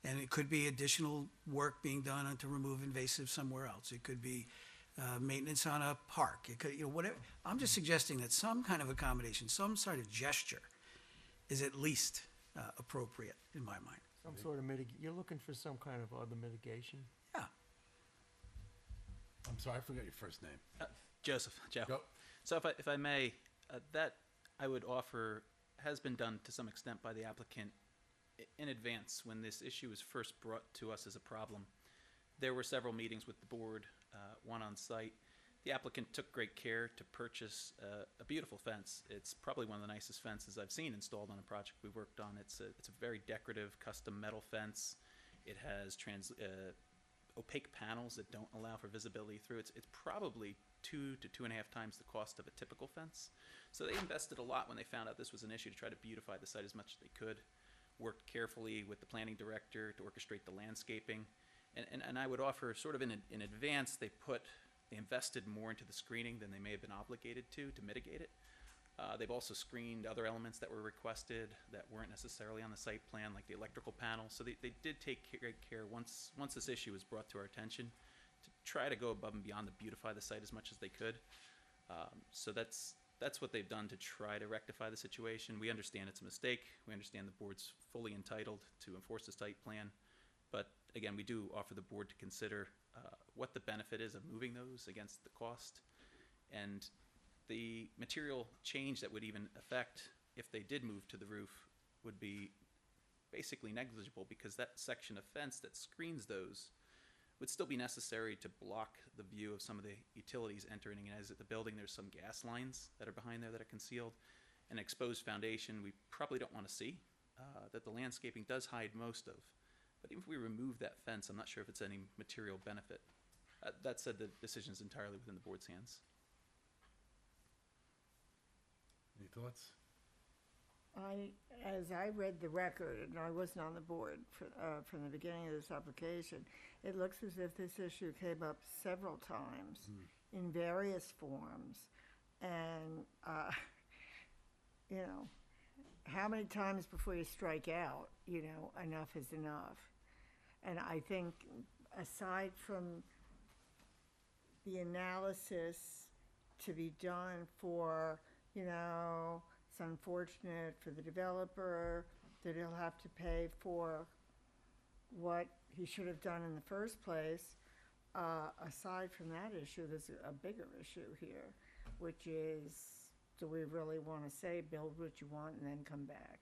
and it could be additional work being done to remove invasive somewhere else. It could be maintenance on a park. It could, whatever. I'm just suggesting that some kind of accommodation, some sort of gesture, is at least appropriate in my mind. Some sort of you're looking for some kind of other mitigation? Yeah. I'm sorry, I forgot your first name. Joseph, Joe. Go. So if I may, that I would offer has been done to some extent by the applicant in advance when this issue was first brought to us as a problem. There were several meetings with the board, one on site. The applicant took great care to purchase a beautiful fence. It's probably one of the nicest fences I've seen installed on a project we worked on. It's a very decorative custom metal fence. It has opaque panels that don't allow for visibility through. It's probably 2 to 2.5 times the cost of a typical fence. So they invested a lot when they found out this was an issue to try to beautify the site as much as they could. Worked carefully with the planning director to orchestrate the landscaping. And I would offer sort of in advance, they invested more into the screening than they may have been obligated to mitigate it. They've also screened other elements that were requested that weren't necessarily on the site plan, like the electrical panel. So they did take great care once this issue was brought to our attention to try to go above and beyond to beautify the site as much as they could. So that's what they've done to try to rectify the situation. We understand it's a mistake. We understand the board's fully entitled to enforce the site plan. But again, we do offer the board to consider what the benefit is of moving those against the cost. And the material change that would even affect if they did move to the roof would be basically negligible, because that section of fence that screens those would still be necessary to block the view of some of the utilities entering and exit the building. There's some gas lines that are behind there that are concealed. An exposed foundation we probably don't want to see, that the landscaping does hide most of. But even if we remove that fence, I'm not sure if it's any material benefit. That said, the decision is entirely within the board's hands. Any thoughts? As I read the record, and I wasn't on the board from the beginning of this application, it looks as if this issue came up several times in various forms. And, you know, how many times before you strike out, you know, enough is enough. And I think aside from the analysis to be done for, you know, it's unfortunate for the developer that he'll have to pay for what he should have done in the first place. Aside from that issue, there's a bigger issue here, which is, do we really want to say build what you want and then come back?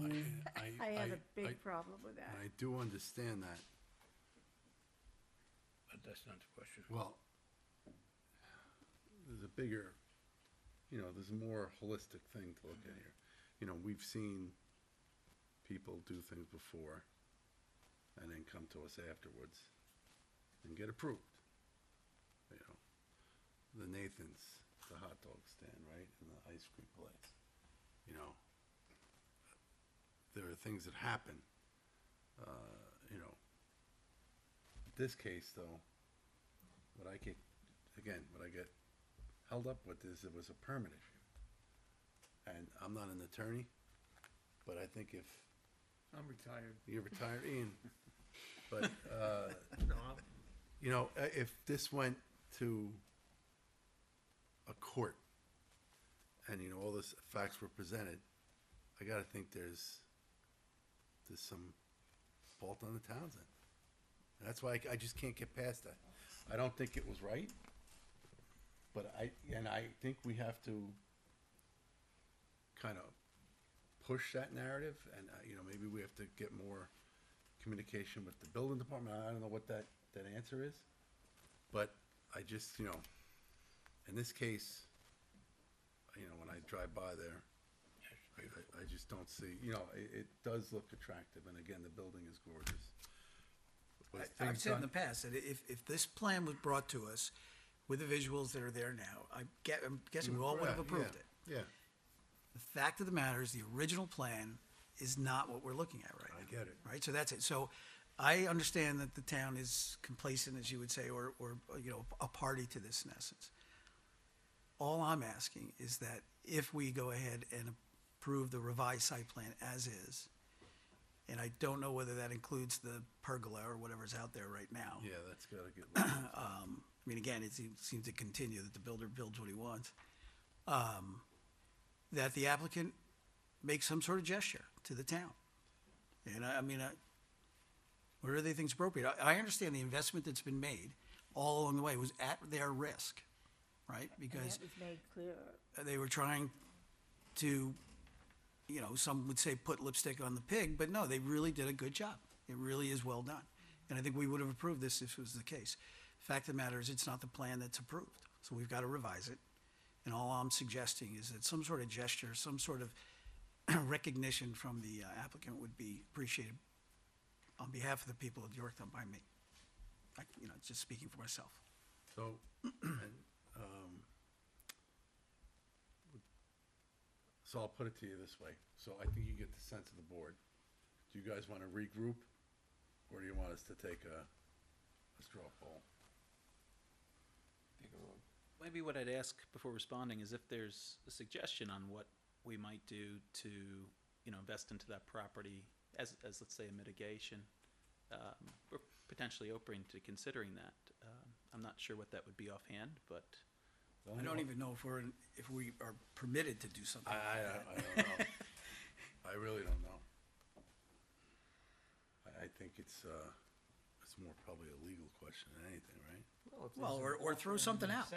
I have a big problem with that. I do understand that. But that's not the question. Well, there's a bigger, you know, there's a more holistic thing to look at here. You know, we've seen people do things before and then come to us afterwards and get approved. You know, the Nathan's, the hot dog stand, right, and the ice cream place. You know, there are things that happen. You know, this case though, what I get held up with is it was a permit issue. And I'm not an attorney, but I think if I'm retired. you're retired, Ian, but, No, you know, if this went to a court and, you know, all this facts were presented, I gotta think there's some fault on the town's end. And that's why I just can't get past that. I don't think it was right, but I think we have to kind of push that narrative, and, you know, maybe we have to get more communication with the building department. I don't know what that answer is, but I just, you know, in this case, you know, when I drive by there, I just don't see, you know, it does look attractive, and again, the building is gorgeous. Was I've things said in done- the past that if this plan was brought to us with the visuals that are there now, I'm guessing we all would have approved it. Yeah, The fact of the matter is, the original plan is not what we're looking at right now. I get it. Right, so that's it. So I understand that the town is complacent, as you would say, or you know, a party to this in essence. All I'm asking is that if we go ahead and approve the revised site plan as is, and I don't know whether that includes the pergola or whatever's out there right now. yeah, that's gotta get. I mean, again, it seems to continue that the builder builds what he wants. That the applicant makes some sort of gesture to the town. And I mean, where do they think is appropriate? I understand the investment that's been made all along the way was at their risk, right? And Because that was made clear. they were trying to, you know, some would say put lipstick on the pig, but no, they really did a good job. It really is well done. And I think we would have approved this if it was the case. Fact of the matter is, it's not the plan that's approved, so we've got to revise it. And all I'm suggesting is that some sort of gesture, some sort of recognition from the applicant would be appreciated on behalf of the people of Yorktown by me. Just speaking for myself. So, so I'll put it to you this way. So I think you get the sense of the board. Do you guys want to regroup, or do you want us to take a straw poll? Maybe what I'd ask before responding is if there's a suggestion on what we might do to, invest into that property as let's say, a mitigation. We're potentially open to considering that. I'm not sure what that would be offhand, but I don't even know if we are permitted to do something. I don't know. I really don't know. I think it's more probably a legal question than anything, right? Well, or throw something out.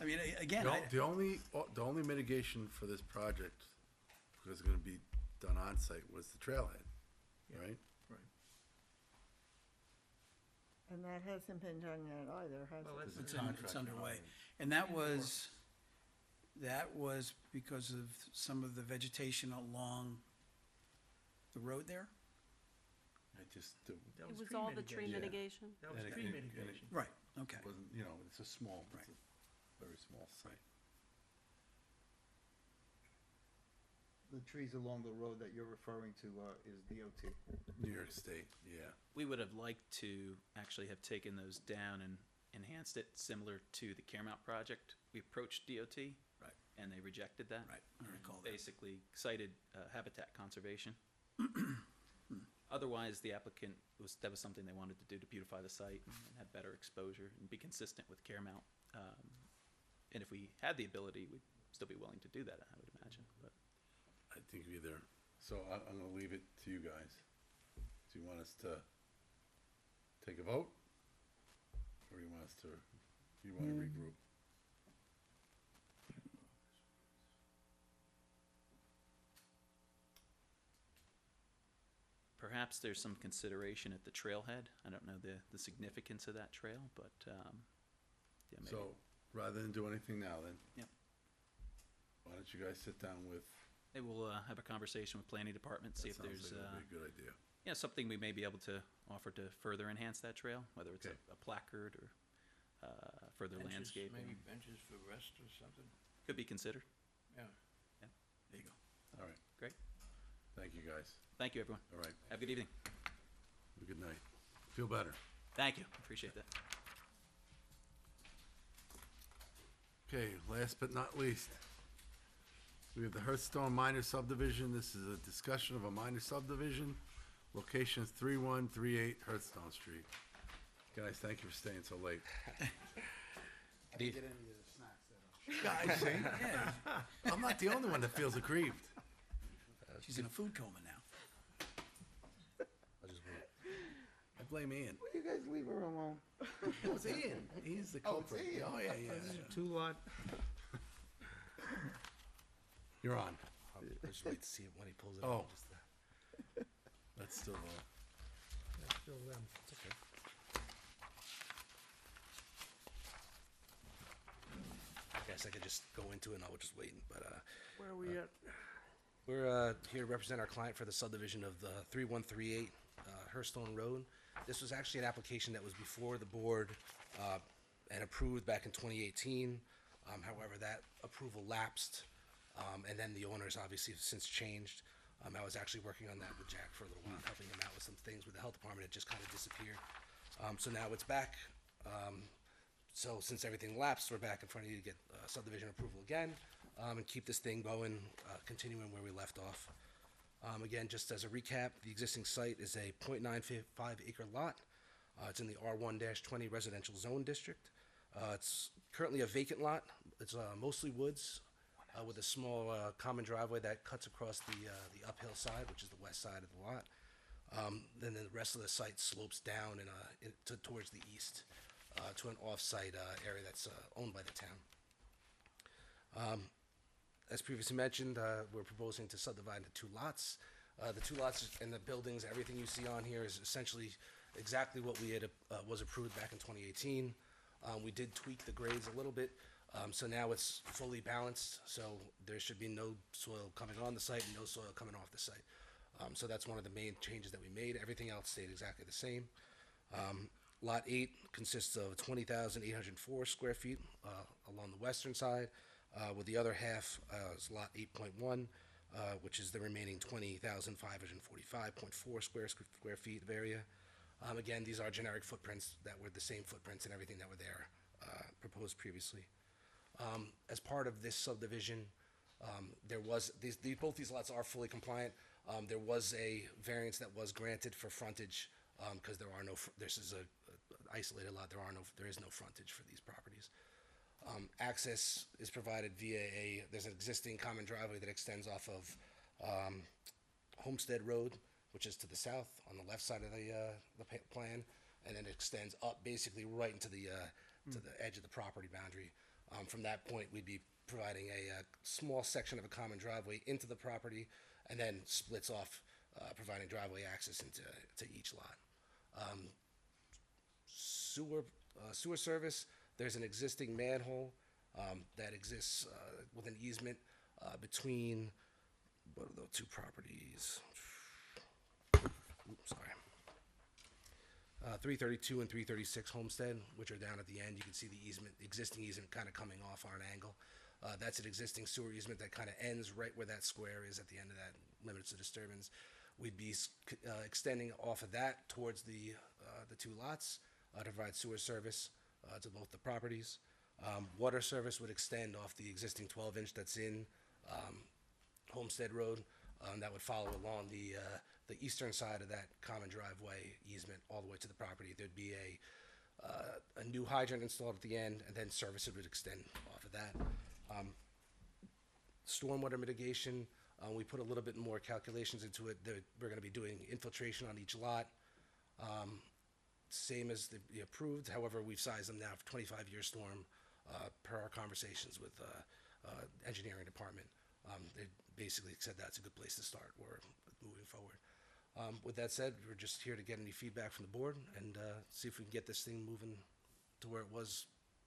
I mean, again, The only mitigation for this project, because it's gonna be done on-site, was the trailhead, right? Right. And that hasn't been done yet either, has Well, it? that's it's underway. And that was because of some of the vegetation along the road there? That It was tree all the tree mitigation. mitigation. That was tree mitigation. Right, okay. Wasn't, it's a very small site. The trees along the road that you're referring to is DOT. New York State, yeah. we would have liked to actually have taken those down and enhanced it similar to the Caremount project. We approached DOT. Right. And they rejected that. Right, I recall that. Basically cited habitat conservation. Otherwise, the applicant that was something they wanted to do to beautify the site and have better exposure and be consistent with Caremount. And if we had the ability, we'd still be willing to do that, I would imagine, but. I think either, so I'm gonna leave it to you guys. Do you want us to take a vote? Or do you want to regroup? Perhaps there's some consideration at the trailhead. I don't know the significance of that trail, but, yeah, maybe. So, rather than do anything now then? Yep. Why don't you guys sit down with, Maybe we'll have a conversation with planning department, see if that sounds there's, like it'd be a good idea. something we may be able to offer to further enhance that trail, whether it's Okay. a placard or, further Benches, landscaping. Maybe benches for rest or something? Could be considered. Yeah. There you go. All right. Great. Thank you, guys. Thank you, everyone. All right. Have a good evening. Have a good night. Feel better. Thank you. Appreciate that. Okay, last but not least, we have the Hearthstone minor subdivision. This is a discussion of a minor subdivision. Location is 3138 Hearthstone Street. Guys, thank you for staying so late. I didn't get any of the snacks that Guys, see? Yeah. I'm not the only one that feels aggrieved. She's in a food coma now. I blame Ian. Will you guys leave her alone? It was Ian. He's the Oh, it's culprit. Ian. Oh, yeah. Two-lot. You're on. I'll just wait to see it when he pulls it Oh. out. Just, That's still Still them. it's okay. I guess I could just go into it and I was just waiting, but Where are we at? we're here to represent our client for the subdivision of the 3138 Hearthstone Road. This was actually an application that was before the board and approved back in 2018. However, that approval lapsed, and then the owners obviously have since changed. I was actually working on that with Jack for a little while, helping him out with some things with the health department. It just kind of disappeared. So now it's back. So since everything lapsed, we're back in front of you to get subdivision approval again and keep this thing going, continuing where we left off. Again, just as a recap, the existing site is a 0.95 acre lot. It's in the R1-20 residential zone district. It's currently a vacant lot. It's mostly woods with a small common driveway that cuts across the uphill side, which is the west side of the lot. Then the rest of the site slopes down towards the east to an off-site area that's owned by the town. As previously mentioned, we're proposing to subdivide into two lots. The two lots and the buildings, everything you see on here is essentially exactly what we had, was approved back in 2018. We did tweak the grades a little bit, so now it's fully balanced, so there should be no soil coming on the site and no soil coming off the site. So that's one of the main changes that we made. Everything else stayed exactly the same. Lot 8 consists of 20,804 square feet along the western side, with the other half is Lot 8.1, which is the remaining 20,545.4 square feet of area. Again, these are generic footprints that were the same footprints and everything that were there proposed previously. As part of this subdivision, there was both these lots are fully compliant. There was a variance that was granted for frontage because this is a isolated lot. There is no frontage for these properties. Access is provided via there's an existing common driveway that extends off of Homestead Road, which is to the south on the left side of the plan, and then it extends up basically right into the to the edge of the property boundary. From that point, we'd be providing a small section of a common driveway into the property, and then splits off, providing driveway access into each lot. Sewer service. There's an existing manhole that exists with an easement between what are the two properties? Oops, sorry. 332 and 336 Homestead, which are down at the end. You can see the existing easement kind of coming off on an angle. That's an existing sewer easement that kind of ends right where that square is at the end of that limits of disturbance. We'd be extending off of that towards the two lots to provide sewer service to both the properties. Water service would extend off the existing 12-inch that's in Homestead Road. That would follow along the eastern side of that common driveway easement all the way to the property. There'd be a new hydrant installed at the end, and then service would extend off of that. Stormwater mitigation, we put a little bit more calculations into it. We're going to be doing infiltration on each lot. Same as the approved, however, we've sized them now for 25-year storm per our conversations with engineering department. They basically said that's a good place to start. We're moving forward. With that said, we're just here to get any feedback from the board and see if we can get this thing moving to where it was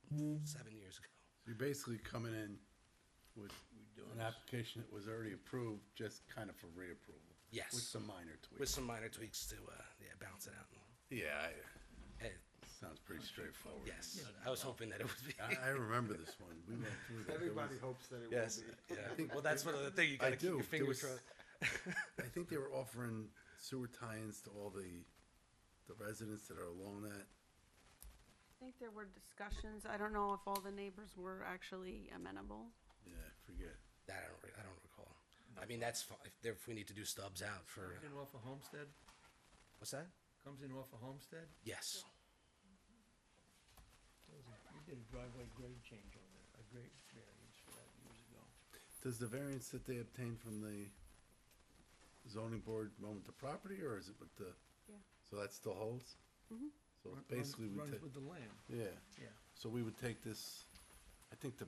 7 years ago. You're basically coming in with an application that was already approved, just kind of for reapproval. Yes. With some minor tweaks. With some minor tweaks to bounce it out. Yeah, Hey, sounds pretty straightforward. yes, I was hoping that it would be. I remember this one. We went through that. Everybody hopes that it Yes, will be. yeah. I think Well, that's one of the things you gotta keep your fingers crossed. I think they were offering sewer tie-ins to all the residents that are along that. I think there were discussions. I don't know if all the neighbors were actually amenable. Yeah, forget. That I don't recall. I mean, that's fine if we need to do stubs out for. Comes in off of Homestead? What's that? Comes in off of Homestead? Yes. We did a driveway grade change on it, a grade variance for that years ago. Does the variance that they obtained from the zoning board run with the property, or is it with the? Yeah. So that still holds? Mhm. So Runs- basically, we runs take. with the land. Yeah. Yeah. So we would take this, I think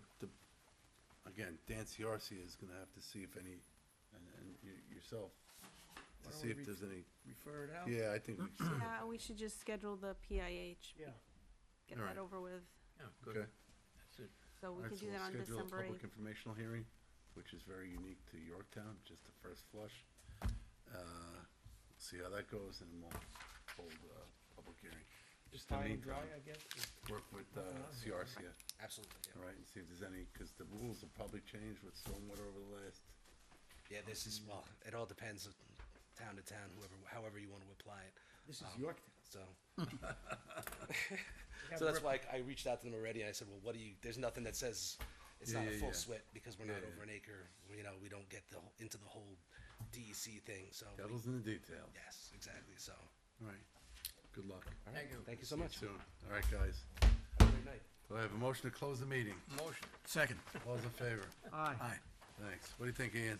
again, Dan Ciarcia is gonna have to see if any, and yourself, Why to don't see we if there's any. Refer it out? Yeah, I think we should. Yeah, we should just schedule the PIH. Yeah. Get All that right. over with. Yeah, good. Okay. That's it. So we All right, can so do that we'll on schedule a December Public 8th. informational hearing, which is very unique to Yorktown, just the first flush. See how that goes, and then we'll hold a public hearing. Just in the high and dry, meantime, I guess? Work with Nothing on here, right? Ciarcia, Absolutely. Yeah. all right, and see if there's any, because the rules have probably changed with stormwater over the last. Yeah, this is well. It all depends on town to town, however you want to apply it. This is Yorktown. So. have So that's rep- why I reached out to them already. And I said, well, there's nothing that says it's Yeah, not a yeah, full yeah. SWIP because we're Yeah, not yeah. over an acre. We don't get into the whole DEC thing. So. Devil's in the details. Yes, exactly. So. All right, good luck. All right. Thank you so See much. Soon. All right, guys. Have a great night. Do I have a motion to close the meeting? Motion. Second. All those in favor? Aye. Aye. Thanks. What do you think, Ian?